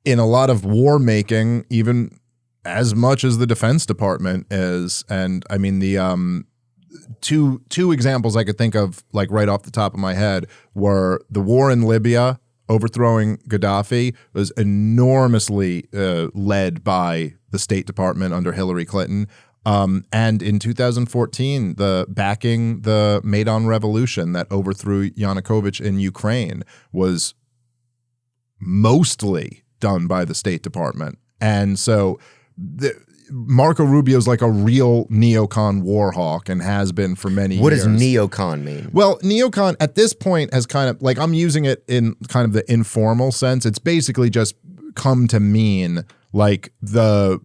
in a lot of war making, even as much as the Defense Department is. And I mean, the two examples I could think of, like right off the top of my head, were the war in Libya. Overthrowing Gaddafi was enormously led by the State Department under Hillary Clinton. And in 2014, backing the Maidan Revolution that overthrew Yanukovych in Ukraine was mostly done by the State Department. And so Marco Rubio is like a real neocon war hawk and has been for many years. What does neocon mean? Well, neocon at this point has kind of, like, I'm using it in kind of the informal sense. It's basically just come to mean like the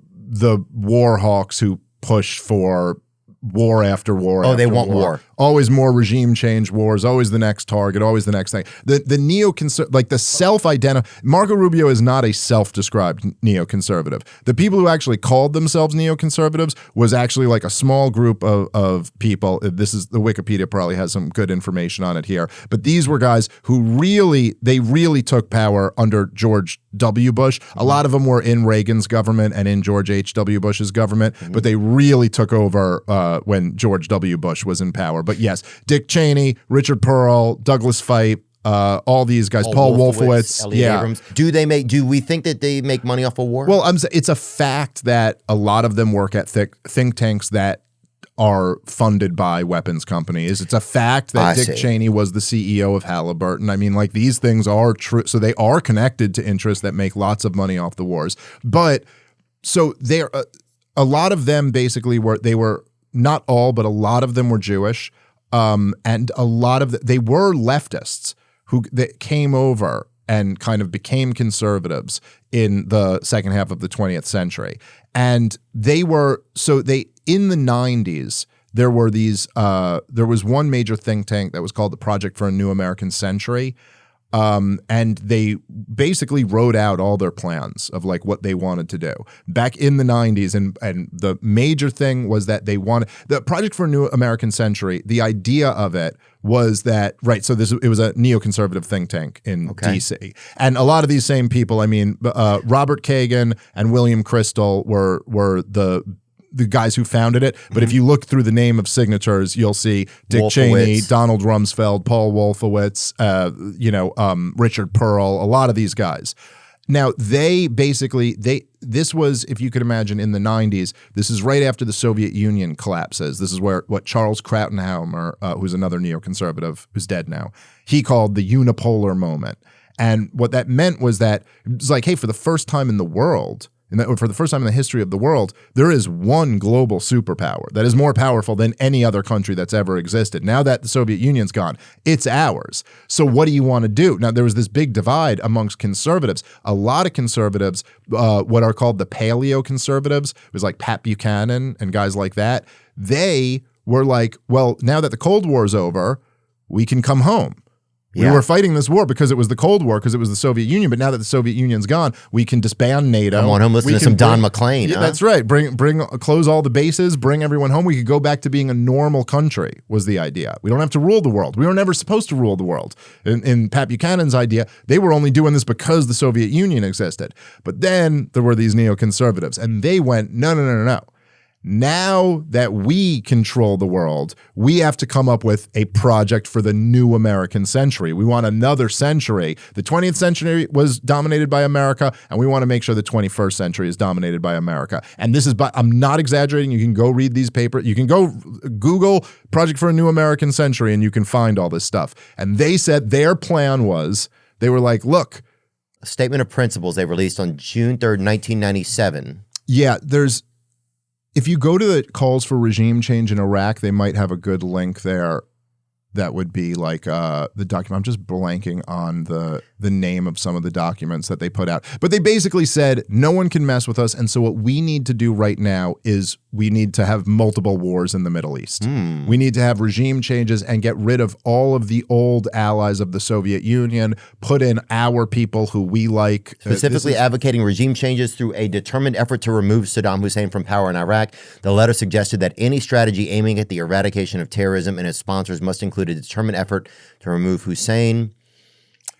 war hawks who push for war after war. Oh, they want war. Always more regime change wars, always the next target, always the next thing. The neoconservative, like the Marco Rubio is not a self-described neoconservative. The people who actually called themselves neoconservatives was actually like a small group of people. This is, the Wikipedia probably has some good information on it here. But these were guys who really took power under George W. Bush. A lot of them were in Reagan's government and in George H.W. Bush's government, but they really took over when George W. Bush was in power. But yes, Dick Cheney, Richard Pearl, Douglas Feith, all these guys, Paul Wolfowitz, Elliot Abrams. Do we think that they make money off of war? Well, it's a fact that a lot of them work at think tanks that are funded by weapons companies. It's a fact that Dick Cheney was the CEO of Halliburton. I mean, like, these things are true. So they are connected to interests that make lots of money off the wars. But so they're a lot of them basically were not all, but a lot of them were Jewish. And a lot of they were leftists that came over and kind of became conservatives in the second half of the 20th century. And in the 90s, there was one major think tank that was called the Project for a New American Century. And they basically wrote out all their plans of like what they wanted to do back in the 90s. And the major thing was that they wanted the Project for a New American Century. The idea of it was that, right, so it was a neoconservative think tank in DC. And a lot of these same people, I mean, Robert Kagan and William Crystal were the guys who founded it. But if you look through the name of signatures, you'll see Dick Cheney, Donald Rumsfeld, Paul Wolfowitz, Richard Pearl, a lot of these guys. Now, they basically, this was, if you could imagine, in the 90s, this is right after the Soviet Union collapses. This is what Charles Krauthenheimer, who's another neoconservative who's dead now, he called the unipolar moment. And what that meant was that it was like, hey, for the first time in the world, for the first time in the history of the world, there is one global superpower that is more powerful than any other country that's ever existed. Now that the Soviet Union's gone, it's ours. So what do you want to do? Now, there was this big divide amongst conservatives. A lot of conservatives, what are called the paleo-conservatives, it was like Pat Buchanan and guys like that, they were like, well, now that the Cold War's over, we can come home. We were fighting this war because it was the Cold War, because it was the Soviet Union. But now that the Soviet Union's gone, we can disband NATO. Come on home, listen to some Don McLean. Yeah, that's right. Close all the bases, bring everyone home. We could go back to being a normal country, was the idea. We don't have to rule the world. We were never supposed to rule the world. In Pat Buchanan's idea, they were only doing this because the Soviet Union existed. But then there were these neoconservatives, and they went, no. Now that we control the world, we have to come up with a project for the new American century. We want another century. The 20th century was dominated by America, and we want to make sure the 21st century is dominated by America. And this is, I'm not exaggerating. You can go read these papers. You can go Google Project for a New American Century, and you can find all this stuff. And they said their plan was, they were like, look. A statement of principles they released on June 3rd, 1997. Yeah, if you go to the calls for regime change in Iraq, they might have a good link there. That would be like the document. I'm just blanking on the name of some of the documents that they put out. But they basically said, no one can mess with us. And so what we need to do right now is we need to have multiple wars in the Middle East. We need to have regime changes and get rid of all of the old allies of the Soviet Union, put in our people who we like. Specifically advocating regime changes through a determined effort to remove Saddam Hussein from power in Iraq. The letter suggested that any strategy aiming at the eradication of terrorism and its sponsors must include a determined effort to remove Hussein,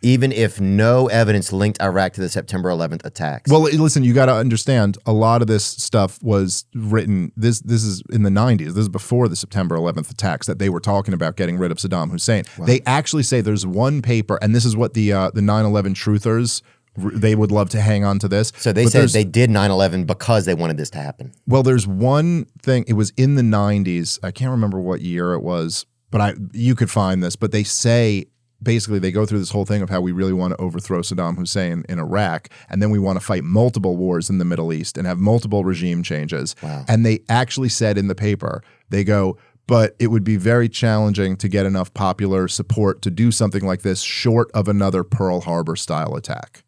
even if no evidence linked Iraq to the September 11th attacks. Well, listen, you got to understand, a lot of this stuff was written, this is in the 90s. This is before the September 11th attacks that they were talking about getting rid of Saddam Hussein. Wow. They actually say there's one paper, and this is what the 9/11 truthers, they would love to hang on to this. So they said they did 9/11 because they wanted this to happen. Well, there's one thing, it was in the 90s. I can't remember what year it was, but you could find this. But they say, basically, they go through this whole thing of how we really want to overthrow Saddam Hussein in Iraq, and then we want to fight multiple wars in the Middle East and have multiple regime changes. Wow. And they actually said in the paper, they go, but it would be very challenging to get enough popular support to do something like this short of another Pearl Harbor style attack.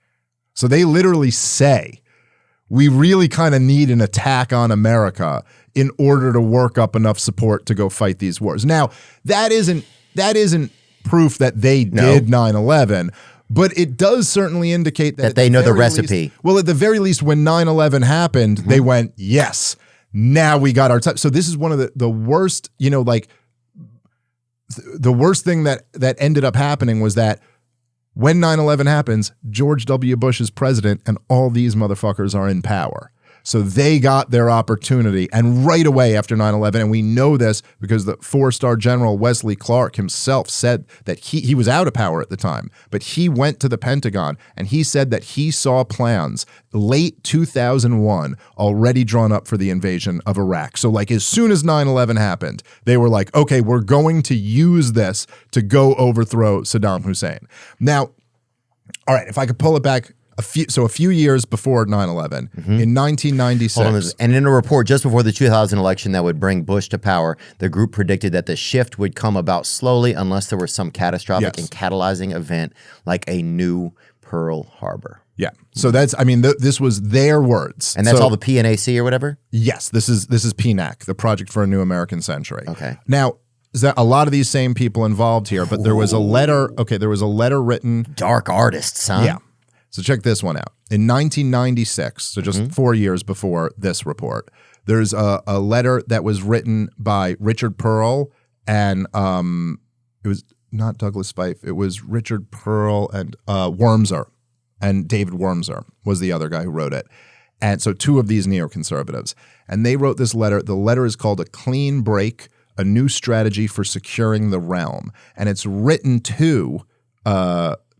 So they literally say, we really kind of need an attack on America in order to work up enough support to go fight these wars. Now, that isn't proof that they did 9/11, but it does certainly indicate that they know the recipe. Well, at the very least, when 9/11 happened, they went, yes, now we got our time. So this is one of the worst, the worst thing that ended up happening was that when 9/11 happens, George W. Bush is president and all these motherfuckers are in power. So they got their opportunity. And right away after 9/11, and we know this because the 4-star general Wesley Clark himself said that he was out of power at the time, but he went to the Pentagon and he said that he saw plans late 2001 already drawn up for the invasion of Iraq. So like as soon as 9/11 happened, they were like, okay, we're going to use this to go overthrow Saddam Hussein. Now, all right, if I could pull it back a few years before 9/11, in 1996. Hold on, and in a report just before the 2000 election that would bring Bush to power, the group predicted that the shift would come about slowly unless there was some catastrophic and catalyzing event like a new Pearl Harbor. Yeah. So that's, this was their words. And that's all the PNAC or whatever? Yes. This is PNAC, the Project for a New American Century. Okay. Now, a lot of these same people involved here, but there was a letter. Okay, there was a letter written. Dark artists, huh? Yeah. So check this one out. In 1996, so just 4 years before this report, there's a letter that was written by Richard Pearl and it was not Douglas Fife. It was Richard Pearl and Wormser, and David Wormser was the other guy who wrote it. And so two of these neoconservatives. And they wrote this letter. The letter is called A Clean Break, A New Strategy for Securing the Realm. And it's written to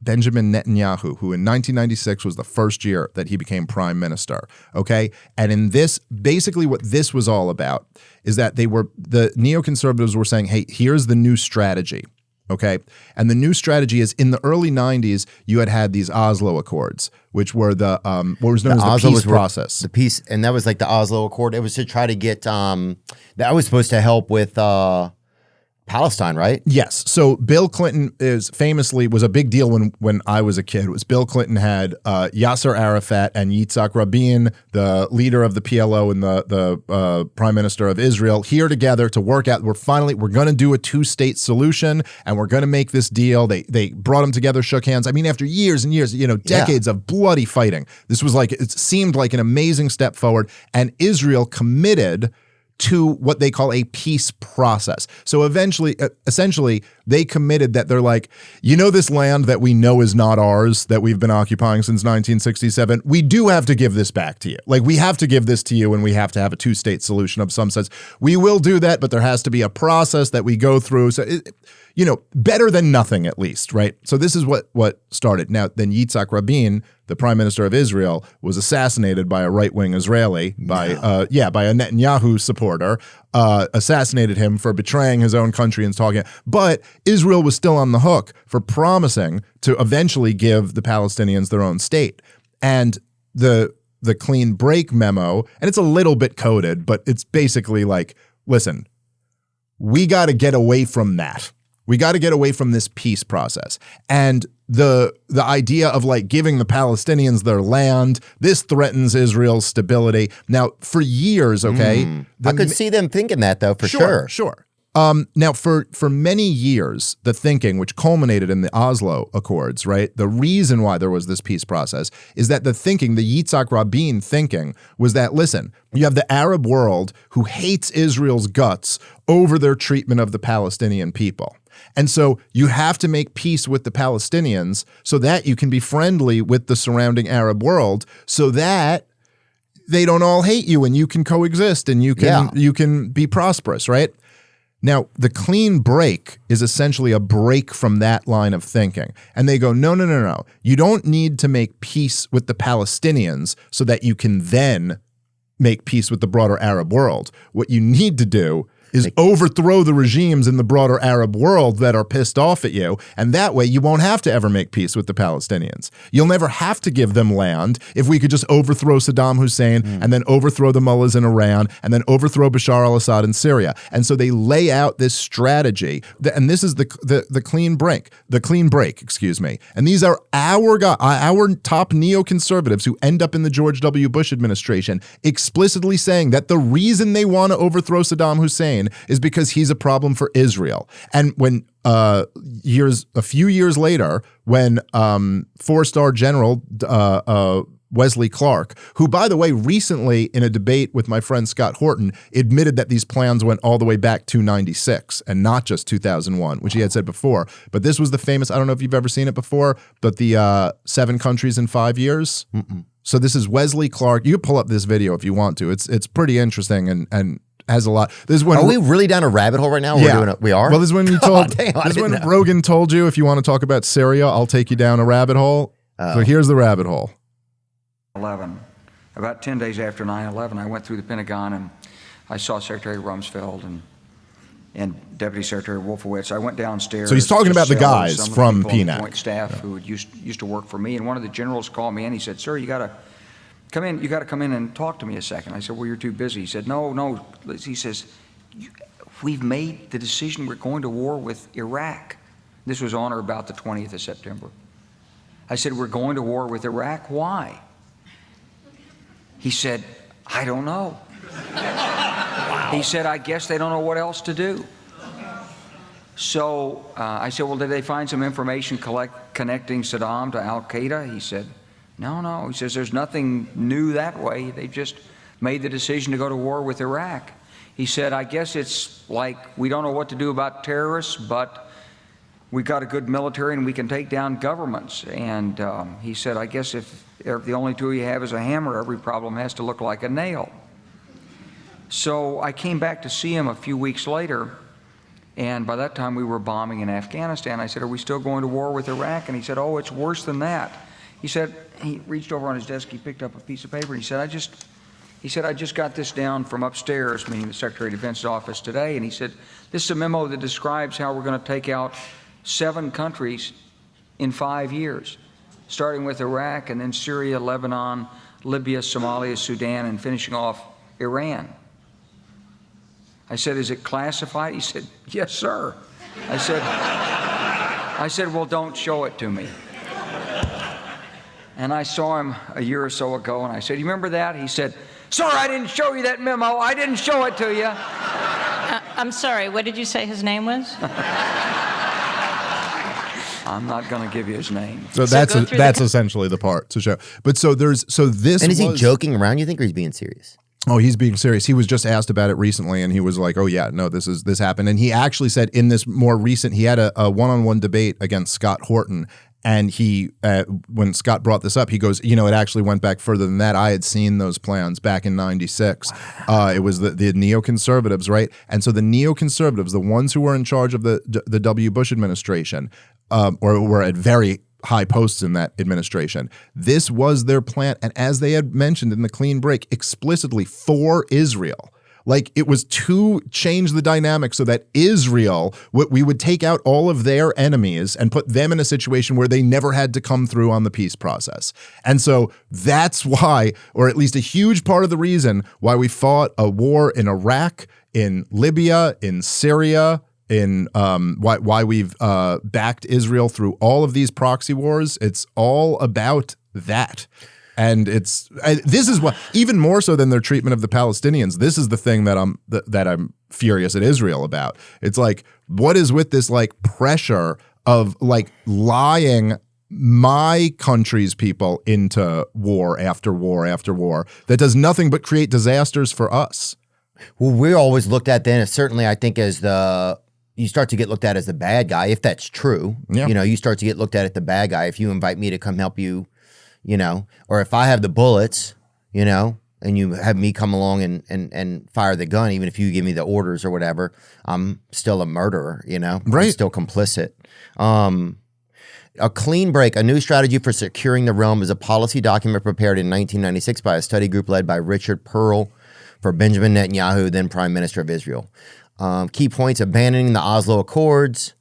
Benjamin Netanyahu, who in 1996 was the first year that he became prime minister. Okay. And in this, basically what this was all about is that the neoconservatives were saying, hey, here's the new strategy. Okay. And the new strategy is in the early 90s, you had these Oslo Accords, which were the what was known as the peace process. The peace, and that was like the Oslo Accord. It was to try to get that was supposed to help with Palestine, right? Yes. So Bill Clinton was a big deal when I was a kid. It was Bill Clinton had Yasser Arafat and Yitzhak Rabin, the leader of the PLO and the prime minister of Israel, here together to work out. We're going to do a two-state solution and we're going to make this deal. They brought them together, shook hands. I mean, after years and years, decades of bloody fighting, this was it seemed like an amazing step forward, and Israel committed to what they call a peace process. So essentially, they committed that they're like, this land that we know is not ours, that we've been occupying since 1967, we do have to give this back to you. Like, we have to give this to you and we have to have a two-state solution of some sense. We will do that, but there has to be a process that we go through. So, better than nothing at least, right? So this is what started. Now, then Yitzhak Rabin, the prime minister of Israel, was assassinated by a right-wing Israeli, by a Netanyahu supporter, assassinated him for betraying his own country and talking. But Israel was still on the hook for promising to eventually give the Palestinians their own state. And the clean break memo, and it's a little bit coded, but it's basically like, listen, we got to get away from that. We got to get away from this peace process. And the idea of giving the Palestinians their land, this threatens Israel's stability. Now, for years, okay? I could see them thinking that, though, for sure. Sure. Now, for many years, the thinking, which culminated in the Oslo Accords, right? The reason why there was this peace process is that the Yitzhak Rabin thinking was that, listen, you have the Arab world who hates Israel's guts over their treatment of the Palestinian people. And so you have to make peace with the Palestinians so that you can be friendly with the surrounding Arab world so that they don't all hate you and you can coexist and you can be prosperous, right? Now, the clean break is essentially a break from that line of thinking. And they go, no. You don't need to make peace with the Palestinians so that you can then make peace with the broader Arab world. What you need to do is overthrow the regimes in the broader Arab world that are pissed off at you, and that way you won't have to ever make peace with the Palestinians. You'll never have to give them land if we could just overthrow Saddam Hussein and then overthrow the mullahs in Iran and then overthrow Bashar al-Assad in Syria. And so they lay out this strategy, and this is the clean break, excuse me. And these are our top neoconservatives who end up in the George W. Bush administration explicitly saying that the reason they want to overthrow Saddam Hussein is because he's a problem for Israel. And when a few years later, when 4-star general Wesley Clark, who, by the way, recently in a debate with my friend Scott Horton, admitted that these plans went all the way back to 96 and not just 2001, which he had said before. But this was the famous, I don't know if you've ever seen it before, but the 7 countries in 5 years. So this is Wesley Clark. You can pull up this video if you want to. It's pretty interesting and has a lot. This is when are we really down a rabbit hole right now? Yeah. We are? Well, this is when you told. This is when Rogan told you, if you want to talk about Syria, I'll take you down a rabbit hole. So here's the rabbit hole. 11. About 10 days after 9/11, I went through the Pentagon and I saw Secretary Rumsfeld and Deputy Secretary Wolfowitz. I went downstairs. So he's talking about the guys from PNAC. Joint staff who used to work for me, and one of the generals called me and he said, "Sir, you got to come in. You got to come in and talk to me a second." I said, "Well, you're too busy." He said, "No." He says, "We've made the decision. We're going to war with Iraq." This was on or about the 20th of September. I said, "We're going to war with Iraq. Why?" He said, "I don't know." Wow. He said, "I guess they don't know what else to do." So I said, well, did they find some information connecting Saddam to Al-Qaeda? He said, no. He says, there's nothing new that way. They just made the decision to go to war with Iraq. He said, I guess it's like we don't know what to do about terrorists, but we got a good military and we can take down governments. And he said, I guess if the only tool you have is a hammer, every problem has to look like a nail. So I came back to see him a few weeks later, and by that time we were bombing in Afghanistan. I said, are we still going to war with Iraq? And he said, oh, it's worse than that. He said, he reached over on his desk, he picked up a piece of paper, and he said, I just got this down from upstairs, meaning the Secretary of Defense's office today, and he said, this is a memo that describes how we're going to take out 7 countries in 5 years, starting with Iraq and then Syria, Lebanon, Libya, Somalia, Sudan, and finishing off Iran. I said, is it classified? He said, yes, sir. I said, well, don't show it to me. And I saw him a year or so ago, and I said, you remember that? He said, sir, I didn't show you that memo. I didn't show it to you. I'm sorry, what did you say his name was? I'm not going to give you his name. So that's essentially the part to show. But so this. And is he joking around, you think, or he's being serious? Oh, he's being serious. He was just asked about it recently, and he was like, oh, yeah, no, this happened. And he actually said in this more recent, he had a one-on-one debate against Scott Horton. And he, when Scott brought this up, he goes, it actually went back further than that. I had seen those plans back in '96. It was the neoconservatives, right? And so the neoconservatives, the ones who were in charge of the W. Bush administration, or were at very high posts in that administration, this was their plan. And as they had mentioned in the clean break, explicitly for Israel. Like, it was to change the dynamic so that Israel, we would take out all of their enemies and put them in a situation where they never had to come through on the peace process. And so that's why, or at least a huge part of the reason why we fought a war in Iraq, in Libya, in Syria, in why we've backed Israel through all of these proxy wars. It's all about that. And this is what, even more so than their treatment of the Palestinians, this is the thing that I'm furious at Israel about. It's like, what is with this like pressure of like lying my country's people into war after war after war that does nothing but create disasters for us? Well, we're always looked at then, certainly I think as you start to get looked at as the bad guy, if that's true. Yeah. You start to get looked at the bad guy if you invite me to come help you. Or if I have the bullets, and you have me come along and fire the gun, even if you give me the orders or whatever, I'm still a murderer, Right. I'm still complicit. A clean break, a new strategy for securing the realm, is a policy document prepared in 1996 by a study group led by Richard Pearl for Benjamin Netanyahu, then Prime Minister of Israel. Key points: abandoning the Oslo Accords,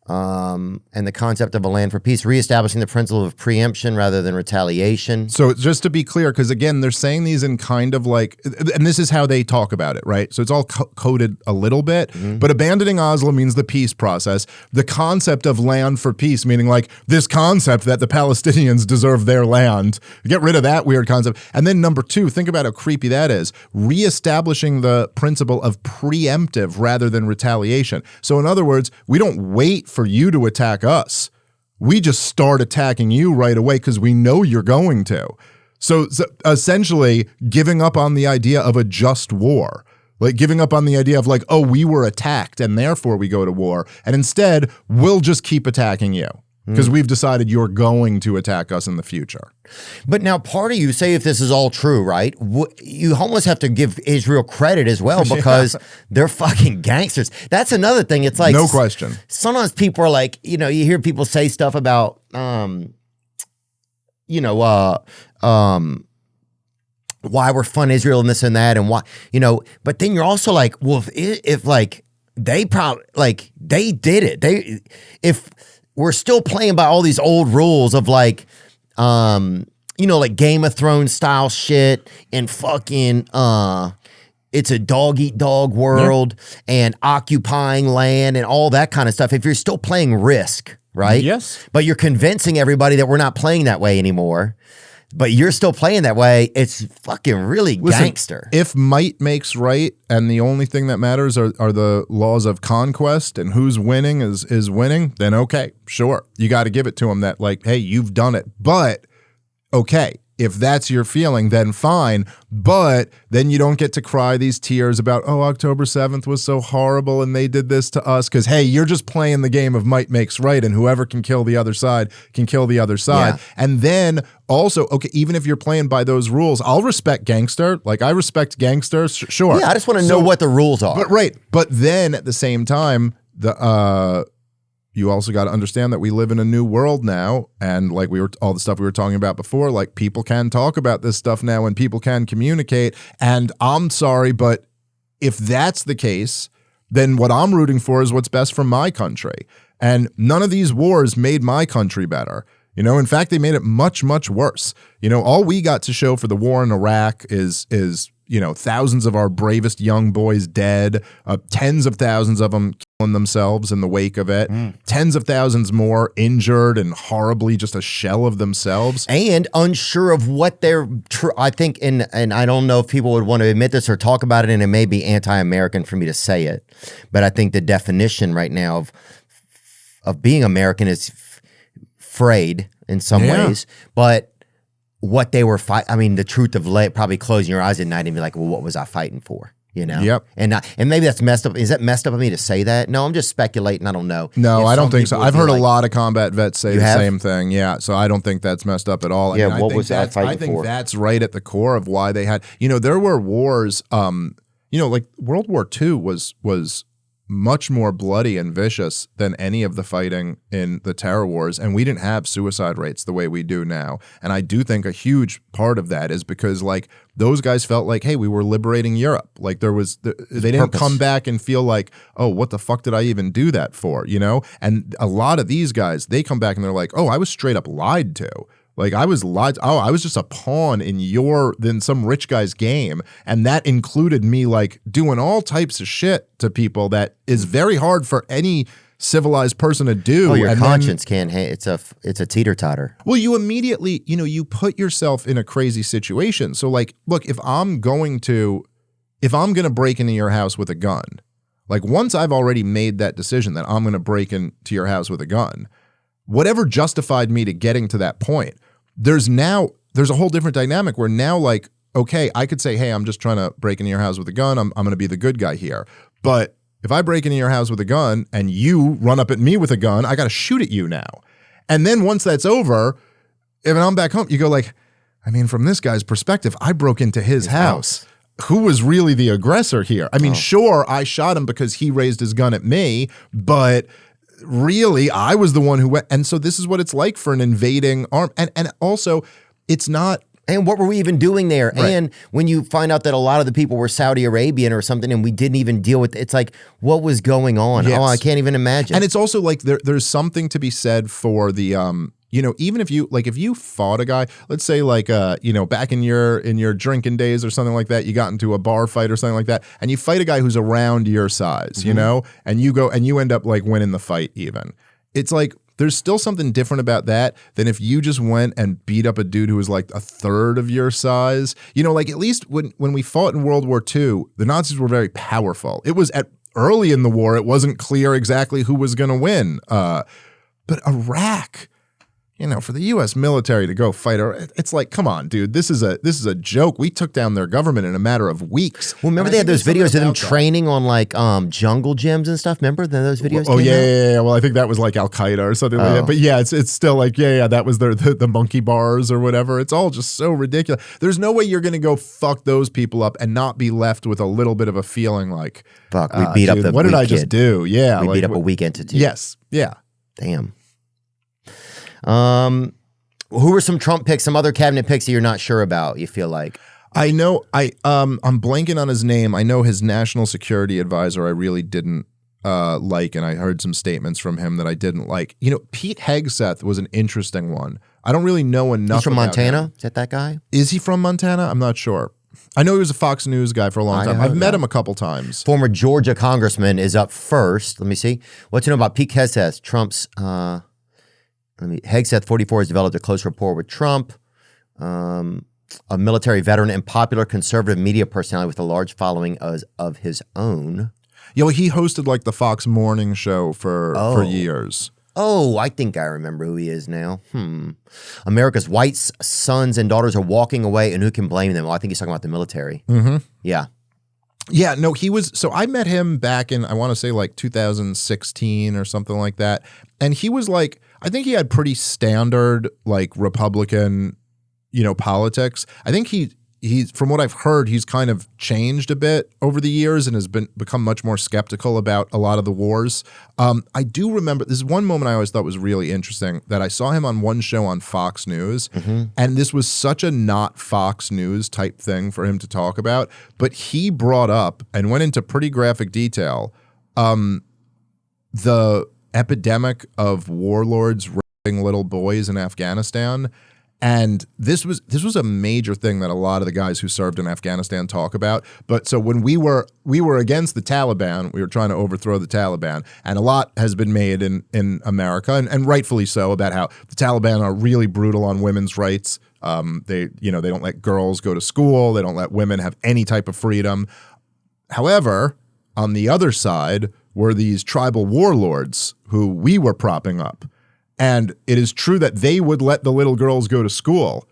and the concept of a land for peace, reestablishing the principle of preemption rather than retaliation. So just to be clear, because again, they're saying these in kind of like, and this is how they talk about it, right? So it's all coded a little bit, but abandoning Oslo means the peace process. The concept of land for peace, meaning like this concept that the Palestinians deserve their land. Get rid of that weird concept. And then number 2, think about how creepy that is. Reestablishing the principle of preemptive rather than retaliation. So in other words, we don't wait for you to attack us. We just start attacking you right away because we know you're going to. So essentially giving up on the idea of a just war, like giving up on the idea of like, oh, we were attacked and therefore we go to war. And instead, we'll just keep attacking you because we've decided you're going to attack us in the future. But now part of you, say if this is all true, right, you almost have to give Israel credit as well because they're fucking gangsters. That's another thing. It's like, no question. Sometimes people are like, you hear people say stuff about, why we're fun Israel and this and that and why, but then you're also like, well, if like they probably, like they did it. If we're still playing by all these old rules of like, like Game of Thrones style shit and fucking, it's a dog eat dog world and occupying land and all that kind of stuff. If you're still playing Risk, right? Yes. But you're convincing everybody that we're not playing that way anymore. but you're still playing that way. It's fucking really gangster. If might makes right, and the only thing that matters are the laws of conquest, and who's winning is winning, then okay, sure, you got to give it to them that, like, hey, you've done it. But okay, if that's your feeling, then fine. But then you don't get to cry these tears about, oh, October 7th was so horrible and they did this to us. Because, hey, you're just playing the game of might makes right, and whoever can kill the other side can kill the other side. Yeah. And then also, okay, even if you're playing by those rules, I'll respect gangster. Like, I respect gangster, sure. Yeah, I just want to know what the rules are. But right. But then at the same time, you also got to understand that we live in a new world now, and like all the stuff we were talking about before, like people can talk about this stuff now and people can communicate. And I'm sorry, but if that's the case, then what I'm rooting for is what's best for my country. And none of these wars made my country better. You know, in fact, they made it much, much worse. You know, all we got to show for the war in Iraq is you know, thousands of our bravest young boys dead, tens of thousands of them killing themselves in the wake of it, tens of thousands more injured and horribly just a shell of themselves. And unsure of what they're, I think, and I don't know if people would want to admit this or talk about it, and it may be anti-American for me to say it, but I think the definition right now of being American is frayed in some ways, but what they were fighting, I mean, the truth of probably closing your eyes at night and be like, well, what was I fighting for? You know? Yep. And maybe that's messed up. Is that messed up of me to say that? No, I'm just speculating. I don't know. No, I don't think so. I've heard a lot of combat vets say the have? same thing. Yeah. So I don't think that's messed up at all. Yeah, I mean, what was that fighting for? I think that's right at the core of why they had, you know, there were wars, you know, like World War II was much more bloody and vicious than any of the fighting in the terror wars, and we didn't have suicide rates the way we do now. And I do think a huge part of that is because, like, those guys felt like, hey, we were liberating Europe. Like, they didn't come back and feel like, oh, what the fuck did I even do that for, you know? And a lot of these guys, they come back and they're like, oh, I was straight up lied to. Like, I was lied. Oh, I was just a pawn in some rich guy's game, and that included me like doing all types of shit to people that is very hard for any civilized person to do. Oh, your conscience can't. It's a teeter-totter. Well, you immediately, you know, you put yourself in a crazy situation. So, like, look, if I'm going to break into your house with a gun, like, once I've already made that decision that I'm going to break into your house with a gun, whatever justified me to getting to that point, there's a whole different dynamic where now, like, okay, I could say, hey, I'm just trying to break into your house with a gun. I'm going to be the good guy here. But if I break into your house with a gun and you run up at me with a gun, I got to shoot at you now. And then once that's over, if I'm back home, you go like, I mean, from this guy's perspective, I broke into his house. Who was really the aggressor here? I mean, sure, I shot him because he raised his gun at me, but really, I was the one who went. And so this is what it's like for an invading arm. And also, it's not. And what were we even doing there? Right. And when you find out that a lot of the people were Saudi Arabian or something and we didn't even deal with it, it's like, what was going on? Yes. Oh, I can't even imagine. And it's also like there's something to be said for the, you know, even if you fought a guy, let's say like, you know, back in your drinking days or something like that, you got into a bar fight or something like that, and you fight a guy who's around your size, you know, and you end up like winning the fight even. It's like, there's still something different about that than if you just went and beat up a dude who was like a third of your size. You know, like at least when we fought in World War II, the Nazis were very powerful. It was early in the war, it wasn't clear exactly who was going to win. But Iraq, you know, for the U.S. military to go fight, it's like, come on, dude, this is a joke. We took down their government in a matter of weeks. Well, remember they had those videos of them training on like jungle gyms and stuff. Remember those videos? Oh yeah. Well, I think that was like Al Qaeda or something like that. But yeah, it's still like that was the monkey bars or whatever. It's all just so ridiculous. There's no way you're gonna go fuck those people up and not be left with a little bit of a feeling like, fuck, we beat up the what did I kid. just do? Yeah, we beat up a weak entity. Yes, yeah. Damn. Who were some Trump picks, some other cabinet picks that you're not sure about, you feel like? I know, I'm blanking on his name. I know his national security advisor I really didn't like, and I heard some statements from him that I didn't like. You know, Pete Hegseth was an interesting one. I don't really know enough He's from about Montana? him. Is that guy? Is he from Montana? I'm not sure. I know he was a Fox News guy for a long time. I've met him a couple times. Former Georgia congressman is up first. Let me see. What to know about Pete Hegseth? Trump's... Hegseth, 44, has developed a close rapport with Trump. a military veteran and popular conservative media personality with a large following of his own. Yeah, well, he hosted like the Fox Morning Show for years. Oh, I think I remember who he is now. America's white sons and daughters are walking away, and who can blame them? Well, I think he's talking about the military. Yeah. Yeah, no, he was, so I met him back in, I want to say like 2016 or something like that. And he was like, I think he had pretty standard like Republican, politics. I think he's from what I've heard, he's kind of changed a bit over the years and has become much more skeptical about a lot of the wars. I do remember, this is one moment I always thought was really interesting, that I saw him on one show on Fox News, and this was such a not Fox News type thing for him to talk about, but he brought up and went into pretty graphic detail the epidemic of warlords raping little boys in Afghanistan. And this was a major thing that a lot of the guys who served in Afghanistan talk about. But so when we were against the Taliban, we were trying to overthrow the Taliban, and a lot has been made in America, and rightfully so, about how the Taliban are really brutal on women's rights. They don't let girls go to school. They don't let women have any type of freedom. However, on the other side were these tribal warlords who we were propping up. And it is true that they would let the little girls go to school,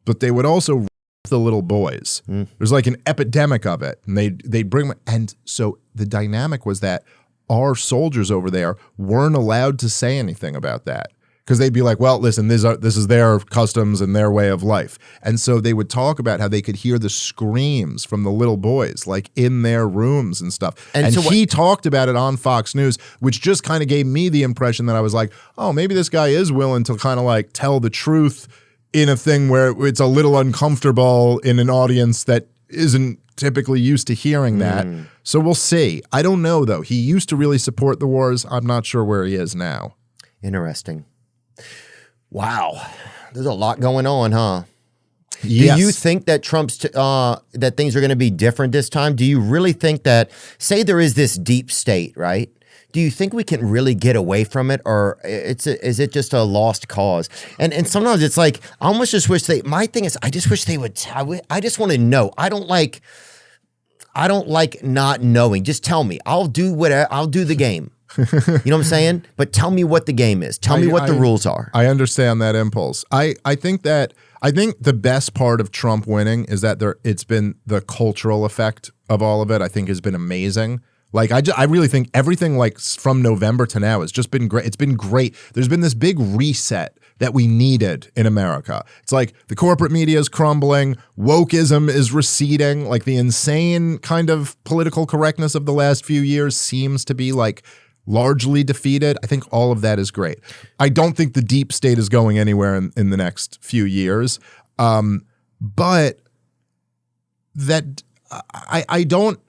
but they would also rape the little boys. There's like an epidemic of it, and they'd bring them. And so the dynamic was that our soldiers over there weren't allowed to say anything about that, because they'd be like, well, listen, this is their customs and their way of life. And so they would talk about how they could hear the screams from the little boys, like in their rooms and stuff. And so he talked about it on Fox News, which just kind of gave me the impression that I was like, oh, maybe this guy is willing to kind of like tell the truth in a thing where it's a little uncomfortable in an audience that isn't typically used to hearing that. So we'll see. I don't know, though. He used to really support the wars. I'm not sure where he is now. Interesting. Wow, there's a lot going on, huh? Yes. Do you think that that things are going to be different this time? Do you really think that, say there is this deep state, right? Do you think we can really get away from it, or is it just a lost cause? And sometimes it's like, I almost just wish my thing is, I just wish they would, I just want to know. I don't like not knowing. Just tell me. I'll do whatever. I'll do the game. You know what I'm saying? But tell me what the game is. Tell me what the rules are. I understand that impulse. I think the best part of Trump winning is that it's been the cultural effect of all of it, I think, has been amazing. Like, I really think everything, like, from November to now has just been great. It's been great. There's been this big reset that we needed in America. It's like the corporate media is crumbling, wokeism is receding, like the insane kind of political correctness of the last few years seems to be like largely defeated. I think all of that is great. I don't think the deep state is going anywhere in the next few years. But that I don't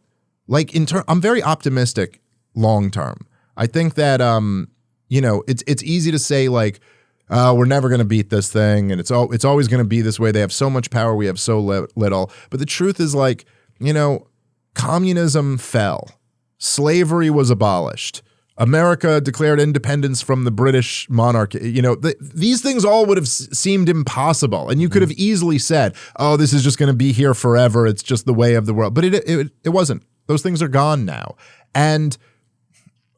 like I'm very optimistic long term. I think that it's easy to say like, we're never going to beat this thing, and it's always going to be this way. They have so much power, we have so little. But the truth is, like, communism fell, slavery was abolished, America declared independence from the British monarchy. These things all would have seemed impossible, and you could have easily said, "Oh, this is just going to be here forever. It's just the way of the world." But it wasn't. Those things are gone now, and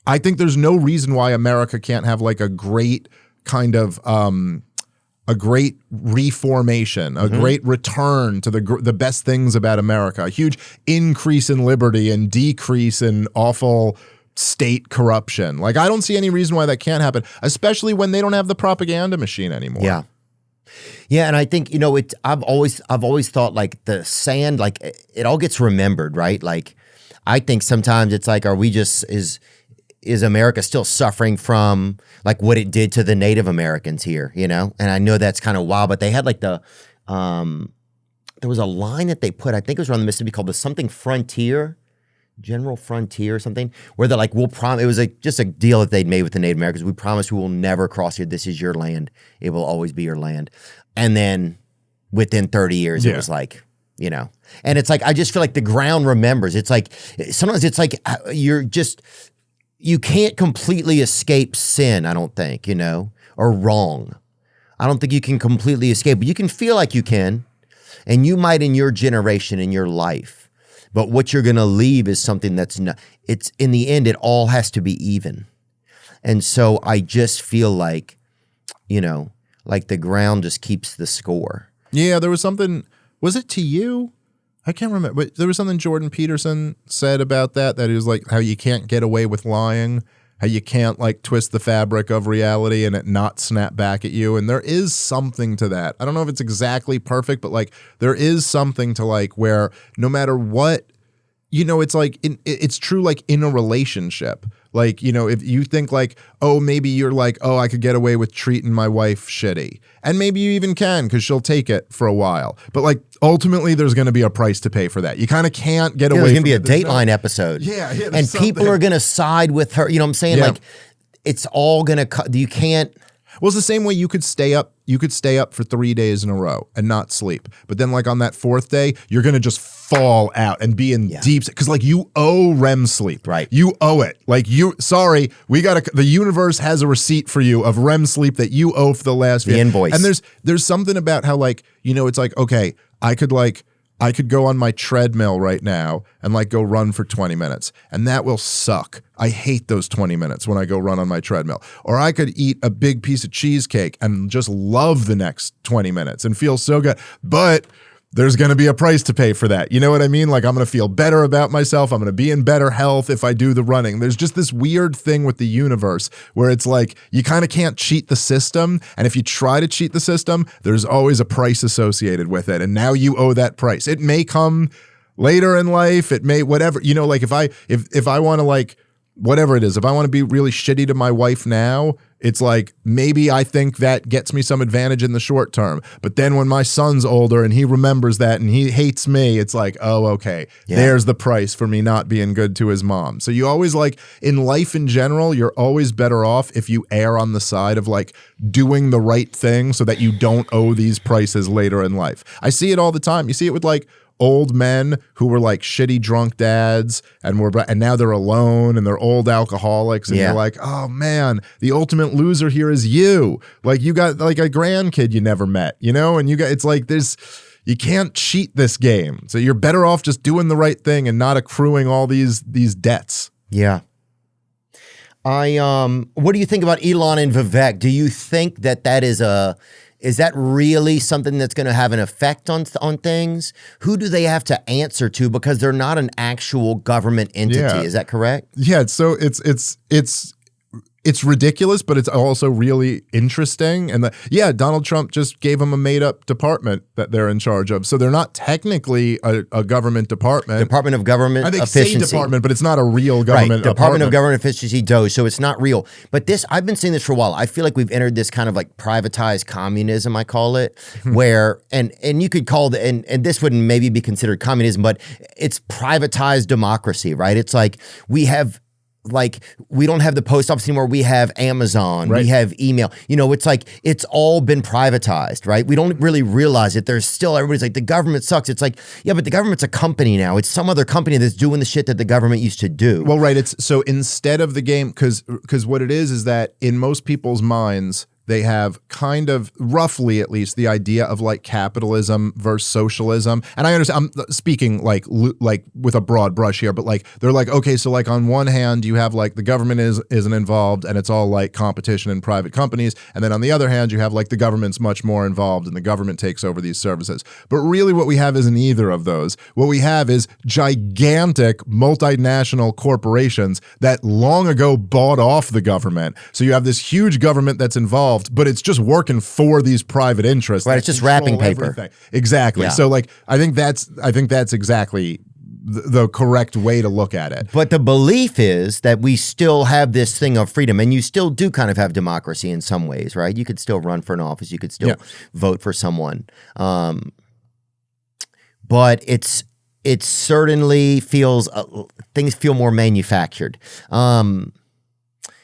I think there's no reason why America can't have like a great kind of a great reformation, a great return to the best things about America, a huge increase in liberty and decrease in awful state corruption. Like, I don't see any reason why that can't happen, especially when they don't have the propaganda machine anymore. Yeah. Yeah, and I think, I've always thought like the sand, like it all gets remembered, right? Like, I think sometimes it's like, is America still suffering from like what it did to the Native Americans here, And I know that's kind of wild, but they had like there was a line that they put, I think it was around the Mississippi, called the something frontier, General Frontier or something, where they're like, it was just a deal that they'd made with the Native Americans. We promise we will never cross here. This is your land. It will always be your land. And then within 30 years, it was like, and it's like, I just feel like the ground remembers. It's like, sometimes it's like you can't completely escape sin, I don't think, or wrong. I don't think you can completely escape, but you can feel like you can, and you might in your generation, in your life. But what you're going to leave is something that's not, it's in the end, it all has to be even. And so I just feel like, like the ground just keeps the score. Yeah, there was something, was it to you? I can't remember, but there was something Jordan Peterson said about that he was like, how you can't get away with lying, how you can't like twist the fabric of reality and it not snap back at you. And there is something to that. I don't know if it's exactly perfect, but like there is something to like where no matter what, it's like, it's true like in a relationship. Like, if you think like, oh, maybe you're like, oh, I could get away with treating my wife shitty. And maybe you even can because she'll take it for a while. But like ultimately there's going to be a price to pay for that. You kind of can't get away. There's going to be a Dateline episode. Yeah. And people are going to side with her. You know what I'm saying? Yeah. Like it's all going to, you can't. Well, it's the same way you could stay up. You could stay up for 3 days in a row and not sleep. But then like on that fourth day, you're going to just fall out and be in deep, because like you owe REM sleep. Right. You owe it. Like the universe has a receipt for you of REM sleep that you owe for the last the invoice. And there's something about how like, it's like, okay, I could go on my treadmill right now and like go run for 20 minutes and that will suck. I hate those 20 minutes when I go run on my treadmill. Or I could eat a big piece of cheesecake and just love the next 20 minutes and feel so good. But there's going to be a price to pay for that. You know what I mean? Like I'm going to feel better about myself. I'm going to be in better health if I do the running. There's just this weird thing with the universe where it's like you kind of can't cheat the system. And if you try to cheat the system, there's always a price associated with it. And now you owe that price. It may come later in life. It may, whatever, like if I want to like, whatever it is, if I want to be really shitty to my wife now, it's like maybe I think that gets me some advantage in the short term. But then when my son's older and he remembers that and he hates me, it's like, oh, okay, there's the price for me not being good to his mom. So you always like in life in general, you're always better off if you err on the side of like doing the right thing so that you don't owe these prices later in life. I see it all the time. You see it with like old men who were like shitty drunk dads and now they're alone and they're old alcoholics and you're like, oh man, the ultimate loser here is you. Like you got like a grandkid you never met, and it's like you can't cheat this game. So you're better off just doing the right thing and not accruing all these debts. Yeah. What do you think about Elon and Vivek? Do you think that is that really something that's going to have an effect on things? Who do they have to answer to? Because they're not an actual government entity. Yeah. Is that correct? Yeah. So it's ridiculous, but it's also really interesting. And Donald Trump just gave them a made-up department that they're in charge of. So they're not technically a government department. Department of Government Efficiency. Say department, but it's not a real government Department of Government Efficiency, DOGE. So it's not real. But I've been saying this for a while. I feel like we've entered this kind of like privatized communism, I call it, where, and you could call and this wouldn't maybe be considered communism, but it's privatized democracy, right? It's like we don't have the post office anymore. We have Amazon. Right. We have email. It's like it's all been privatized, right? We don't really realize it. There's still everybody's like the government sucks. It's like, yeah, but the government's a company now. It's some other company that's doing the shit that the government used to do. Well, right. It's so instead of the game, because what it is that in most people's minds, they have kind of roughly, at least, the idea of like capitalism versus socialism. And I understand, I'm speaking like with a broad brush here, but like they're like, okay, so like on one hand, you have like the government isn't involved and it's all like competition in private companies. And then on the other hand, you have like the government's much more involved and the government takes over these services. But really what we have isn't either of those. What we have is gigantic multinational corporations that long ago bought off the government. So you have this huge government that's involved, but it's just working for these private interests. Right, it's just wrapping paper. Everything. Exactly. Yeah. So like I think that's exactly the correct way to look at it. But the belief is that we still have this thing of freedom, and you still do kind of have democracy in some ways, right? You could still run for an office, you could still vote for someone. But it certainly feels things feel more manufactured.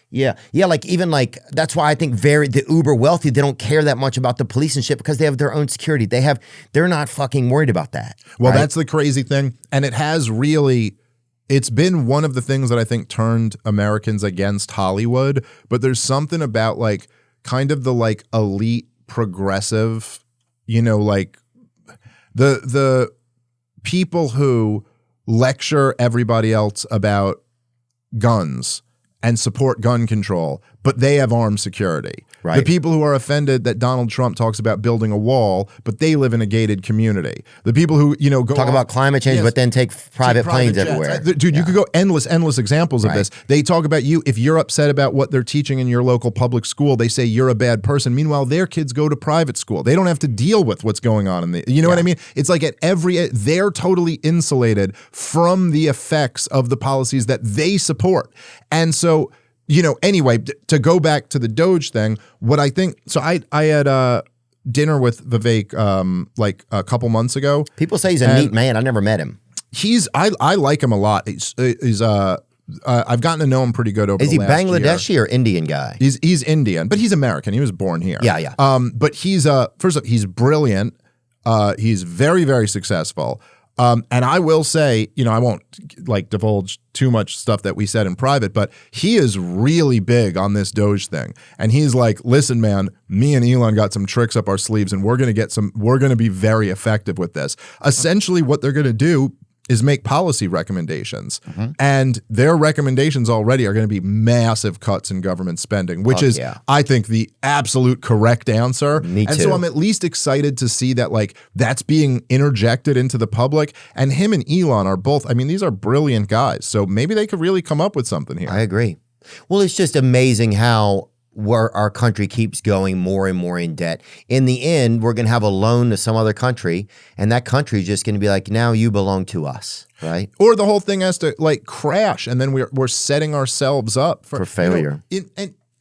Yeah, like even like that's why I think the uber wealthy, they don't care that much about the police and shit because they have their own security. They're not fucking worried about that. Well, right? That's the crazy thing, and it's been one of the things that I think turned Americans against Hollywood. But there's something about like kind of the like elite progressive, like the people who lecture everybody else about guns and support gun control, but they have armed security. Right. The people who are offended that Donald Trump talks about building a wall, but they live in a gated community. The people who, go Talk about climate change, but then take private planes jets. everywhere. Dude, you could go endless examples of this. They talk about you. If you're upset about what they're teaching in your local public school, they say you're a bad person. Meanwhile, their kids go to private school. They don't have to deal with what's going on in the, you know what I mean? It's like they're totally insulated from the effects of the policies that they support. And so, anyway, to go back to the Doge thing, what I think, so I had dinner with Vivek like a couple months ago. People say he's a neat man. I never met him. I like him a lot. I've gotten to know him pretty good over the last year. Is he Bangladeshi or Indian guy? He's Indian, but he's American. He was born here. Yeah. But he's first off, he's brilliant. He's very, very successful. And I will say, I won't like divulge too much stuff that we said in private, but he is really big on this Doge thing. And he's like, listen, man, me and Elon got some tricks up our sleeves and we're going to be very effective with this. Essentially what they're going to do is make policy recommendations. And their recommendations already are going to be massive cuts in government spending, which is, I think, the absolute correct answer. Me too. And so I'm at least excited to see that like that's being interjected into the public. And him and Elon are both, these are brilliant guys. So maybe they could really come up with something here. I agree. Well, it's just amazing how our country keeps going more and more in debt. In the end, we're going to have a loan to some other country, and that country is just going to be like, now you belong to us, right? Or the whole thing has to like crash, and then we're setting ourselves up for failure.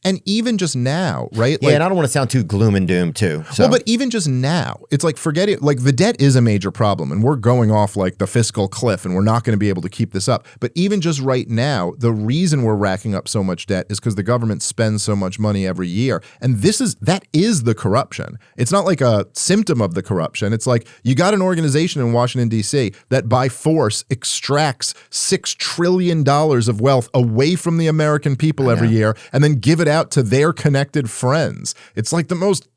And even just now, right? Yeah, and I don't want to sound too gloom and doom too. So. Well, but even just now, it's like forget it. Like the debt is a major problem, and we're going off like the fiscal cliff, and we're not going to be able to keep this up. But even just right now, the reason we're racking up so much debt is because the government spends so much money every year, and that is the corruption. It's not like a symptom of the corruption. It's like you got an organization in Washington D.C. that by force extracts $6 trillion of wealth away from the American people every year, and then give it out to their connected friends. It's like the most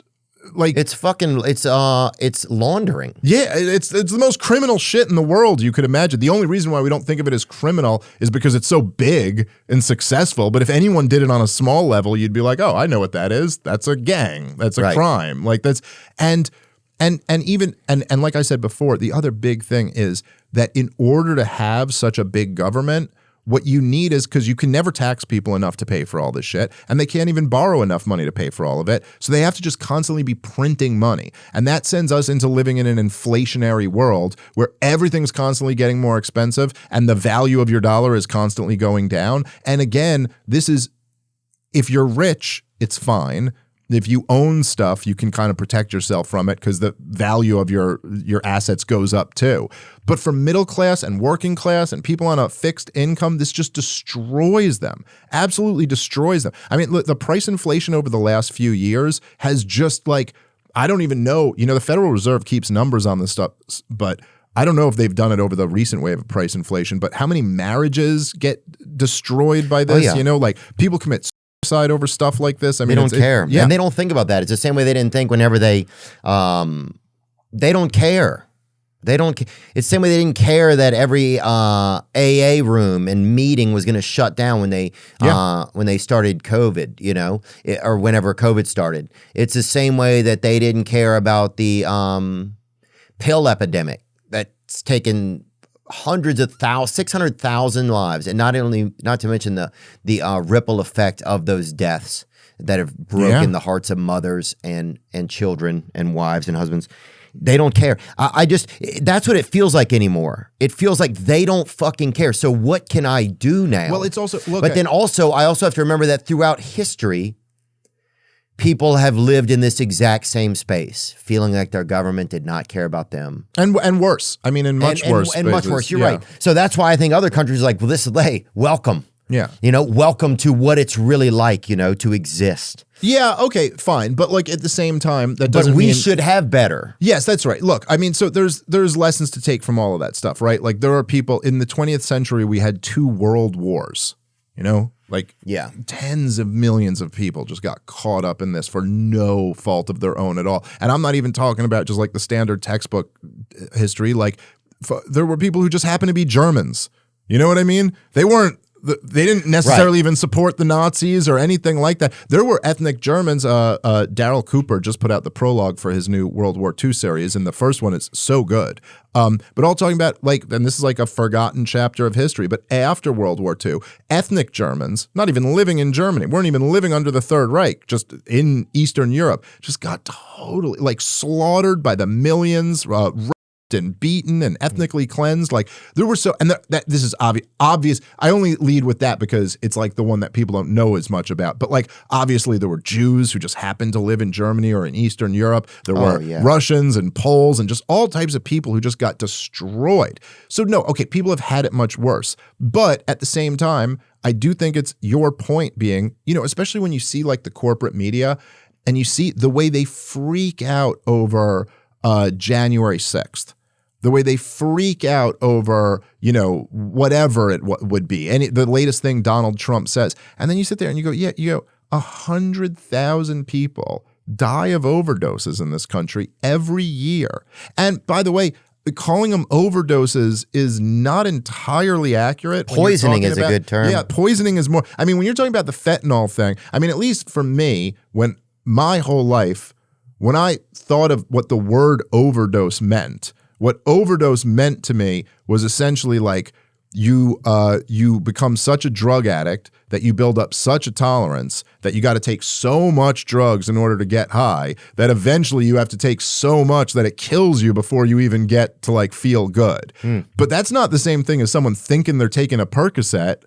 it's laundering. Yeah, it's the most criminal shit in the world you could imagine. The only reason why we don't think of it as criminal is because it's so big and successful. But if anyone did it on a small level, you'd be like, oh, I know what that is. That's a gang. That's a crime. Like that's and like I said before, the other big thing is that in order to have such a big government, what you need is, because you can never tax people enough to pay for all this shit, and they can't even borrow enough money to pay for all of it. So they have to just constantly be printing money. And that sends us into living in an inflationary world where everything's constantly getting more expensive and the value of your dollar is constantly going down. And again, this is, if you're rich, it's fine. If you own stuff, you can kind of protect yourself from it because the value of your assets goes up too. But for middle class and working class and people on a fixed income, this just destroys them, absolutely destroys them. Look, the price inflation over the last few years has just like, I don't even know, the Federal Reserve keeps numbers on this stuff, but I don't know if they've done it over the recent wave of price inflation, but how many marriages get destroyed by this? Oh, yeah. Like people commit suicide over stuff like this. They don't care. And they don't think about that. It's the same way they didn't think whenever they don't care. It's the same way they didn't care that every AA room and meeting was going to shut down when they started COVID, or whenever COVID started. It's the same way that they didn't care about the pill epidemic that's taken hundreds of thousands, 600,000 lives, and not to mention the ripple effect of those deaths that have broken the hearts of mothers and children and wives and husbands. They don't care. That's what it feels like anymore. It feels like they don't fucking care. So what can I do now? Well, it's also, then also, I also have to remember that throughout history, people have lived in this exact same space, feeling like their government did not care about them. And worse. Much worse. And much worse. You're right. So that's why I think other countries are like, well, welcome. Yeah. Welcome to what it's really like, to exist. Yeah, okay, fine. But like at the same time, that doesn't mean... we should have better. Yes, that's right. Look, so there's lessons to take from all of that stuff, right? Like there are people, in the 20th century, we had 2 world wars, Like, Yeah. tens of millions of people just got caught up in this for no fault of their own at all. And I'm not even talking about just like the standard textbook history. Like, there were people who just happened to be Germans. You know what I mean? They didn't necessarily even support the Nazis or anything like that. There were ethnic Germans. Daryl Cooper just put out the prologue for his new World War II series, and the first one is so good. But all talking about, like, and this is like a forgotten chapter of history, but after World War II, ethnic Germans, not even living in Germany, weren't even living under the Third Reich, just in Eastern Europe, just got totally, like, slaughtered by the millions, and beaten and ethnically cleansed. Like, there were so, and that this is obvious. I only lead with that because it's like the one that people don't know as much about. But like, obviously there were Jews who just happened to live in Germany or in Eastern Europe. There were Russians and Poles and just all types of people who just got destroyed. So no, okay, people have had it much worse. But at the same time, I do think it's your point being, you know, especially when you see like the corporate media and you see the way they freak out over January 6th. The way they freak out over, you know, whatever it would be. The latest thing Donald Trump says. And then you sit there and you go, 100,000 people die of overdoses in this country every year. And by the way, calling them overdoses is not entirely accurate. Poisoning is a good term. Yeah, poisoning is more. I mean, when you're talking about the fentanyl thing, I mean, at least for me, when my whole life, when I thought of what the word overdose meant, what overdose meant to me was essentially like you become such a drug addict that you build up such a tolerance that you got to take so much drugs in order to get high that eventually you have to take so much that it kills you before you even get to like feel good. But that's not the same thing as someone thinking they're taking a Percocet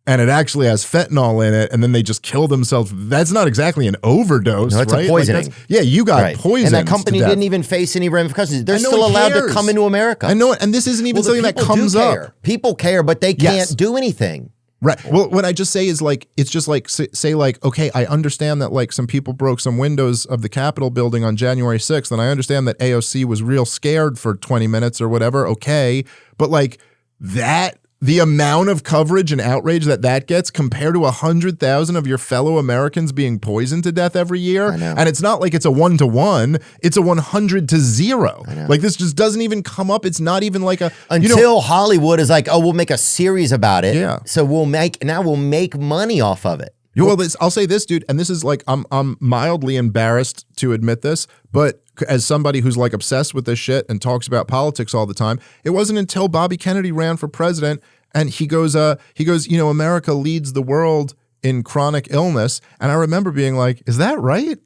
and it actually has fentanyl in it, and then they just kill themselves. That's not exactly an overdose, no, it's right? a poisoning. Like you got poisoned. And that company didn't even face any ramifications. They're still allowed to come into America. I know it, and this isn't even something that comes up. People care, but they can't do anything. Right. Well, what I just say is like, it's just like, say like, okay, I understand that like some people broke some windows of the Capitol building on January 6th, and I understand that AOC was real scared for 20 minutes or whatever. Okay. But like that, the amount of coverage and outrage that gets compared to 100,000 of your fellow Americans being poisoned to death every year. And it's not like it's a 1-to-1, it's a 100-to-0. Like this just doesn't even come up. It's not even like a, until Hollywood is like, oh, we'll make a series about it. Yeah. So we'll make money off of it. Well, I'll say this, dude, and this is like, I'm mildly embarrassed to admit this, but as somebody who's like obsessed with this shit and talks about politics all the time, it wasn't until Bobby Kennedy ran for president and he goes, you know, America leads the world in chronic illness. And I remember being like, is that right?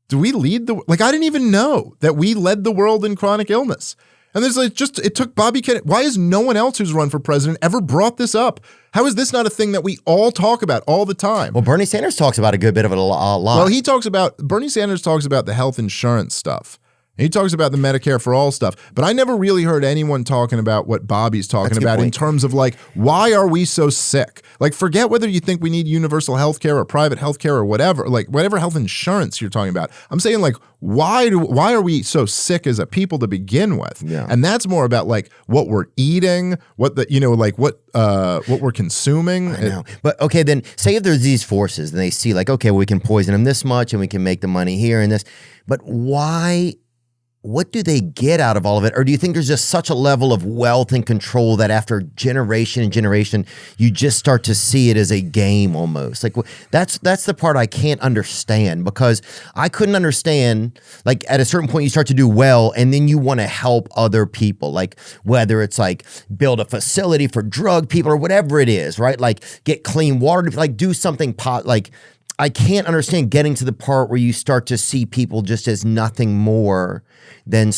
Do we lead I didn't even know that we led the world in chronic illness. And there's like it took Bobby Kennedy. Why has no one else who's run for president ever brought this up? How is this not a thing that we all talk about all the time? Well, Bernie Sanders talks about a good bit of it a lot. Well, Bernie Sanders talks about the health insurance stuff. He talks about the Medicare for all stuff, but I never really heard anyone talking about what Bobby's talking about in terms of like, why are we so sick? Like, forget whether you think we need universal health care or private health care or whatever, like whatever health insurance you're talking about. I'm saying like, why are we so sick as a people to begin with? Yeah. And that's more about like what we're eating, what we're consuming. I know. But okay, then say if there's these forces and they see like, okay, well, we can poison them this much and we can make the money here and this, but why? What do they get out of all of it? Or do you think there's just such a level of wealth and control that after generation and generation, you just start to see it as a game almost? Like that's the part I can't understand, because I couldn't understand, like at a certain point you start to do well and then you want to help other people, like whether it's like build a facility for drug people or whatever it is, right? Like get clean water, like do something I can't understand getting to the part where you start to see people just as nothing more than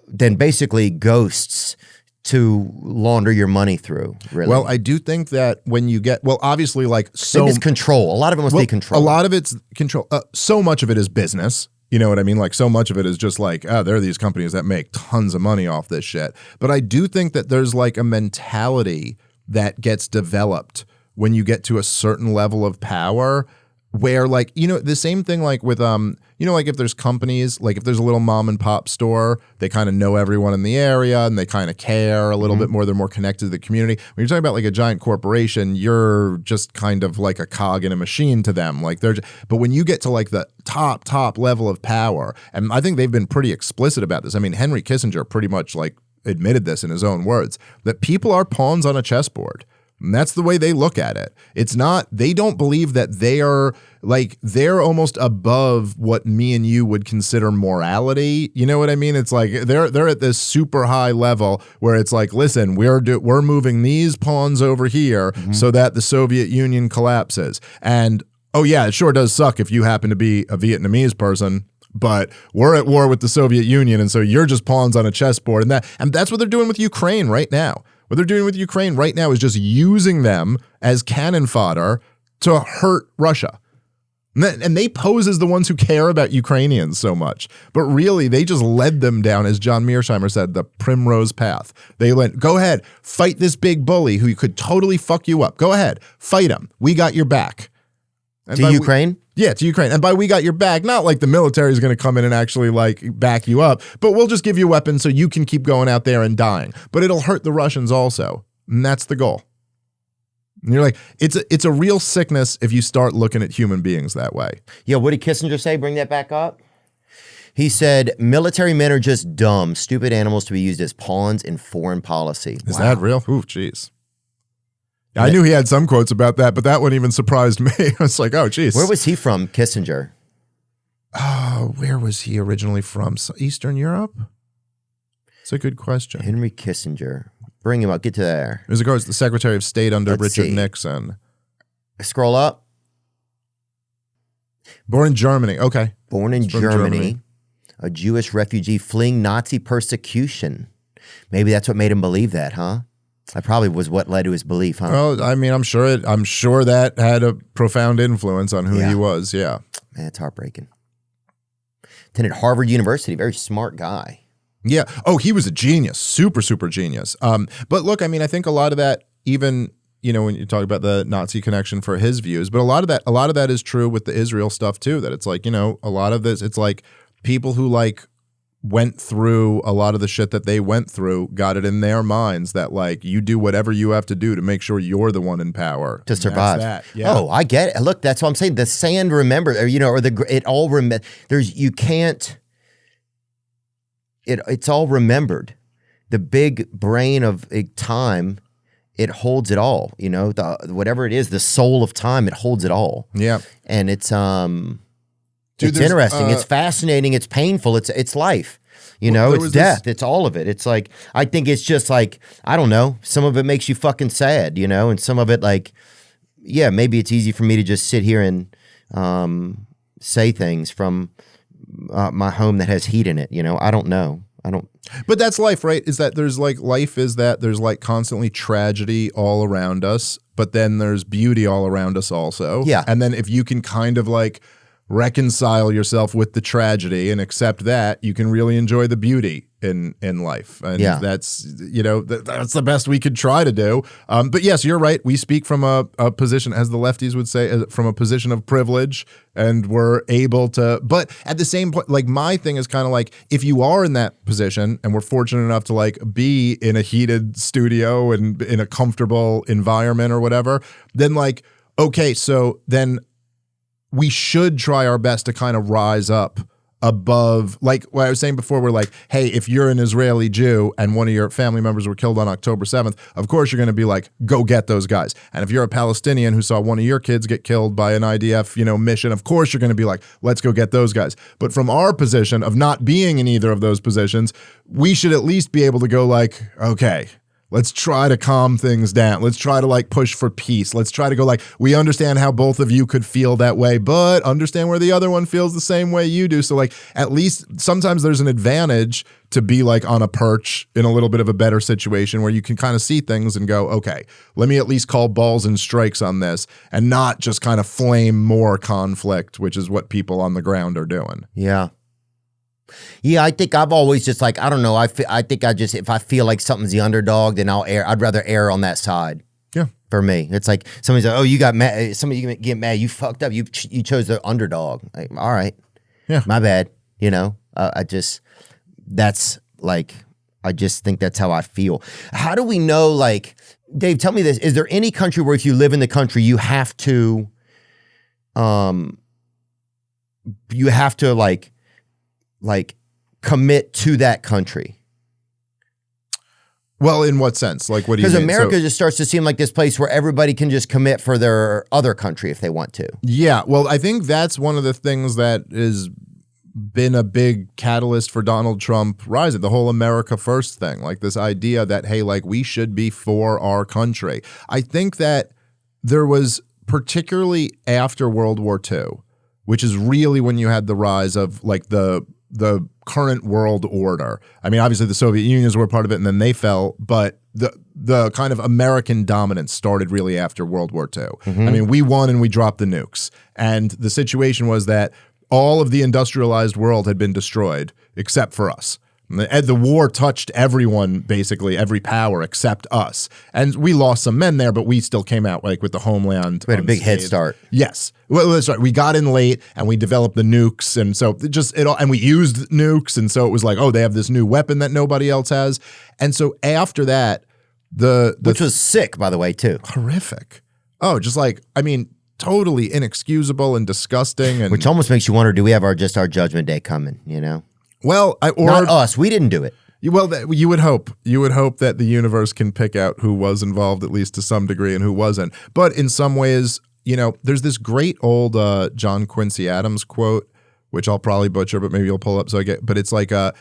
than basically ghosts to launder your money through, really. Well, I do think that when you get, obviously like it's control. A lot of it must be control. A lot of it's control. So much of it is business. You know what I mean? Like so much of it is just like, there are these companies that make tons of money off this shit. But I do think that there's like a mentality that gets developed when you get to a certain level of power where like, you know, the same thing like with, you know, like if there's companies, like if there's a little mom and pop store, they kind of know everyone in the area and they kind of care a little bit more. They're more connected to the community. When you're talking about like a giant corporation, you're just kind of like a cog in a machine to them. Like but when you get to like the top level of power, and I think they've been pretty explicit about this. I mean, Henry Kissinger pretty much like admitted this in his own words, that people are pawns on a chessboard. And that's the way they look at it. It's not, they don't believe that they are like, they're almost above what me and you would consider morality. You know what I mean? It's like they're at this super high level where it's like, listen, we're moving these pawns over here so that the Soviet Union collapses. And oh yeah, it sure does suck if you happen to be a Vietnamese person, but we're at war with the Soviet Union, and so you're just pawns on a chessboard. And that's what they're doing with Ukraine right now. What they're doing with Ukraine right now is just using them as cannon fodder to hurt Russia. And they pose as the ones who care about Ukrainians so much. But really, they just led them down, as John Mearsheimer said, the primrose path. They went, go ahead, fight this big bully who could totally fuck you up. Go ahead, fight him. We got your back. And to Ukraine? Yeah, to Ukraine. And by we got your back, not like the military is going to come in and actually like back you up, but we'll just give you weapons so you can keep going out there and dying. But it'll hurt the Russians also. And that's the goal. And you're like, it's a real sickness if you start looking at human beings that way. Yeah, what did Kissinger say? Bring that back up. He said, military men are just dumb, stupid animals to be used as pawns in foreign policy. Is that real? Ooh, jeez. I knew he had some quotes about that, but that one even surprised me. I was like, oh, geez. Where was he from, Kissinger? Oh, where was he originally from? Eastern Europe? It's a good question. Henry Kissinger. Bring him up. Get to there. He was, of course, the Secretary of State under Let's Richard see. Nixon. Scroll up. Born in Germany. Okay. Born in He's from Germany, a Jewish refugee fleeing Nazi persecution. Maybe that's what made him believe that, huh? That probably was what led to his belief, huh? Well, I mean, I'm sure that had a profound influence on who he was. Yeah. Man, it's heartbreaking. Attended Harvard University. Very smart guy. Yeah. Oh, he was a genius. Super, super genius. But look, I mean, I think a lot of that, even, you know, when you talk about the Nazi connection for his views, but a lot of that is true with the Israel stuff too, that it's like, you know, a lot of this, it's like people who like went through a lot of the shit that they went through, got it in their minds that like you do whatever you have to do to make sure you're the one in power to survive. That. Yeah. Oh, I get it. Look, that's what I'm saying. The sand remember, or, you know, or it all remember. You can't. It's all remembered. The big brain of time, it holds it all. You know, whatever it is, the soul of time, it holds it all. Yeah, and it's Dude, it's interesting. It's fascinating. It's painful. It's life. You know, it's death. It's all of it. It's like, I think it's just like, I don't know. Some of it makes you fucking sad, you know, and some of it like, yeah, maybe it's easy for me to just sit here and say things from my home that has heat in it. You know, I don't know. But that's life, right? Is that there's like life is that there's like constantly tragedy all around us, but then there's beauty all around us also. Yeah. And then if you can kind of like reconcile yourself with the tragedy and accept that, you can really enjoy the beauty in life. And that's, you know, that's the best we could try to do. But yes, you're right. We speak from a position, as the lefties would say, from a position of privilege, and we're able to, but at the same point, like my thing is kind of like, if you are in that position and we're fortunate enough to like be in a heated studio and in a comfortable environment or whatever, then like, okay, so then we should try our best to kind of rise up above, like what I was saying before, we're like, hey, if you're an Israeli Jew and one of your family members were killed on October 7th, of course you're going to be like, go get those guys. And if you're a Palestinian who saw one of your kids get killed by an IDF, you know, mission, of course you're going to be like, let's go get those guys. But from our position of not being in either of those positions, we should at least be able to go like, okay, let's try to calm things down. Let's try to like push for peace. Let's try to go like, we understand how both of you could feel that way, but understand where the other one feels the same way you do. So like, at least sometimes there's an advantage to be like on a perch in a little bit of a better situation where you can kind of see things and go, okay, let me at least call balls and strikes on this and not just kind of flame more conflict, which is what people on the ground are doing. Yeah. Yeah, I think I've always just like, I don't know. I think I just, if I feel like something's the underdog, then I'd rather err on that side. Yeah. For me, it's like somebody's like, "Oh, you got mad." Somebody get mad. You fucked up. You chose the underdog. Like, all right, Yeah. my bad. You know, I just think that's how I feel. How do we know? Like, Dave, tell me this: is there any country where if you live in the country, you have to like commit to that country? Well, in what sense? Like, what do you mean? Because America just starts to seem like this place where everybody can just commit for their other country if they want to. Yeah, well, I think that's one of the things that has been a big catalyst for Donald Trump rising, the whole America First thing, like this idea that, hey, like we should be for our country. I think that there was, particularly after World War II, which is really when you had the rise of like the current world order. I mean, obviously the Soviet Unions were part of it and then they fell, but the kind of American dominance started really after World War II. I mean, we won and we dropped the nukes. And the situation was that all of the industrialized world had been destroyed except for us. The war touched everyone, basically, every power except us. And we lost some men there, but we still came out like with the homeland. We had a big head start. Yes. Well, that's right. We got in late and we developed the nukes. And so and we used nukes. And so it was like, oh, they have this new weapon that nobody else has. And so after that, which was sick, by the way, too. Horrific. Oh, just like, I mean, totally inexcusable and disgusting. And which almost makes you wonder, do we have our judgment day coming, you know? Well, not us. We didn't do it. Well, you would hope. You would hope that the universe can pick out who was involved, at least to some degree, and who wasn't. But in some ways, you know, there's this great old John Quincy Adams quote, which I'll probably butcher, but maybe you'll pull up so I get. But it's like it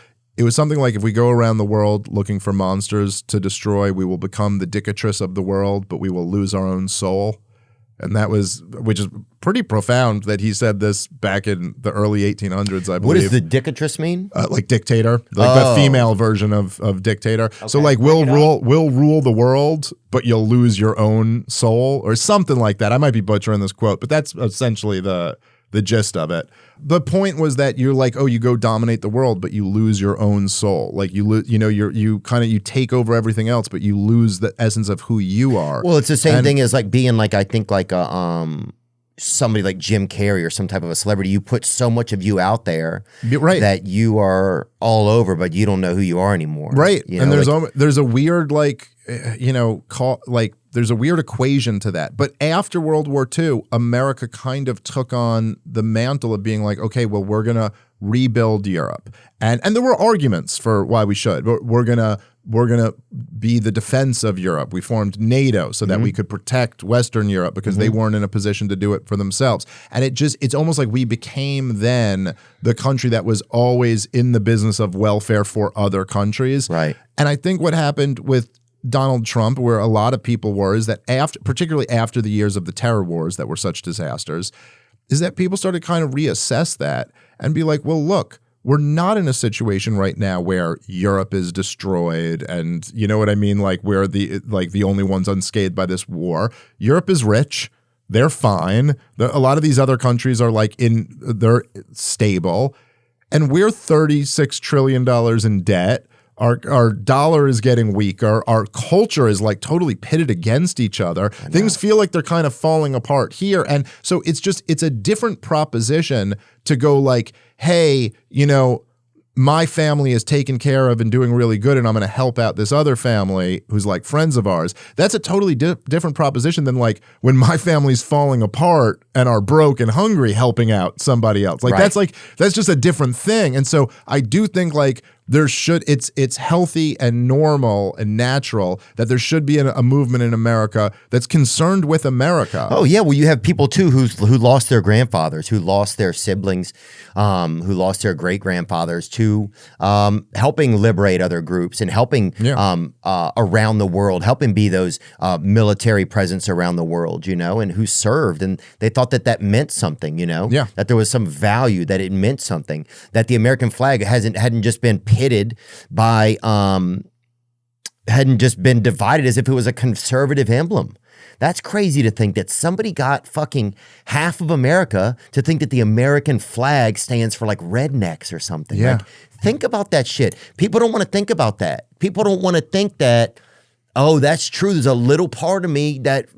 was something like, if we go around the world looking for monsters to destroy, we will become the dictatress of the world, but we will lose our own soul. And that was, which is pretty profound that he said this back in the early 1800s, I believe. What does the dictatress mean? Like dictator, like the female version of dictator. Okay. So like we'll rule the world, but you'll lose your own soul or something like that. I might be butchering this quote, but that's essentially the gist of it. The point was that you're like, oh, you go dominate the world, but you lose your own soul. Like you take over everything else, but you lose the essence of who you are. Well, it's the same thing as like being like, I think like somebody like Jim Carrey or some type of a celebrity. You put so much of you out there that you are all over, but you don't know who you are anymore. Right. You and know, there's a weird there's a weird equation to that. But after World War II, America kind of took on the mantle of being like, okay, well, we're going to rebuild Europe. And there were arguments for why we should. We're going to be the defense of Europe. We formed NATO so that we could protect Western Europe because they weren't in a position to do it for themselves. And it's almost like we became then the country that was always in the business of welfare for other countries. Right. And I think what happened with Donald Trump, where a lot of people were, is that particularly after the years of the terror wars that were such disasters, is that people started kind of reassess that and be like, well, look, we're not in a situation right now where Europe is destroyed and, you know what I mean, like we're the only ones unscathed by this war. Europe is rich. They're fine. A lot of these other countries are they're stable. And we're $36 trillion in debt. Our dollar is getting weaker. Our culture is like totally pitted against each other. Things feel like they're kind of falling apart here. And so it's a different proposition to go like, hey, you know, my family is taken care of and doing really good, and I'm going to help out this other family who's like friends of ours. That's a totally different proposition than like when my family's falling apart and are broke and hungry helping out somebody else. Like that's just a different thing. And so I do think like it's healthy and normal and natural that there should be a movement in America that's concerned with America. Oh yeah, well you have people too who lost their grandfathers, who lost their siblings, who lost their great grandfathers to helping liberate other groups and helping around the world, helping be those military presence around the world, you know, and who served, and they thought that meant something, you know, that there was some value, that it meant something, that the American flag hadn't just been pitted by hadn't just been divided as if it was a conservative emblem. That's crazy to think that somebody got fucking half of America to think that the American flag stands for like rednecks or something. Yeah. Like, think about that shit. People don't want to think about that. People don't want to think that oh, that's true. There's a little part of me that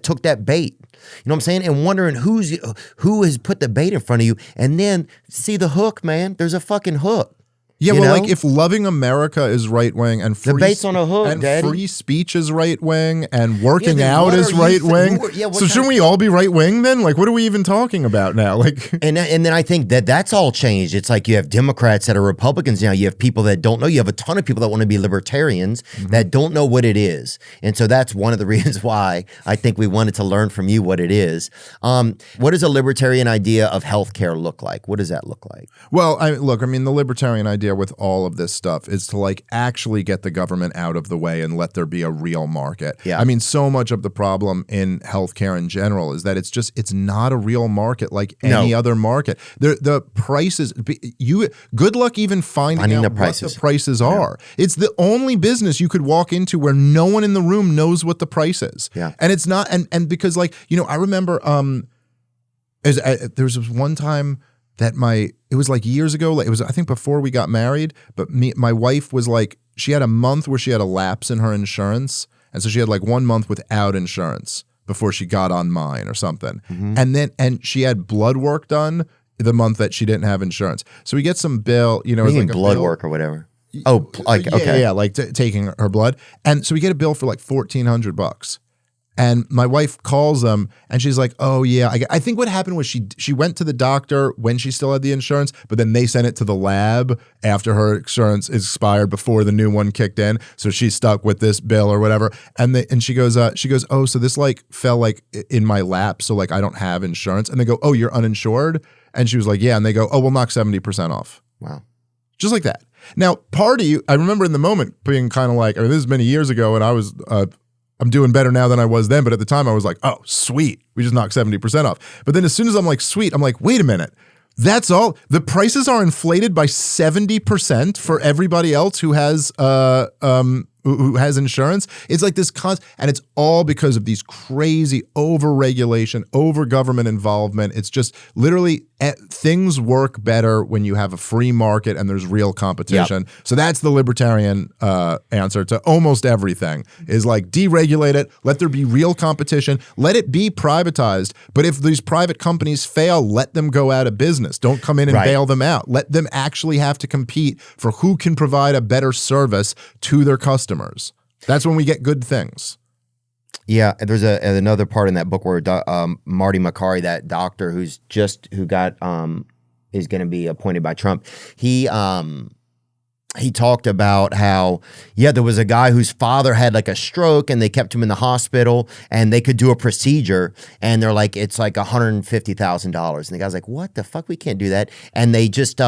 took that bait. You know what I'm saying? And wondering who has put the bait in front of you, and then see the hook, man. There's a fucking hook. Yeah, well, like if loving America is right wing and free, the bait's on a hook, and Daddy. Free speech is right wing and working out is right wing. So shouldn't we all be right wing then? Like, what are we even talking about now? Like, and then I think that's all changed. It's like you have Democrats that are Republicans now. You have people that don't know. You have a ton of people that want to be libertarians that don't know what it is. And so that's one of the reasons why I think we wanted to learn from you what it is. What does a libertarian idea of healthcare look like? What does that look like? Well, I mean, the libertarian idea with all of this stuff is to like actually get the government out of the way and let there be a real market. Yeah. I mean, so much of the problem in healthcare in general is that it's not a real market like any other market. The prices, good luck even finding out what the prices are. It's the only business you could walk into where no one in the room knows what the price is. Yeah. And it's not, and because like, I remember there was one time that it was like years ago, it was I think before we got married, but my wife was like, she had a month where she had a lapse in her insurance, and so she had like 1 month without insurance before she got on mine or something. And she had blood work done the month that she didn't have insurance. So we get some bill, it was like blood work or whatever. Oh, like okay. Yeah, like taking her blood. And so we get a bill for like $1,400. And my wife calls them and she's like, oh yeah, I think what happened was she went to the doctor when she still had the insurance, but then they sent it to the lab after her insurance expired before the new one kicked in. So she's stuck with this bill or whatever. And she goes, oh, so this like fell like in my lap. So like I don't have insurance. And they go, oh, you're uninsured? And she was like, yeah. And they go, oh, we'll knock 70% off. Wow. Just like that. Now, part of you, I remember in the moment being kind of like, this is many years ago and I was, I'm doing better now than I was then, but at the time I was like, oh, sweet. We just knocked 70% off. But then as soon as I'm like, sweet, I'm like, wait a minute. That's all. The prices are inflated by 70% for everybody else who has insurance. It's like this and it's all because of these crazy over-regulation, over-government involvement. It's just literally things work better when you have a free market and there's real competition. Yep. So that's the libertarian answer to almost everything is like deregulate it, let there be real competition, let it be privatized. But if these private companies fail, let them go out of business. Don't come in and bail them out. Let them actually have to compete for who can provide a better service to their customers. That's when we get good things. Yeah, there's another part in that book where Marty Makary, that doctor who got is going to be appointed by Trump, he talked about how there was a guy whose father had like a stroke and they kept him in the hospital and they could do a procedure and they're like, it's like $150,000, and the guy's like, what the fuck, we can't do that, and they just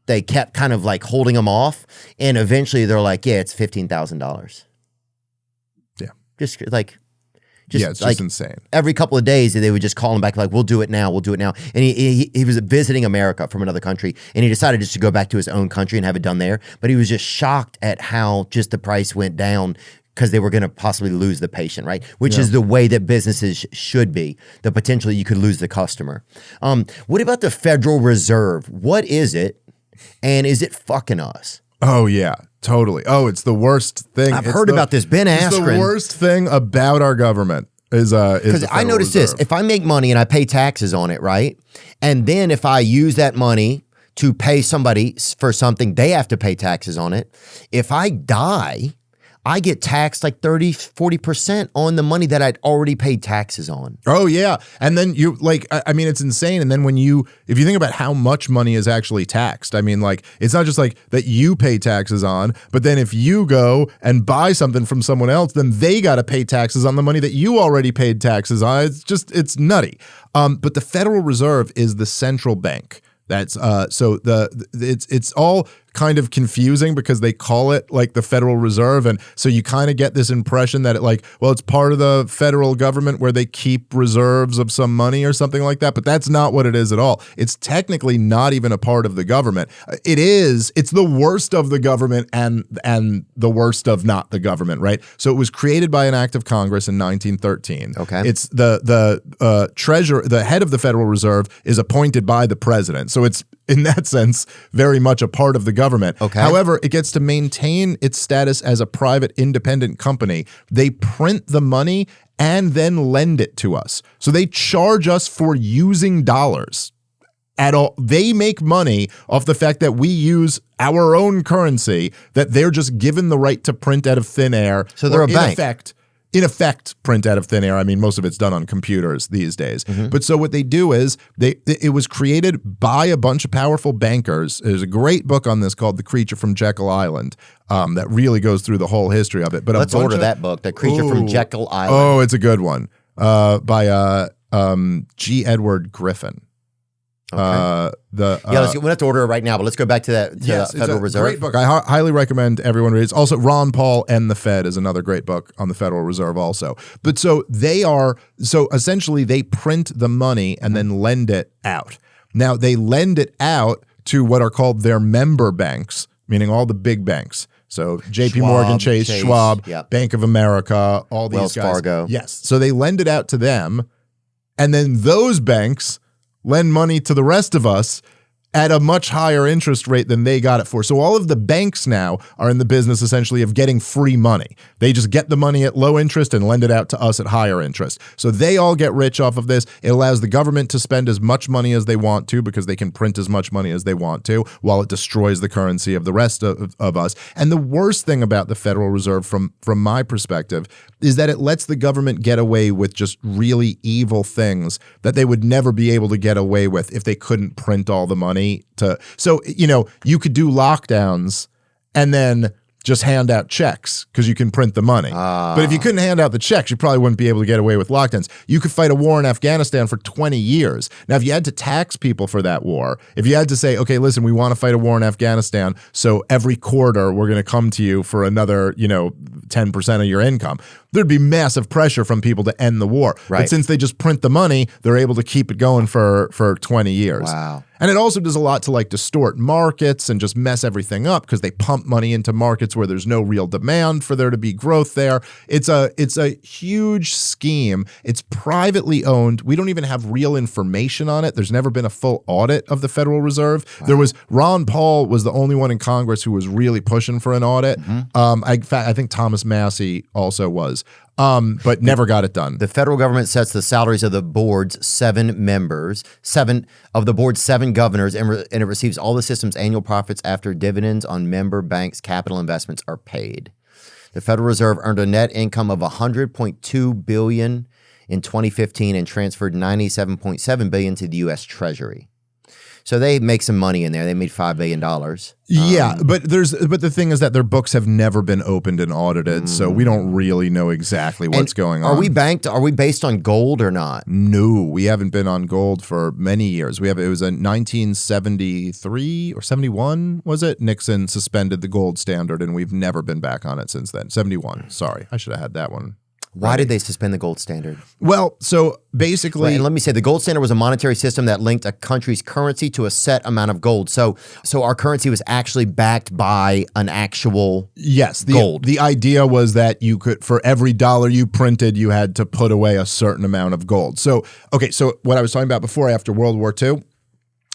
they kept kind of like holding him off, and eventually they're like, yeah, it's $15,000. It's like insane. Every couple of days, they would just call him back like, we'll do it now. We'll do it now. And he was visiting America from another country, and he decided just to go back to his own country and have it done there. But he was just shocked at how just the price went down because they were going to possibly lose the patient, right? Which is the way that businesses should be. The potential you could lose the customer. What about the Federal Reserve? What is it? And is it fucking us? Oh, yeah. Totally. Oh, it's the worst thing. I've heard about this. Ben Askren. It's the worst thing about our government is because I noticed this. If I make money and I pay taxes on it, right? And then if I use that money to pay somebody for something, they have to pay taxes on it. If I die, I get taxed like 30-40% on the money that I'd already paid taxes on. Oh, yeah. And then you like, I mean, it's insane. And then if you think about how much money is actually taxed, I mean, like, it's not just like that you pay taxes on, but then if you go and buy something from someone else, then they got to pay taxes on the money that you already paid taxes on. It's nutty. But the Federal Reserve is the central bank. That's so it's all kind of confusing because they call it like the Federal Reserve, and so you kind of get this impression that it's part of the federal government where they keep reserves of some money or something like that, but that's not what it is at all. It's technically not even a part of the government. It's the worst of the government and the worst of not the government, right? So it was created by an act of Congress in 1913. Okay. It's the treasurer, the head of the Federal Reserve is appointed by the president. So it's in that sense, very much a part of the government. Okay. However, it gets to maintain its status as a private independent company. They print the money and then lend it to us. So they charge us for using dollars at all. They make money off the fact that we use our own currency that they're just given the right to print out of thin air. So they're a bank. In effect, print out of thin air. I mean, most of it's done on computers these days. But so what they do is it was created by a bunch of powerful bankers. There's a great book on this called The Creature from Jekyll Island that really goes through the whole history of it. But let's order that book, The Creature from Jekyll Island. Oh, it's a good one by G. Edward Griffin. Okay. We'll have to order it right now, but let's go back to that Federal Reserve. Great book. I highly recommend everyone read it. It's also Ron Paul and the Fed is another great book on the Federal Reserve also. But so essentially they print the money and then lend it out. Now they lend it out to what are called their member banks, meaning all the big banks. So JP Morgan Chase, Schwab, yep. Bank of America, all these Wells guys. Fargo. Yes. So they lend it out to them, and then those banks lend money to the rest of us at a much higher interest rate than they got it for. So all of the banks now are in the business essentially of getting free money. They just get the money at low interest and lend it out to us at higher interest. So they all get rich off of this. It allows the government to spend as much money as they want to because they can print as much money as they want to while it destroys the currency of the rest of us. And the worst thing about the Federal Reserve from my perspective is that it lets the government get away with just really evil things that they would never be able to get away with if they couldn't print all the money. So, you could do lockdowns and then just hand out checks because you can print the money. But if you couldn't hand out the checks, you probably wouldn't be able to get away with lockdowns. You could fight a war in Afghanistan for 20 years. Now, if you had to tax people for that war, if you had to say, okay, listen, we want to fight a war in Afghanistan, so every quarter we're going to come to you for another, 10% of your income, there'd be massive pressure from people to end the war. Right. But since they just print the money, they're able to keep it going for 20 years. Wow. And it also does a lot to distort markets and just mess everything up because they pump money into markets where there's no real demand for there to be growth there. It's a huge scheme. It's privately owned. We don't even have real information on it. There's never been a full audit of the Federal Reserve. Wow. There was Ron Paul was the only one in Congress who was really pushing for an audit. I think Thomas Massey also was. But never got it done. The federal government sets the salaries of the board's 7 members, 7 of the board's 7 governors, and it receives all the system's annual profits after dividends on member banks' capital investments are paid. The Federal Reserve earned a net income of $100.2 billion in 2015 and transferred $97.7 billion to the U.S. Treasury. So they make some money in there. They made $5 billion. Yeah, but the thing is that their books have never been opened and audited, so we don't really know exactly what's going on. Are we banked? Are we based on gold or not? No, we haven't been on gold for many years. It was in 1973 or 71, was it? Nixon suspended the gold standard, and we've never been back on it since then. 71. Sorry, I should have had that one. Why did they suspend the gold standard? Well, so basically... and let me say, the gold standard was a monetary system that linked a country's currency to a set amount of gold. So our currency was actually backed by an actual gold. The idea was that you could, for every dollar you printed, you had to put away a certain amount of gold. So what I was talking about before, after World War II,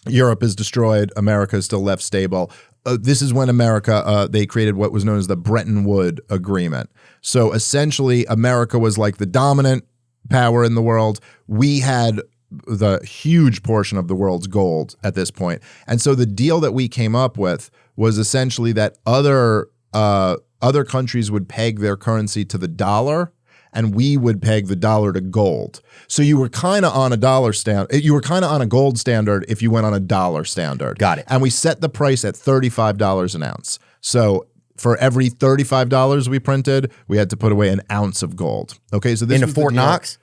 Europe is destroyed, America is still left stable. This is when America, they created what was known as the Bretton Woods Agreement. So essentially, America was like the dominant power in the world. We had the huge portion of the world's gold at this point. And so the deal that we came up with was essentially that other countries would peg their currency to the dollar, and we would peg the dollar to gold. So you were kind of on a dollar standard. You were kind of on a gold standard if you went on a dollar standard. Got it. And we set the price at $35 an ounce. So for every $35 we printed, we had to put away an ounce of gold. Okay, so this into was Fort Knox.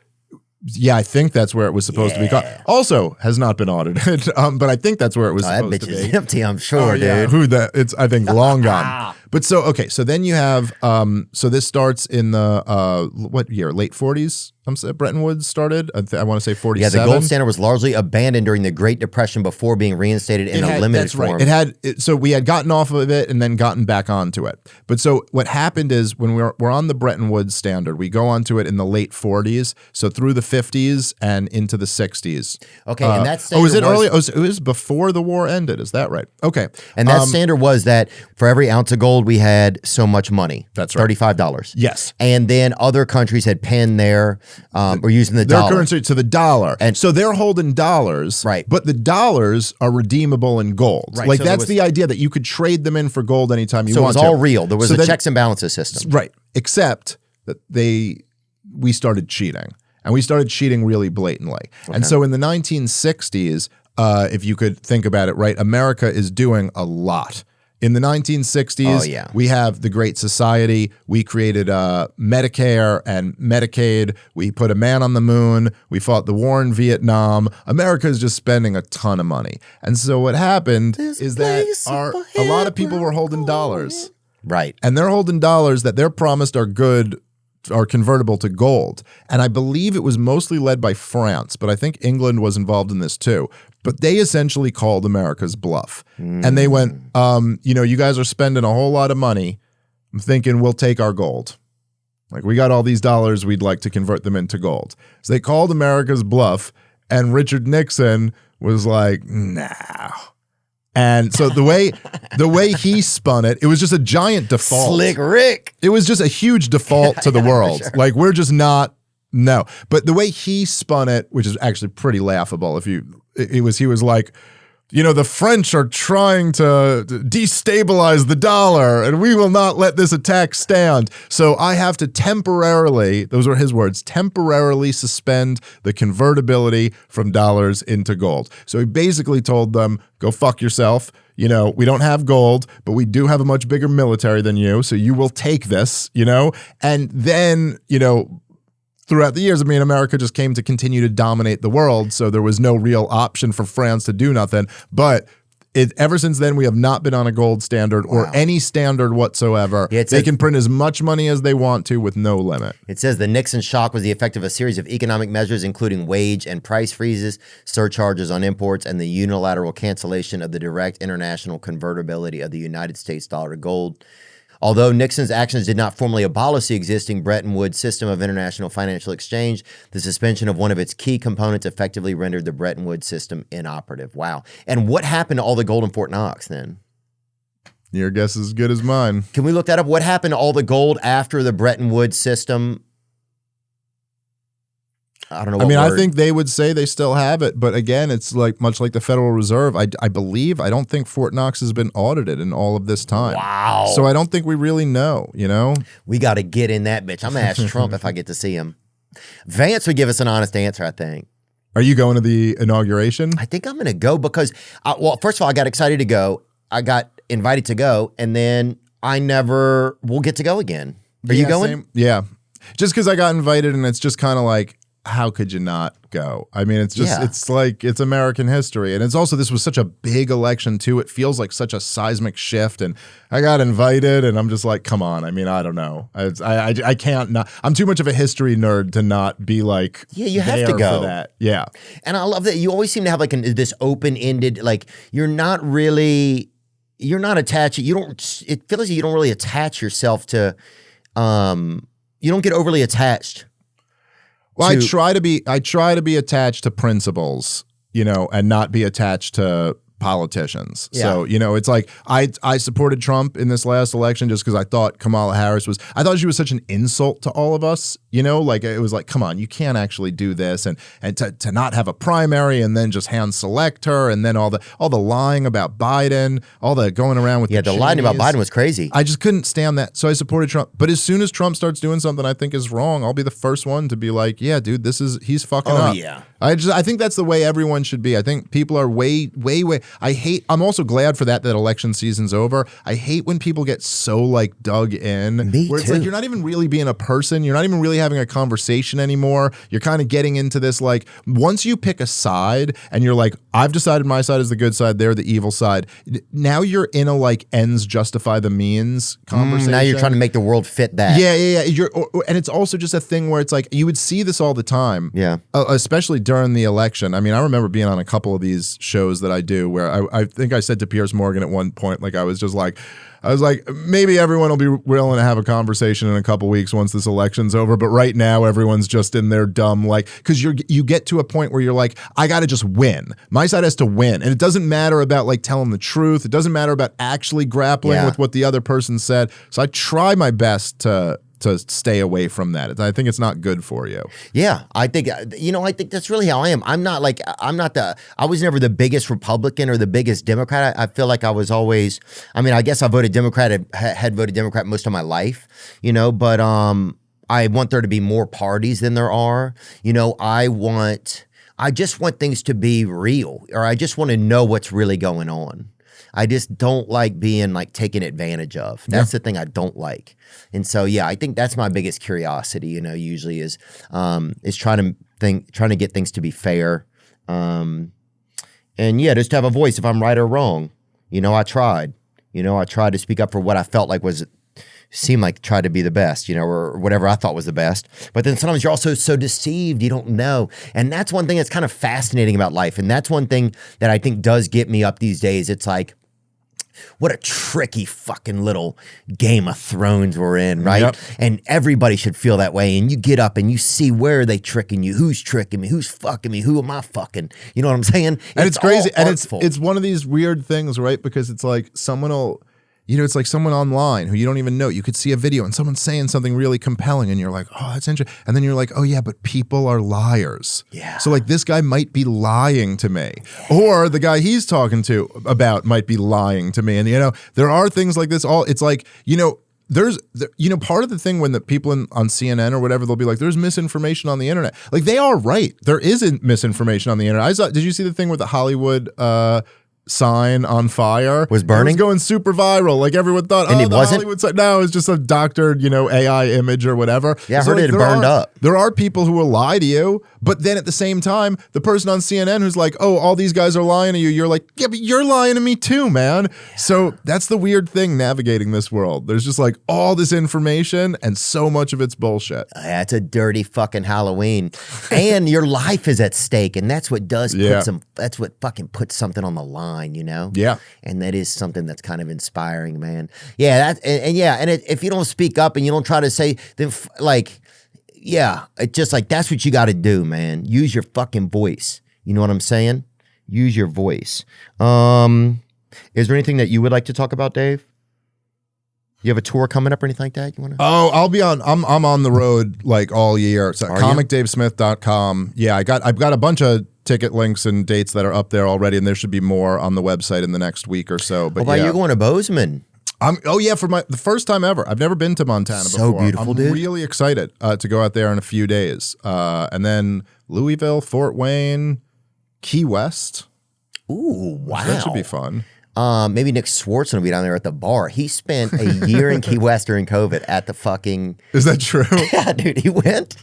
Yeah, I think that's where it was supposed to be caught. Also, has not been audited, but I think that's where it was supposed to be. That bitch is empty, I'm sure, dude. It's I think long gone. But so then you have so this starts in the what year? Late 40s. Bretton Woods started. I want to say 47. Yeah, the gold standard was largely abandoned during the Great Depression before being reinstated in a limited form. Right. So we had gotten off of it and then gotten back onto it. But so what happened is when we're on the Bretton Woods standard, we go onto it in the late 40s, so through the 50s and into the 60s. Okay, and that standard was it early? It was before the war ended. Is that right? Okay. And that standard was that for every ounce of gold we had so much money. That's right. $35. Yes. And then other countries had pinned their we're using the their dollar. currency to the dollar, and so they're holding dollars, right? But the dollars are redeemable in gold. Right. Like so that's the idea that you could trade them in for gold anytime you want. So it was all real. There was a checks and balances system, right? Except that we started cheating, and we started cheating really blatantly. Okay. And so in the 1960s, if you could think about it, right, America is doing a lot. In the 1960s, we have the Great Society. We created Medicare and Medicaid. We put a man on the moon. We fought the war in Vietnam. America is just spending a ton of money. And so what happened is that a lot of people were holding dollars. Right. And they're holding dollars that they're promised are good, are convertible to gold. And I believe it was mostly led by France, but I think England was involved in this too. But they essentially called America's bluff. And they went, you guys are spending a whole lot of money. I'm thinking we'll take our gold. Like, we got all these dollars, we'd like to convert them into gold. So they called America's bluff, and Richard Nixon was like, no. And so the way he spun it, it was just a giant default. Slick Rick. It was just a huge default to the world. Sure. Like, we're just not, no. But the way he spun it, which is actually pretty laughable, he was like, the French are trying to destabilize the dollar, and we will not let this attack stand. So I have to temporarily, those were his words, temporarily suspend the convertibility from dollars into gold. So he basically told them, go fuck yourself. We don't have gold, but we do have a much bigger military than you, so you will take this, and then, throughout the years, America just came to continue to dominate the world, so there was no real option for France to do nothing. But ever since then, we have not been on a gold standard or any standard whatsoever. They can print as much money as they want to with no limit. It says the Nixon shock was the effect of a series of economic measures, including wage and price freezes, surcharges on imports, and the unilateral cancellation of the direct international convertibility of the United States dollar to gold. Although Nixon's actions did not formally abolish the existing Bretton Woods system of international financial exchange, the suspension of one of its key components effectively rendered the Bretton Woods system inoperative. Wow. And what happened to all the gold in Fort Knox then? Your guess is as good as mine. Can we look that up? What happened to all the gold after the Bretton Woods system? I don't know. I think they would say they still have it, but again, it's like much like the Federal Reserve. I don't think Fort Knox has been audited in all of this time. Wow. So I don't think we really know, We got to get in that bitch. I'm going to ask Trump if I get to see him. Vance would give us an honest answer, I think. Are you going to the inauguration? I think I'm going to go because, first of all, I got excited to go. I got invited to go, and then I never will get to go again. Are you going? Same. Yeah. Just because I got invited, and it's just kind of like, how could you not go? It's just, it's like, it's American history. And it's also, this was such a big election too. It feels like such a seismic shift. And I got invited and I'm just like, come on. I don't know. I can't not, I'm too much of a history nerd to not be like, you have to go for that. Yeah. And I love that you always seem to have like this open-ended, like you're not attached. It feels like you don't really attach yourself to, you don't get overly attached. Well, I try to be attached to principles, and not be attached to politicians. Yeah. So, it's like I supported Trump in this last election just because I thought Kamala Harris I thought she was such an insult to all of us, like it was like, come on, you can't actually do this and to not have a primary and then just hand select her and then all the lying about Biden, all the going around with the lying about Biden was crazy. I just couldn't stand that. So I supported Trump. But as soon as Trump starts doing something I think is wrong, I'll be the first one to be like, yeah, dude, he's fucking up. Yeah. I think that's the way everyone should be. I think people are way I'm also glad for that election season's over. I hate when people get so like dug in. Me where it's too. like you're not even really being a person. You're not even really having a conversation anymore. You're kind of getting into this, like, once you pick a side and you're like, I've decided my side is the good side, they're the evil side. Now you're in a like ends justify the means conversation. Now you're trying to make the world fit that. Yeah. And it's also just a thing where it's like, you would see this all the time. Yeah. Especially during the election. I mean, I remember being on a couple of these shows that I do where I think I said to Piers Morgan at one point, like, I was like, maybe everyone will be willing to have a conversation in a couple weeks once this election's over. But right now, everyone's just in their dumb, like, because you get to a point where you're like, I got to just win. My side has to win. And it doesn't matter about like telling the truth. It doesn't matter about actually grappling with what the other person said. So I try my best to stay away from that. I think it's not good for you. Yeah, I think that's really how I am. I was never the biggest Republican or the biggest Democrat. I feel like I was always, I guess I voted Democrat, had voted Democrat most of my life, but I want there to be more parties than there are. I just want things to be real, or I just want to know what's really going on. I just don't like being like taken advantage of. That's the thing I don't like. And so, yeah, I think that's my biggest curiosity, usually is trying to get things to be fair. And yeah, just to have a voice if I'm right or wrong. I tried to speak up for what I felt like seemed like try to be the best, or whatever I thought was the best. But then sometimes you're also so deceived, you don't know. And that's one thing that's kind of fascinating about life. And that's one thing that I think does get me up these days. It's like, what a tricky fucking little Game of Thrones we're in, right? Yep. And everybody should feel that way. And you get up and you see, where are they tricking you? Who's tricking me? Who's fucking me? Who am I fucking? You know what I'm saying? And it's crazy. And it's one of these weird things, right? Because it's like someone will, it's like someone online who you don't even know. You could see a video and someone's saying something really compelling and you're like, oh, that's interesting. And then you're like, oh yeah, but people are liars. Yeah. So like this guy might be lying to me, or the guy he's talking to about might be lying to me. And there are things like this. It's like, there's part of the thing when the people on CNN or whatever, they'll be like, there's misinformation on the internet. Like, they are right. There isn't misinformation on the internet. Did you see the thing with the Hollywood sign on fire was burning? It was going super viral. Like, everyone thought, and it wasn't. Hollywood sign. No, it was just a doctored, AI image or whatever. Yeah, I heard it burned up. There are people who will lie to you, but then at the same time, the person on CNN who's like, oh, all these guys are lying to you. You're like, yeah, but you're lying to me too, man. Yeah. So that's the weird thing navigating this world. There's just like all this information and so much of it's bullshit. That's a dirty fucking Halloween. And your life is at stake. And that's what that's what fucking puts something on the line. Yeah. And that is something that's kind of inspiring, man. Yeah. If you don't speak up and you don't try to say, then it's just like, that's what you got to do, man. Use your fucking voice. You know what I'm saying? Use your voice. Is there anything that you would like to talk about, Dave? You have a tour coming up or anything like that? You want to? Oh, I'm on the road like all year. So comicdavesmith.com. Yeah, I've got a bunch of ticket links and dates that are up there already, and there should be more on the website in the next week or so. But you're going to Bozeman? For the first time ever. I've never been to Montana before. So beautiful, dude. I'm really excited to go out there in a few days. And then Louisville, Fort Wayne, Key West. Ooh, wow. That should be fun. Maybe Nick Swartz will be down there at the bar. He spent a year in Key West during COVID at the fucking... Is that true? Yeah, dude, he went.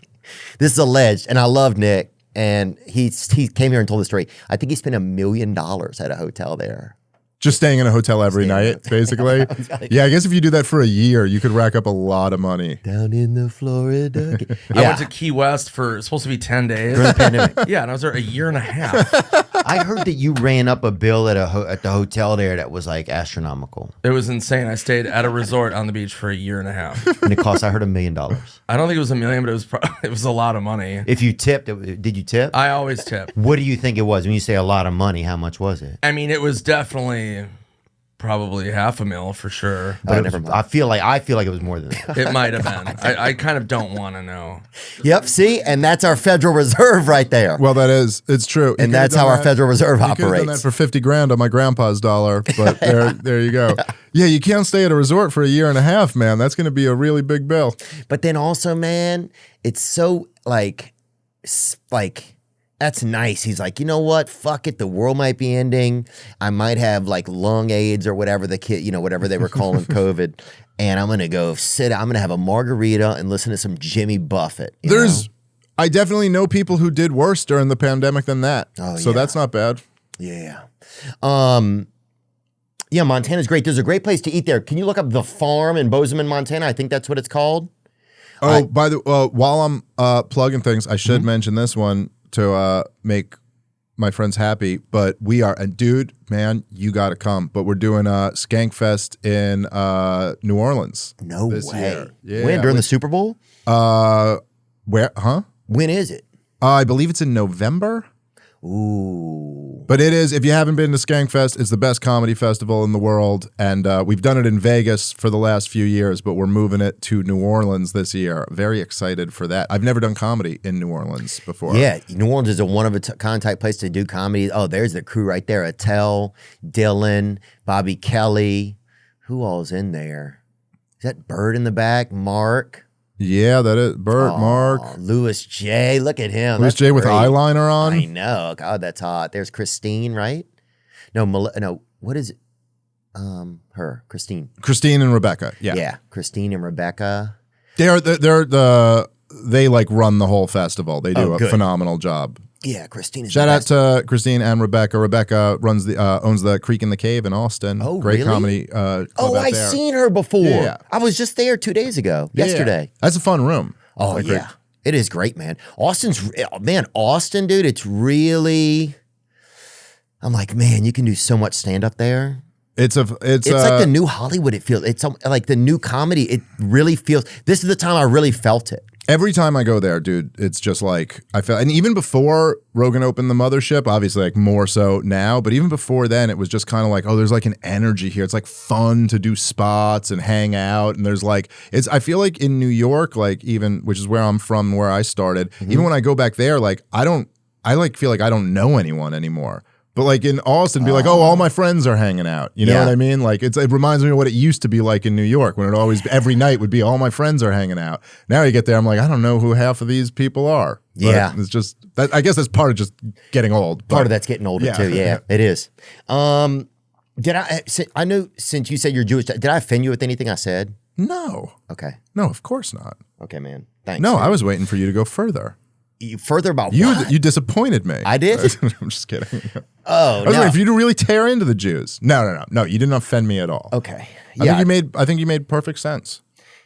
This is alleged, and I love Nick. And he came here and told the story. I think he spent $1 million at a hotel there. Just staying in a hotel every night, basically. Yeah, I guess if you do that for a year, you could rack up a lot of money. Down in the Florida. Yeah. I went to Key West for, it's supposed to be 10 days. During the pandemic. Yeah, and I was there a year and a half. I heard that you ran up a bill at the hotel there that was like astronomical. It was insane. I stayed at a resort on the beach for a year and a half. And it cost, I heard, $1 million. I don't think it was $1 million, but it was a lot of money. If you tipped, did you tip? I always tip. What do you think it was? When you say a lot of money, how much was it? I mean, it was definitely... probably $500,000 for sure. But I feel like it was more than that. It might have been. I kind of don't want to know. Yep. See, and that's our Federal Reserve right there. Well, it's true. And that's how our Federal Reserve operates. You could have done that for $50,000 on my grandpa's dollar, but there you go. Yeah, you can't stay at a resort for a year and a half, man. That's going to be a really big bill. But then also, man, it's so like That's nice. He's like, you know what? Fuck it. The world might be ending. I might have like lung AIDS or whatever the kid, you know, whatever they were calling COVID. And I'm going to go I'm going to have a margarita and listen to some Jimmy Buffett. I definitely know people who did worse during the pandemic than that. So that's not bad. Yeah. Yeah, Montana's great. There's a great place to eat there. Can you look up The Farm in Bozeman, Montana? I think that's what it's called. By the while I'm plugging things, I should mention this one to make my friends happy. But we are, and dude, man, you got to come. But we're doing Skank Fest in New Orleans. No way. Year. Yeah, when? During the Super Bowl? Where? Huh? When is it? I believe it's in November. Ooh. But it is, if you haven't been to Skank Fest, it's the best comedy festival in the world. And we've done it in Vegas for the last few years, but we're moving it to New Orleans this year. Very excited for that. I've never done comedy in New Orleans before. Yeah, New Orleans is a one-of-a-kind type place to do comedy. Oh, there's the crew right there. Attell, Dylan, Bobby Kelly. Who all's in there? Is that Bird in the back? Mark? Yeah, that is. Bert, Mark. Louis J. Look at him. Louis J with eyeliner on. I know. God, that's hot. There's Christine, right? No, what is it? Her, Christine. Christine and Rebecca. Yeah. Yeah, Christine and Rebecca. They like run the whole festival. They do a phenomenal job. Yeah, Christine is Shout out to Christine and Rebecca. Rebecca owns the Creek in the Cave in Austin. Oh, great really? comedy club I've there. seen her before. Yeah. I was just there 2 days ago, yesterday. That's a fun room. Oh, Like, yeah. It is great, man. Austin, dude, it's really, I'm like, man, you can do so much stand-up there. It's like the new Hollywood, it feels. It's like the new comedy, it really feels, this is the time I really felt it. Every time I go there, dude, it's just like I felt, and even before Rogan opened the mothership, obviously like more so now, but even before then, it was just kind of like, oh, there's like an energy here. It's like fun to do spots and hang out, and there's like I feel like in New York, like even which is where I'm from, where I started. Even when I go back there, like I feel like I don't know anyone anymore. But like in Austin, be like, oh, all my friends are hanging out. You know what I mean? Like it reminds me of what it used to be like in New York when it always every night would be all my friends are hanging out. Now you get there, I'm like, I don't know who half of these people are. But it's just that. I guess that's part of just getting old. Part of that's getting older too. Yeah, it is. Did I know since you said you're Jewish? Did I offend you with anything I said? No. Okay. No, of course not. Okay, man. Thanks. No, man. I was waiting for you to go further. Further about you? what? You disappointed me. I did. I'm just kidding. Oh, I was waiting for you to really tear into the Jews. No. You didn't offend me at all. Okay. Yeah. I think you made perfect sense.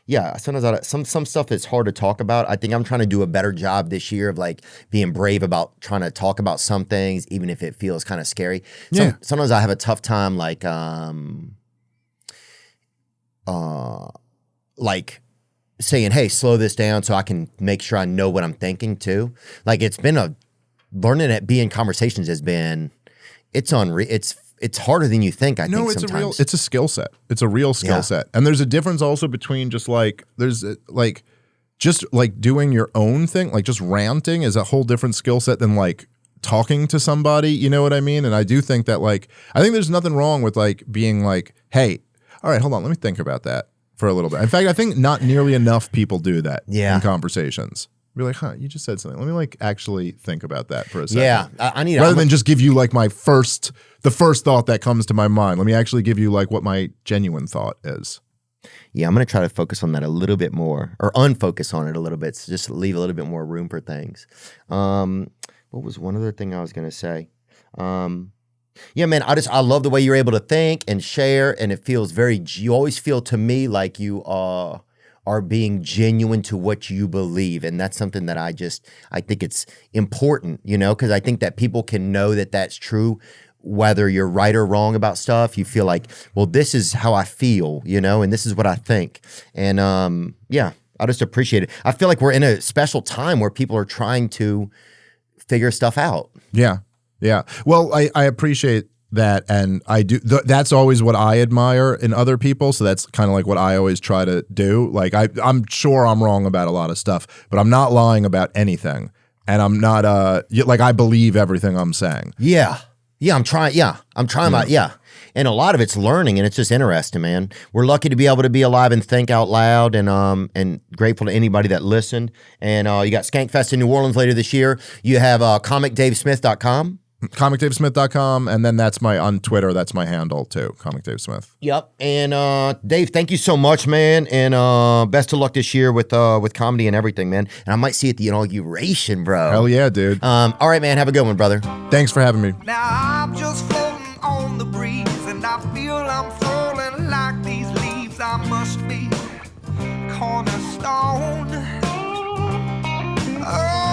Yeah. Sometimes some stuff is hard to talk about. I think I'm trying to do a better job this year of like being brave about trying to talk about some things, even if it feels kind of scary. Sometimes I have a tough time, like saying, hey, slow this down so I can make sure I know what I'm thinking too. Like it's been learning at being conversations has been, it's harder than you think. I think sometimes. It's a skill set. It's a real skill set. And there's a difference also between just like, just like doing your own thing, like just ranting is a whole different skill set than like talking to somebody, you know what I mean? And I do think that like, I think there's nothing wrong with like being like, hey, all right, hold on, let me think about that for a little bit. In fact, I think not nearly enough people do that in conversations. Be like, you just said something. Let me like actually think about that for a second. Yeah, I need rather than just give you like the first thought that comes to my mind. Let me actually give you like what my genuine thought is. Yeah, I'm gonna try to focus on that a little bit more, or unfocus on it a little bit. So just leave a little bit more room for things. What was one other thing I was gonna say? Yeah, man, I love the way you're able to think and share, and it feels you always feel to me like you are being genuine to what you believe. And that's something that I think it's important, you know, because I think that people can know that that's true, whether you're right or wrong about stuff. You feel like, well, this is how I feel, you know, and this is what I think. And yeah, I just appreciate it. I feel like we're in a special time where people are trying to figure stuff out. Yeah. Yeah. Well, I appreciate that. And I do. That's always what I admire in other people. So that's kind of like what I always try to do. Like I'm sure I'm wrong about a lot of stuff, but I'm not lying about anything. And I'm not like I believe everything I'm saying. Yeah. Yeah. I'm trying. Yeah. I'm trying. Yeah. and a lot of it's learning, and it's just interesting, man. We're lucky to be able to be alive and think out loud, and grateful to anybody that listened. And you got Skankfest in New Orleans later this year. You have comicdavesmith.com. comicdavesmith.com, and then that's on Twitter, that's my handle too, Comic Dave Smith. Yep. And Dave, thank you so much, man, and best of luck this year with comedy and everything, man. And I might see you at the inauguration, bro. Hell yeah, dude. All right, man, have a good one, brother. Thanks for having me. Now I'm just floating on the breeze, and I feel I'm falling like these leaves. I must be cornerstone. Oh,